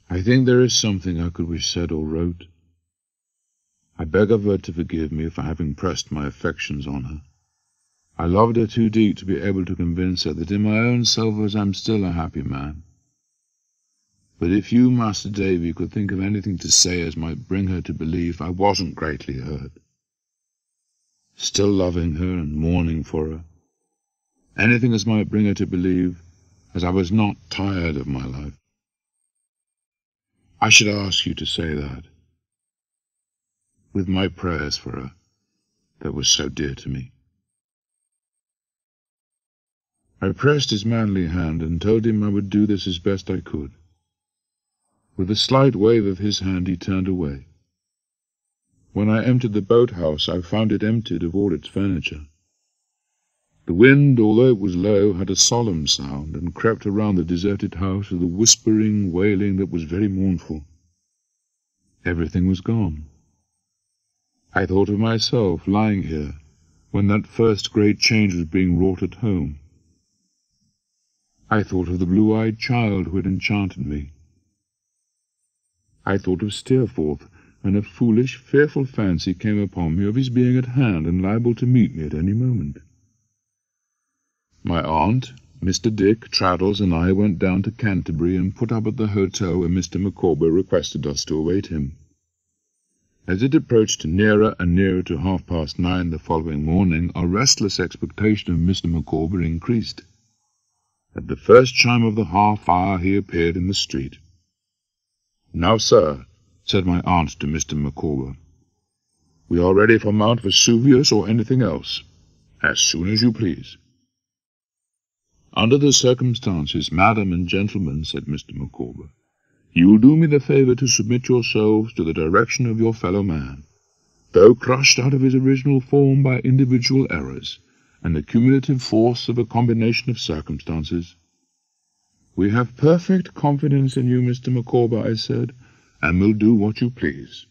I think there is something I could wish said or wrote. I beg of her to forgive me for having pressed my affections on her. I loved her too deep to be able to convince her that in my own self I'm still a happy man. But if you, Master Davy, could think of anything to say as might bring her to believe I wasn't greatly hurt, still loving her and mourning for her, anything as might bring her to believe as I was not tired of my life, I should ask you to say that, with my prayers for her that was so dear to me. I pressed his manly hand and told him I would do this as best I could. With a slight wave of his hand he turned away. When I entered the boathouse, I found it emptied of all its furniture. The wind, although it was low, had a solemn sound, and crept around the deserted house with a whispering, wailing that was very mournful. Everything was gone. I thought of myself lying here, when that first great change was being wrought at home. I thought of the blue-eyed child who had enchanted me. I thought of Steerforth, and a foolish, fearful fancy came upon me of his being at hand and liable to meet me at any moment. My aunt, Mr. Dick, Traddles, and I went down to Canterbury and put up at the hotel where Mr. Micawber requested us to await him. As it approached nearer and nearer to 9:30 the following morning, our restless expectation of Mr. Micawber increased. At the first chime of the half-hour he appeared in the street. "Now, sir," said my aunt to Mr. Micawber, "we are ready for Mount Vesuvius or anything else. As soon as you please." "Under the circumstances, madam and gentlemen," said Mr. Micawber, "you will do me the favour to submit yourselves to the direction of your fellow man. Though crushed out of his original form by individual errors and the cumulative force of a combination of circumstances, we have perfect confidence in you, Mr. Micawber," I said, "and will do what you please."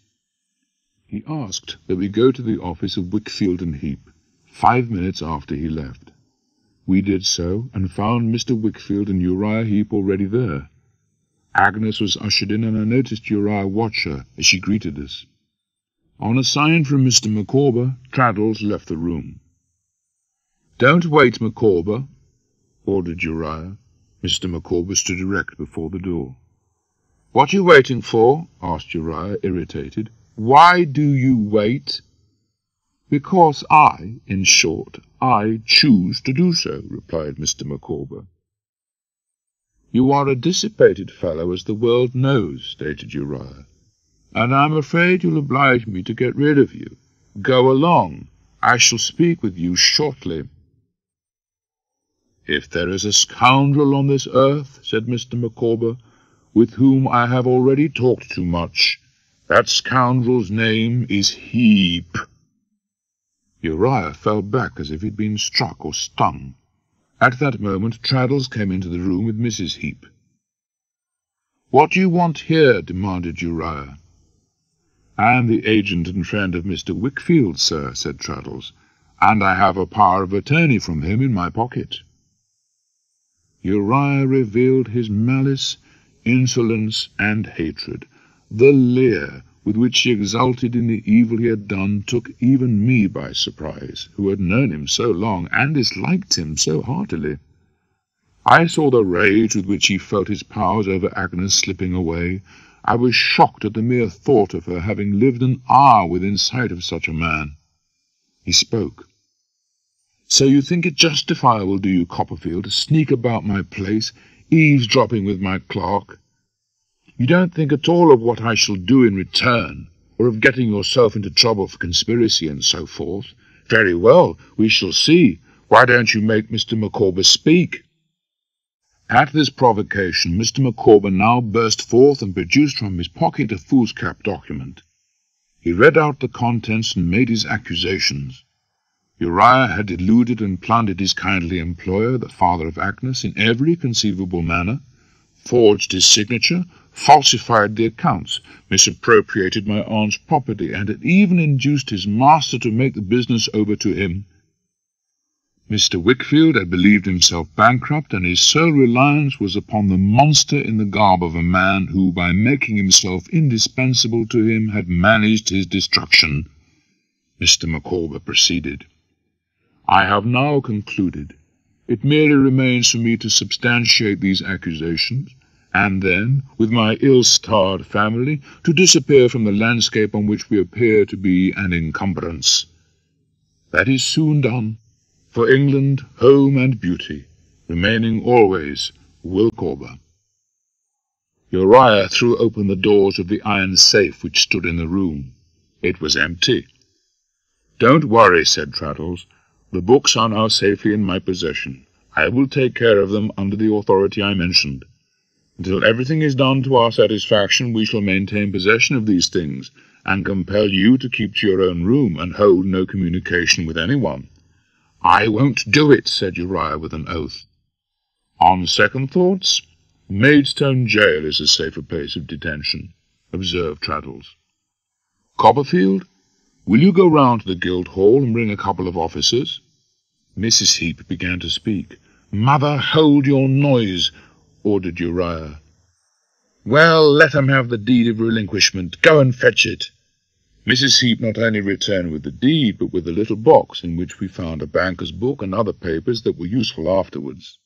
He asked that we go to the office of Wickfield and Heep 5 minutes after he left. We did so, and found Mr. Wickfield and Uriah Heep already there. Agnes was ushered in, and I noticed Uriah watch her as she greeted us. On a sign from Mr. Micawber, Traddles left the room. "Don't wait, Micawber," ordered Uriah. Mr. Micawber stood erect before the door. "What are you waiting for?" asked Uriah, irritated. "Why do you wait?" "Because in short, I choose to do so," replied Mr. Micawber. "You are a dissipated fellow, as the world knows," stated Uriah, "and I'm afraid you'll oblige me to get rid of you. Go along. I shall speak with you shortly." "If there is a scoundrel on this earth," said Mr. Micawber, "with whom I have already talked too much, that scoundrel's name is Heep." Uriah fell back as if he'd been struck or stung. At that moment Traddles came into the room with Mrs. Heep. "What do you want here?" demanded Uriah. "I am the agent and friend of Mr. Wickfield, sir," said Traddles, "and I have a power of attorney from him in my pocket." Uriah revealed his malice, insolence, and hatred. The leer with which he exulted in the evil he had done took even me by surprise, who had known him so long and disliked him so heartily. I saw the rage with which he felt his powers over Agnes slipping away. I was shocked at the mere thought of her having lived an hour within sight of such a man. He spoke. "So you think it justifiable, do you, Copperfield, to sneak about my place, eavesdropping with my clerk? You don't think at all of what I shall do in return, or of getting yourself into trouble for conspiracy and so forth. Very well, we shall see. Why don't you make Mr. Micawber speak?" At this provocation, Mr. Micawber now burst forth and produced from his pocket a foolscap document. He read out the contents and made his accusations. Uriah had deluded and plundered his kindly employer, the father of Agnes, in every conceivable manner, forged his signature, falsified the accounts, misappropriated my aunt's property, and had even induced his master to make the business over to him. Mr. Wickfield had believed himself bankrupt, and his sole reliance was upon the monster in the garb of a man who, by making himself indispensable to him, had managed his destruction. Mr. Micawber proceeded. "I have now concluded. It merely remains for me to substantiate these accusations, and then, with my ill-starred family, to disappear from the landscape on which we appear to be an encumbrance. That is soon done, for England, home, and beauty, remaining always Micawber." Uriah threw open the doors of the iron safe which stood in the room. It was empty. "Don't worry," said Traddles. "The books are now safely in my possession. I will take care of them under the authority I mentioned. Until everything is done to our satisfaction, we shall maintain possession of these things, and compel you to keep to your own room, and hold no communication with anyone." "I won't do it," said Uriah with an oath. "On second thoughts, Maidstone jail is a safer place of detention," observed Traddles. "Copperfield, will you go round to the Guildhall and bring a couple of officers?" Mrs. Heep began to speak. "Mother, hold your noise," ordered Uriah. "Well, let 'em have the deed of relinquishment. Go and fetch it." Mrs. Heep not only returned with the deed, but with a little box in which we found a banker's book and other papers that were useful afterwards.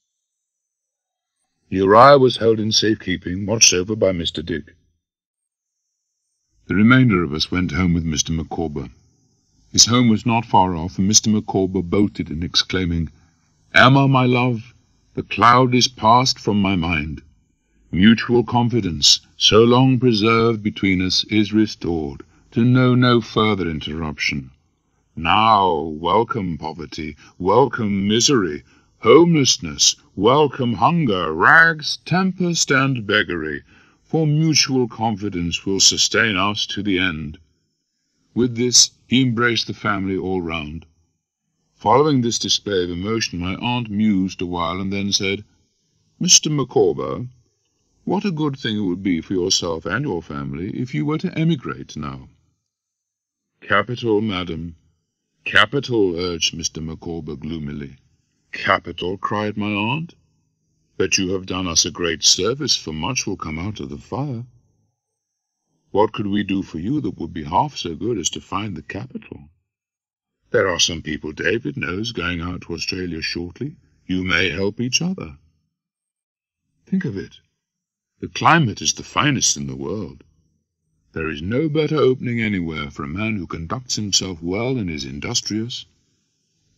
Uriah was held in safekeeping, watched over by Mr. Dick. The remainder of us went home with Mr. Micawber. His home was not far off, and Mr. Micawber bolted in, exclaiming, "Emma, my love, the cloud is passed from my mind. Mutual confidence, so long preserved between us, is restored, to know no further interruption. Now, welcome poverty, welcome misery, homelessness, welcome hunger, rags, tempest, and beggary, for mutual confidence will sustain us to the end." With this, he embraced the family all round. Following this display of emotion, my aunt mused a while and then said, "Mr. Micawber, what a good thing it would be for yourself and your family if you were to emigrate now." "Capital, madam, capital," urged Mr. Micawber gloomily. "Capital," cried my aunt. "But you have done us a great service, for much will come out of the fire. What could we do for you that would be half so good as to find the capital? There are some people David knows going out to Australia shortly. You may help each other. Think of it. The climate is the finest in the world. There is no better opening anywhere for a man who conducts himself well and is industrious."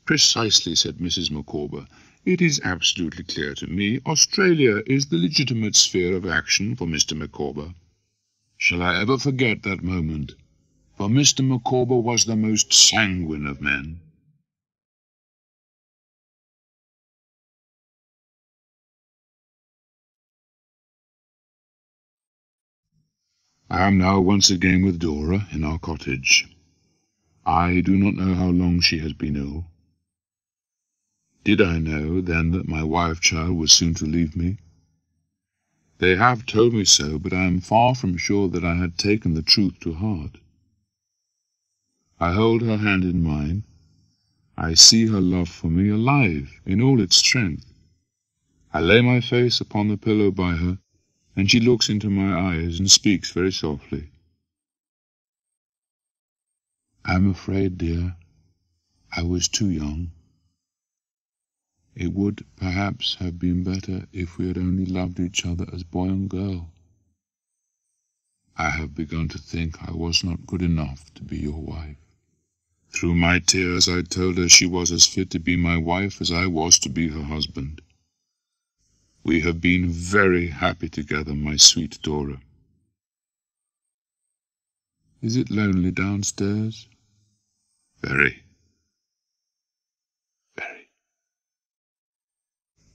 "Precisely," said Mrs. Micawber. "It is absolutely clear to me Australia is the legitimate sphere of action for Mr. Micawber." Shall I ever forget that moment? For Mr. Micawber was the most sanguine of men. I am now once again with Dora in our cottage. I do not know how long she has been ill. Did I know then that my wife-child was soon to leave me? They have told me so, but I am far from sure that I had taken the truth to heart. I hold her hand in mine. I see her love for me alive in all its strength. I lay my face upon the pillow by her, and she looks into my eyes and speaks very softly. "I am afraid, dear, I was too young. It would perhaps have been better if we had only loved each other as boy and girl. I have begun to think I was not good enough to be your wife." Through my tears I told her she was as fit to be my wife as I was to be her husband. We have been very happy together, my sweet Dora. Is it lonely downstairs? Very. Very.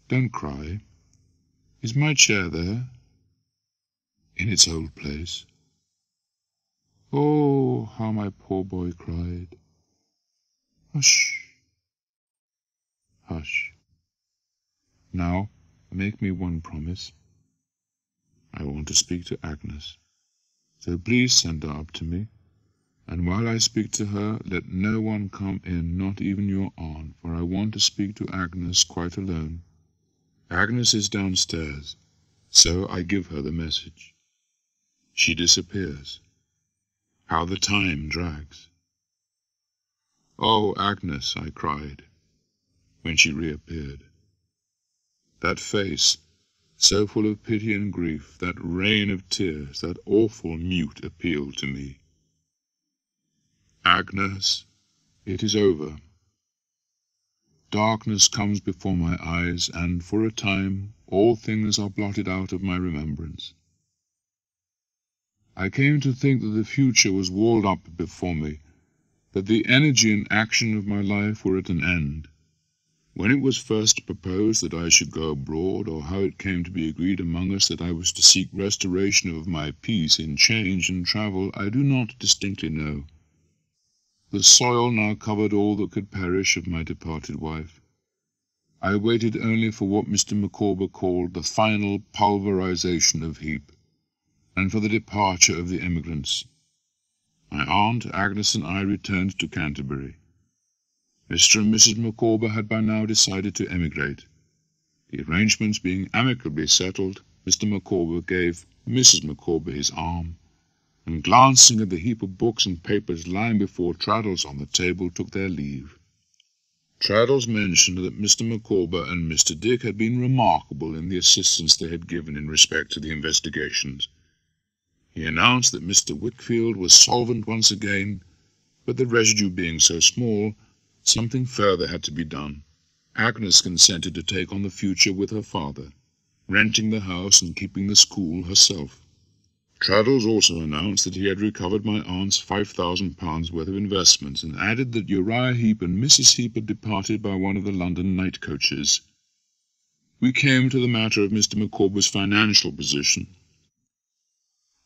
Don't cry. Is my chair there? In its old place? Oh, how my poor boy cried. Hush. Hush. Now, make me one promise. I want to speak to Agnes. So please send her up to me. And while I speak to her, let no one come in, not even your aunt, for I want to speak to Agnes quite alone. Agnes is downstairs, so I give her the message. She disappears. How the time drags. "Oh, Agnes," I cried, when she reappeared. That face, so full of pity and grief, that rain of tears, that awful mute appeal to me. Agnes, it is over. Darkness comes before my eyes, and for a time all things are blotted out of my remembrance. I came to think that the future was walled up before me, that the energy and action of my life were at an end. When it was first proposed that I should go abroad, or how it came to be agreed among us that I was to seek restoration of my peace in change and travel, I do not distinctly know. The soil now covered all that could perish of my departed wife. I waited only for what Mr. Micawber called the final pulverization of Heap, and for the departure of the emigrants. My aunt, Agnes, and I returned to Canterbury. Mr. and Mrs. Micawber had by now decided to emigrate. The arrangements being amicably settled, Mr. Micawber gave Mrs. Micawber his arm, and glancing at the heap of books and papers lying before Traddles on the table, took their leave. Traddles mentioned that Mr. Micawber and Mr. Dick had been remarkable in the assistance they had given in respect to the investigations. He announced that Mr. Wickfield was solvent once again, but the residue being so small, something further had to be done. Agnes consented to take on the future with her father, renting the house and keeping the school herself. Traddles also announced that he had recovered my aunt's £5,000 worth of investments, and added that Uriah Heep and Mrs. Heep had departed by one of the London night coaches. We came to the matter of Mr. Micawber's financial position.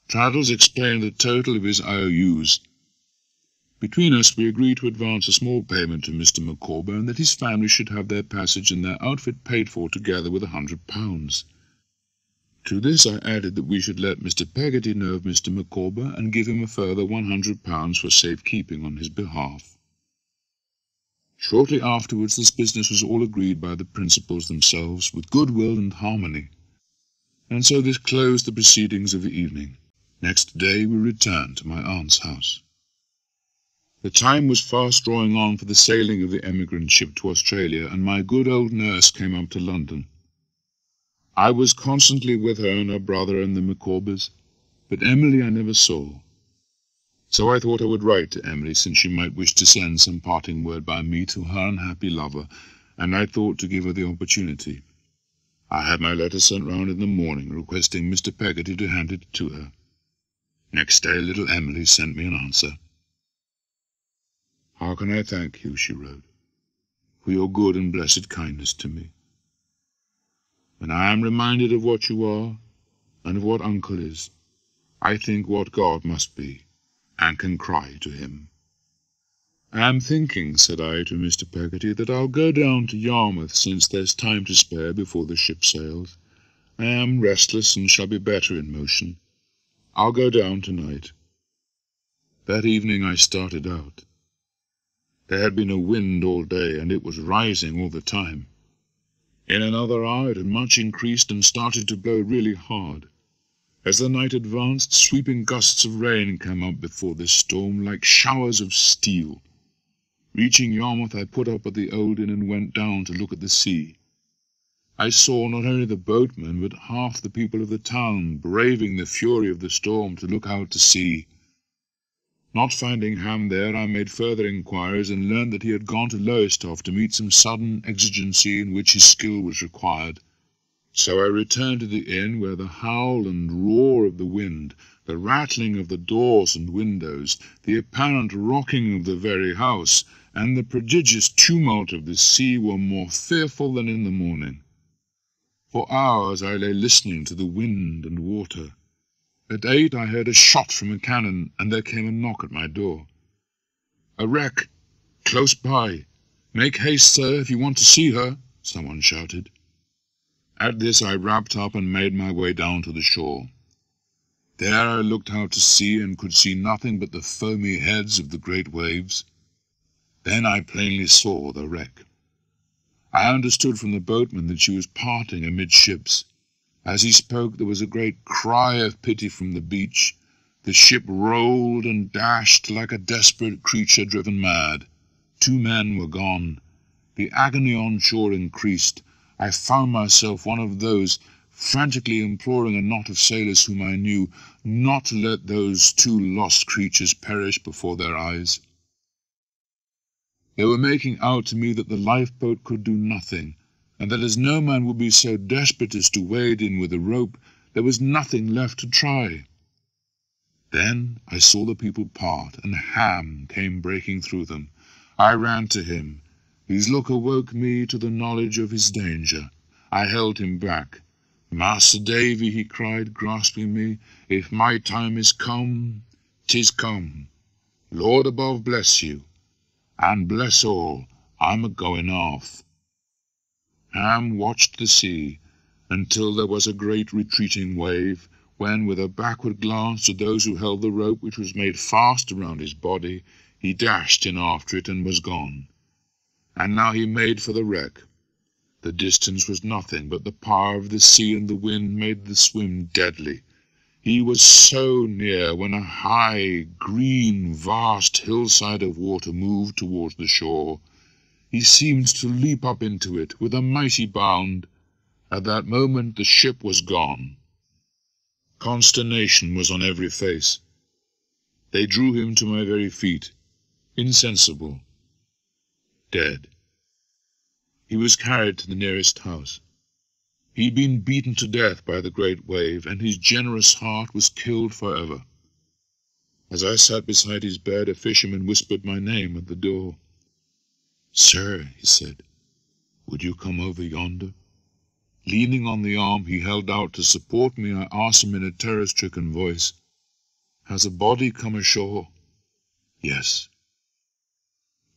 Traddles explained the total of his IOUs. Between us we agreed to advance a small payment to Mr. Micawber, and that his family should have their passage and their outfit paid for together with £100. To this I added that we should let Mr. Peggotty know of Mr. Micawber, and give him a further £100 for safe-keeping on his behalf. Shortly afterwards this business was all agreed by the principals themselves, with goodwill and harmony, and so this closed the proceedings of the evening. Next day we returned to my aunt's house. The time was fast drawing on for the sailing of the emigrant ship to Australia, and my good old nurse came up to London. I was constantly with her and her brother and the Micawbers, but Emily I never saw. So I thought I would write to Emily, since she might wish to send some parting word by me to her unhappy lover, and I thought to give her the opportunity. I had my letter sent round in the morning, requesting Mr. Peggotty to hand it to her. Next day little Emily sent me an answer. "How can I thank you," she wrote, "for your good and blessed kindness to me? When I am reminded of what you are, and of what Uncle is, I think what God must be, and can cry to him. I am thinking," said I to Mr. Peggotty, "that I'll go down to Yarmouth, since there's time to spare before the ship sails. I am restless, and shall be better in motion. I'll go down tonight." That evening I started out. There had been a wind all day, and it was rising all the time. In another hour it had much increased and started to blow really hard. As the night advanced, sweeping gusts of rain came up before this storm, like showers of steel. Reaching Yarmouth, I put up at the Old Inn and went down to look at the sea. I saw not only the boatmen, but half the people of the town, braving the fury of the storm to look out to sea. Not finding Ham there, I made further inquiries, and learned that he had gone to Lowestoft to meet some sudden exigency in which his skill was required. So I returned to the inn, where the howl and roar of the wind, the rattling of the doors and windows, the apparent rocking of the very house, and the prodigious tumult of the sea were more fearful than in the morning. For hours I lay listening to the wind and water. At 8 I heard a shot from a cannon, and there came a knock at my door. "A wreck, close by. Make haste, sir, if you want to see her," someone shouted. At this I wrapped up and made my way down to the shore. There I looked out to sea, and could see nothing but the foamy heads of the great waves. Then I plainly saw the wreck. I understood from the boatman that she was parting amidships. As he spoke, there was a great cry of pity from the beach. The ship rolled and dashed like a desperate creature driven mad. 2 men were gone. The agony on shore increased. I found myself one of those, frantically imploring a knot of sailors whom I knew, not to let those 2 lost creatures perish before their eyes. They were making out to me that the lifeboat could do nothing, and that as no man would be so desperate as to wade in with a rope, there was nothing left to try. Then I saw the people part, and Ham came breaking through them. I ran to him. His look awoke me to the knowledge of his danger. I held him back. "Master Davy," he cried, grasping me, "if my time is come, 'tis come. Lord above bless you, and bless all. I'm a-going off." Ham watched the sea until there was a great retreating wave, when, with a backward glance to those who held the rope which was made fast around his body, he dashed in after it and was gone. And now he made for the wreck. The distance was nothing, but the power of the sea and the wind made the swim deadly. He was so near when a high, green, vast hillside of water moved towards the shore. He seemed to leap up into it with a mighty bound. At that moment the ship was gone. Consternation was on every face. They drew him to my very feet, insensible, dead. He was carried to the nearest house. He'd been beaten to death by the great wave, and his generous heart was killed forever. As I sat beside his bed, a fisherman whispered my name at the door. "Sir," he said, "would you come over yonder?" Leaning on the arm he held out to support me, I asked him in a terror-stricken voice, "Has a body come ashore?" "Yes."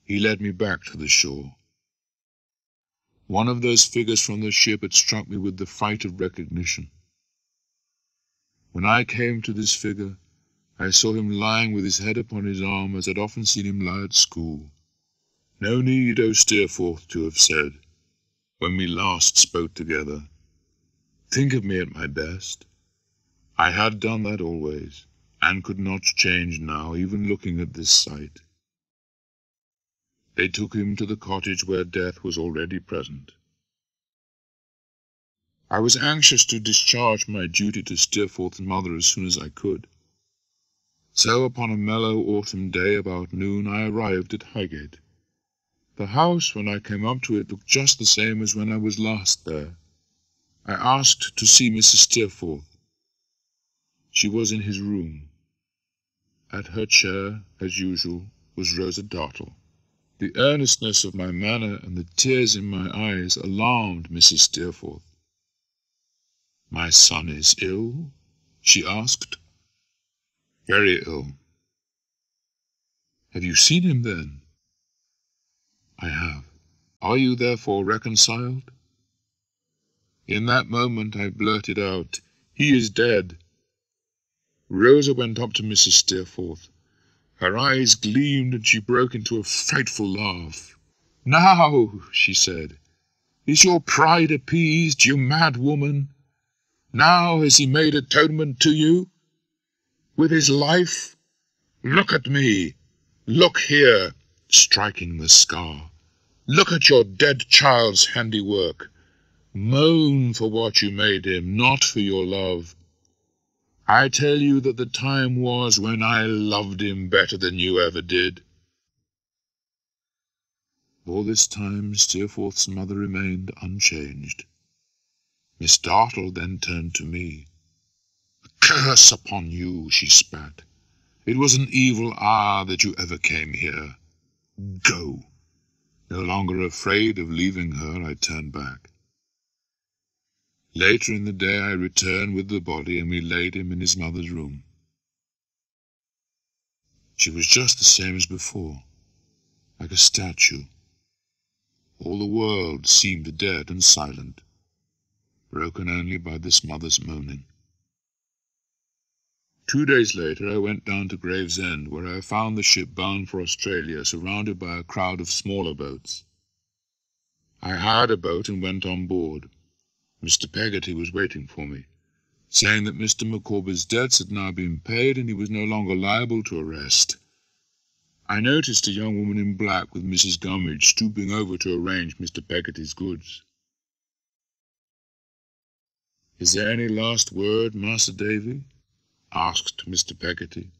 He led me back to the shore. One of those figures from the ship had struck me with the fright of recognition. When I came to this figure, I saw him lying with his head upon his arm, as I'd often seen him lie at school. No need, O Steerforth, to have said, when we last spoke together, "Think of me at my best." I had done that always, and could not change now, even looking at this sight. They took him to the cottage where death was already present. I was anxious to discharge my duty to Steerforth's mother as soon as I could. So upon a mellow autumn day about noon I arrived at Highgate. The house, when I came up to it, looked just the same as when I was last there. I asked to see Mrs. Steerforth. She was in his room. At her chair, as usual, was Rosa Dartle. The earnestness of my manner and the tears in my eyes alarmed Mrs. Steerforth. "My son is ill?" she asked. "Very ill." "Have you seen him, then?" "I have." "Are you therefore reconciled?" In that moment I blurted out, "He is dead." Rosa went up to Mrs. Steerforth. Her eyes gleamed, and she broke into a frightful laugh. "Now," she said, "is your pride appeased, you mad woman? Now has he made atonement to you? With his life? Look at me. Look here," striking the scar. "Look at your dead child's handiwork. Moan for what you made him, not for your love. I tell you that the time was when I loved him better than you ever did." All this time Steerforth's mother remained unchanged. Miss Dartle then turned to me. "A curse upon you," she spat. "It was an evil hour that you ever came here. Go." No longer afraid of leaving her, I turned back. Later in the day I returned with the body, and we laid him in his mother's room. She was just the same as before, like a statue. All the world seemed dead and silent, broken only by this mother's moaning. 2 days later I went down to Gravesend, where I found the ship bound for Australia, surrounded by a crowd of smaller boats. I hired a boat and went on board. Mr. Peggotty was waiting for me, saying that Mr. Micawber's debts had now been paid and he was no longer liable to arrest. I noticed a young woman in black with Mrs. Gummidge stooping over to arrange Mr. Peggotty's goods. "Is there any last word, Master Davy?" asked Mr. Peggotty.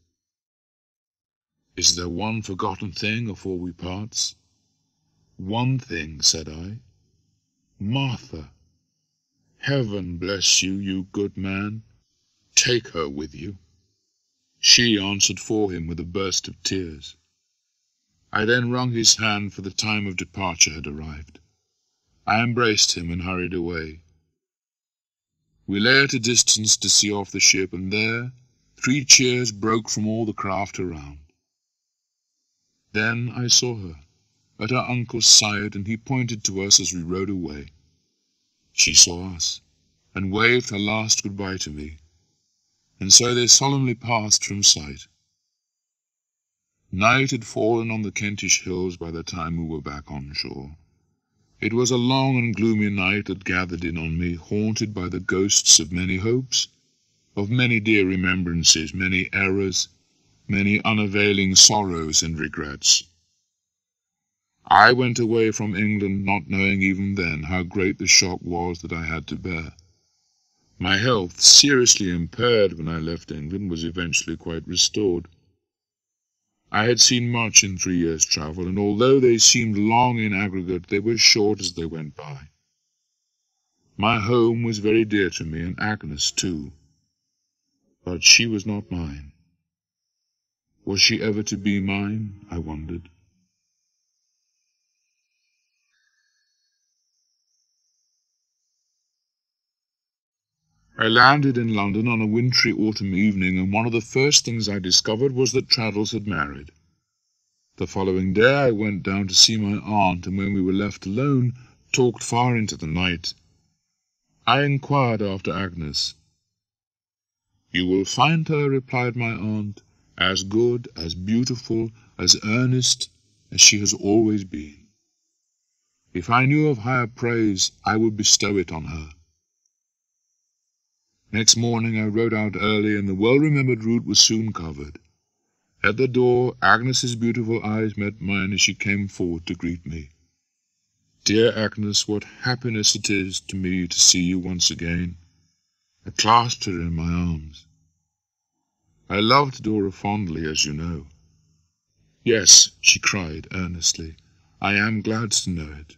"Is there one forgotten thing afore we parts?" "One thing," said I. "Martha. Heaven bless you, you good man. Take her with you." She answered for him with a burst of tears. I then wrung his hand, for the time of departure had arrived. I embraced him and hurried away. We lay at a distance to see off the ship, and there 3 cheers broke from all the craft around. Then I saw her, at her uncle's side, and he pointed to us as we rowed away. She saw us, and waved her last goodbye to me, and so they solemnly passed from sight. Night had fallen on the Kentish hills by the time we were back on shore. It was a long and gloomy night that gathered in on me, haunted by the ghosts of many hopes, of many dear remembrances, many errors, many unavailing sorrows and regrets. I went away from England not knowing even then how great the shock was that I had to bear. My health, seriously impaired when I left England, was eventually quite restored. I had seen much in 3 years' travel, and although they seemed long in aggregate, they were short as they went by. My home was very dear to me, and Agnes too. But she was not mine. Was she ever to be mine, I wondered. I landed in London on a wintry autumn evening, and one of the first things I discovered was that Traddles had married. The following day I went down to see my aunt, and when we were left alone, talked far into the night. I inquired after Agnes. "You will find her," replied my aunt, "as good, as beautiful, as earnest as she has always been. If I knew of higher praise, I would bestow it on her." Next morning I rode out early, and the well-remembered route was soon covered. At the door, Agnes's beautiful eyes met mine as she came forward to greet me. "Dear Agnes, what happiness it is to me to see you once again." I clasped her in my arms. I loved Dora fondly, as you know. "Yes," she cried earnestly, "I am glad to know it."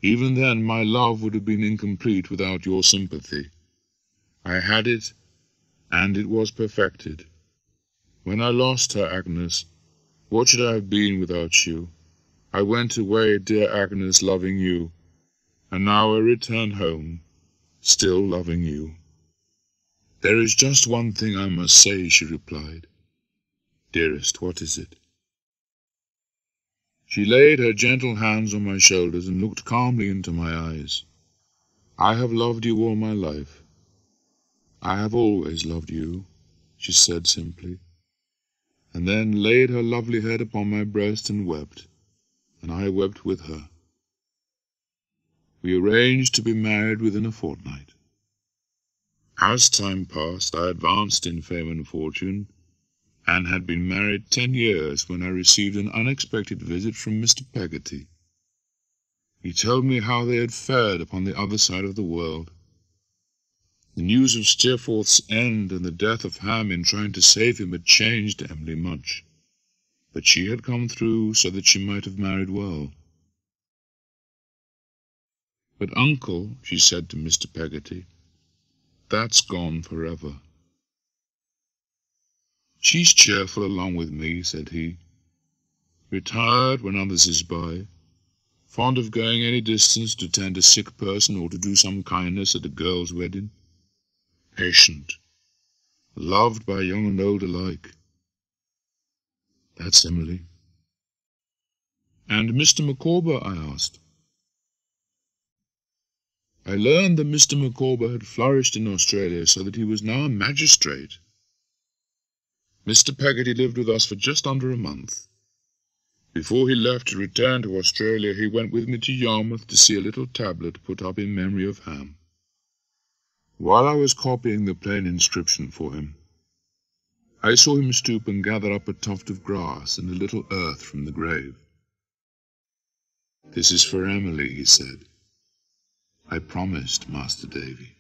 Even then my love would have been incomplete without your sympathy. I had it, and it was perfected. When I lost her, Agnes, what should I have been without you? I went away, dear Agnes, loving you, and now I return home, still loving you. "There is just one thing I must say," she replied. "Dearest, what is it?" She laid her gentle hands on my shoulders and looked calmly into my eyes. "I have loved you all my life. I have always loved you," she said simply, and then laid her lovely head upon my breast and wept, and I wept with her. We arranged to be married within a fortnight. As time passed, I advanced in fame and fortune, and had been married 10 years when I received an unexpected visit from Mr. Peggotty. He told me how they had fared upon the other side of the world. The news of Steerforth's end and the death of Ham in trying to save him had changed Emily much, but she had come through so that she might have married well. "But, Uncle," she said to Mr. Peggotty, "that's gone forever." "She's cheerful along with me," said he. "Retired when others is by. Fond of going any distance to tend a sick person or to do some kindness at a girl's wedding. Patient. Loved by young and old alike. That's Emily." "And Mr. Micawber?" I asked. I learned that Mr. Micawber had flourished in Australia so that he was now a magistrate. Mr. Peggotty lived with us for just under a month. Before he left to return to Australia, he went with me to Yarmouth to see a little tablet put up in memory of Ham. While I was copying the plain inscription for him, I saw him stoop and gather up a tuft of grass and a little earth from the grave. "This is for Emily," he said. "I promised, Master Davy."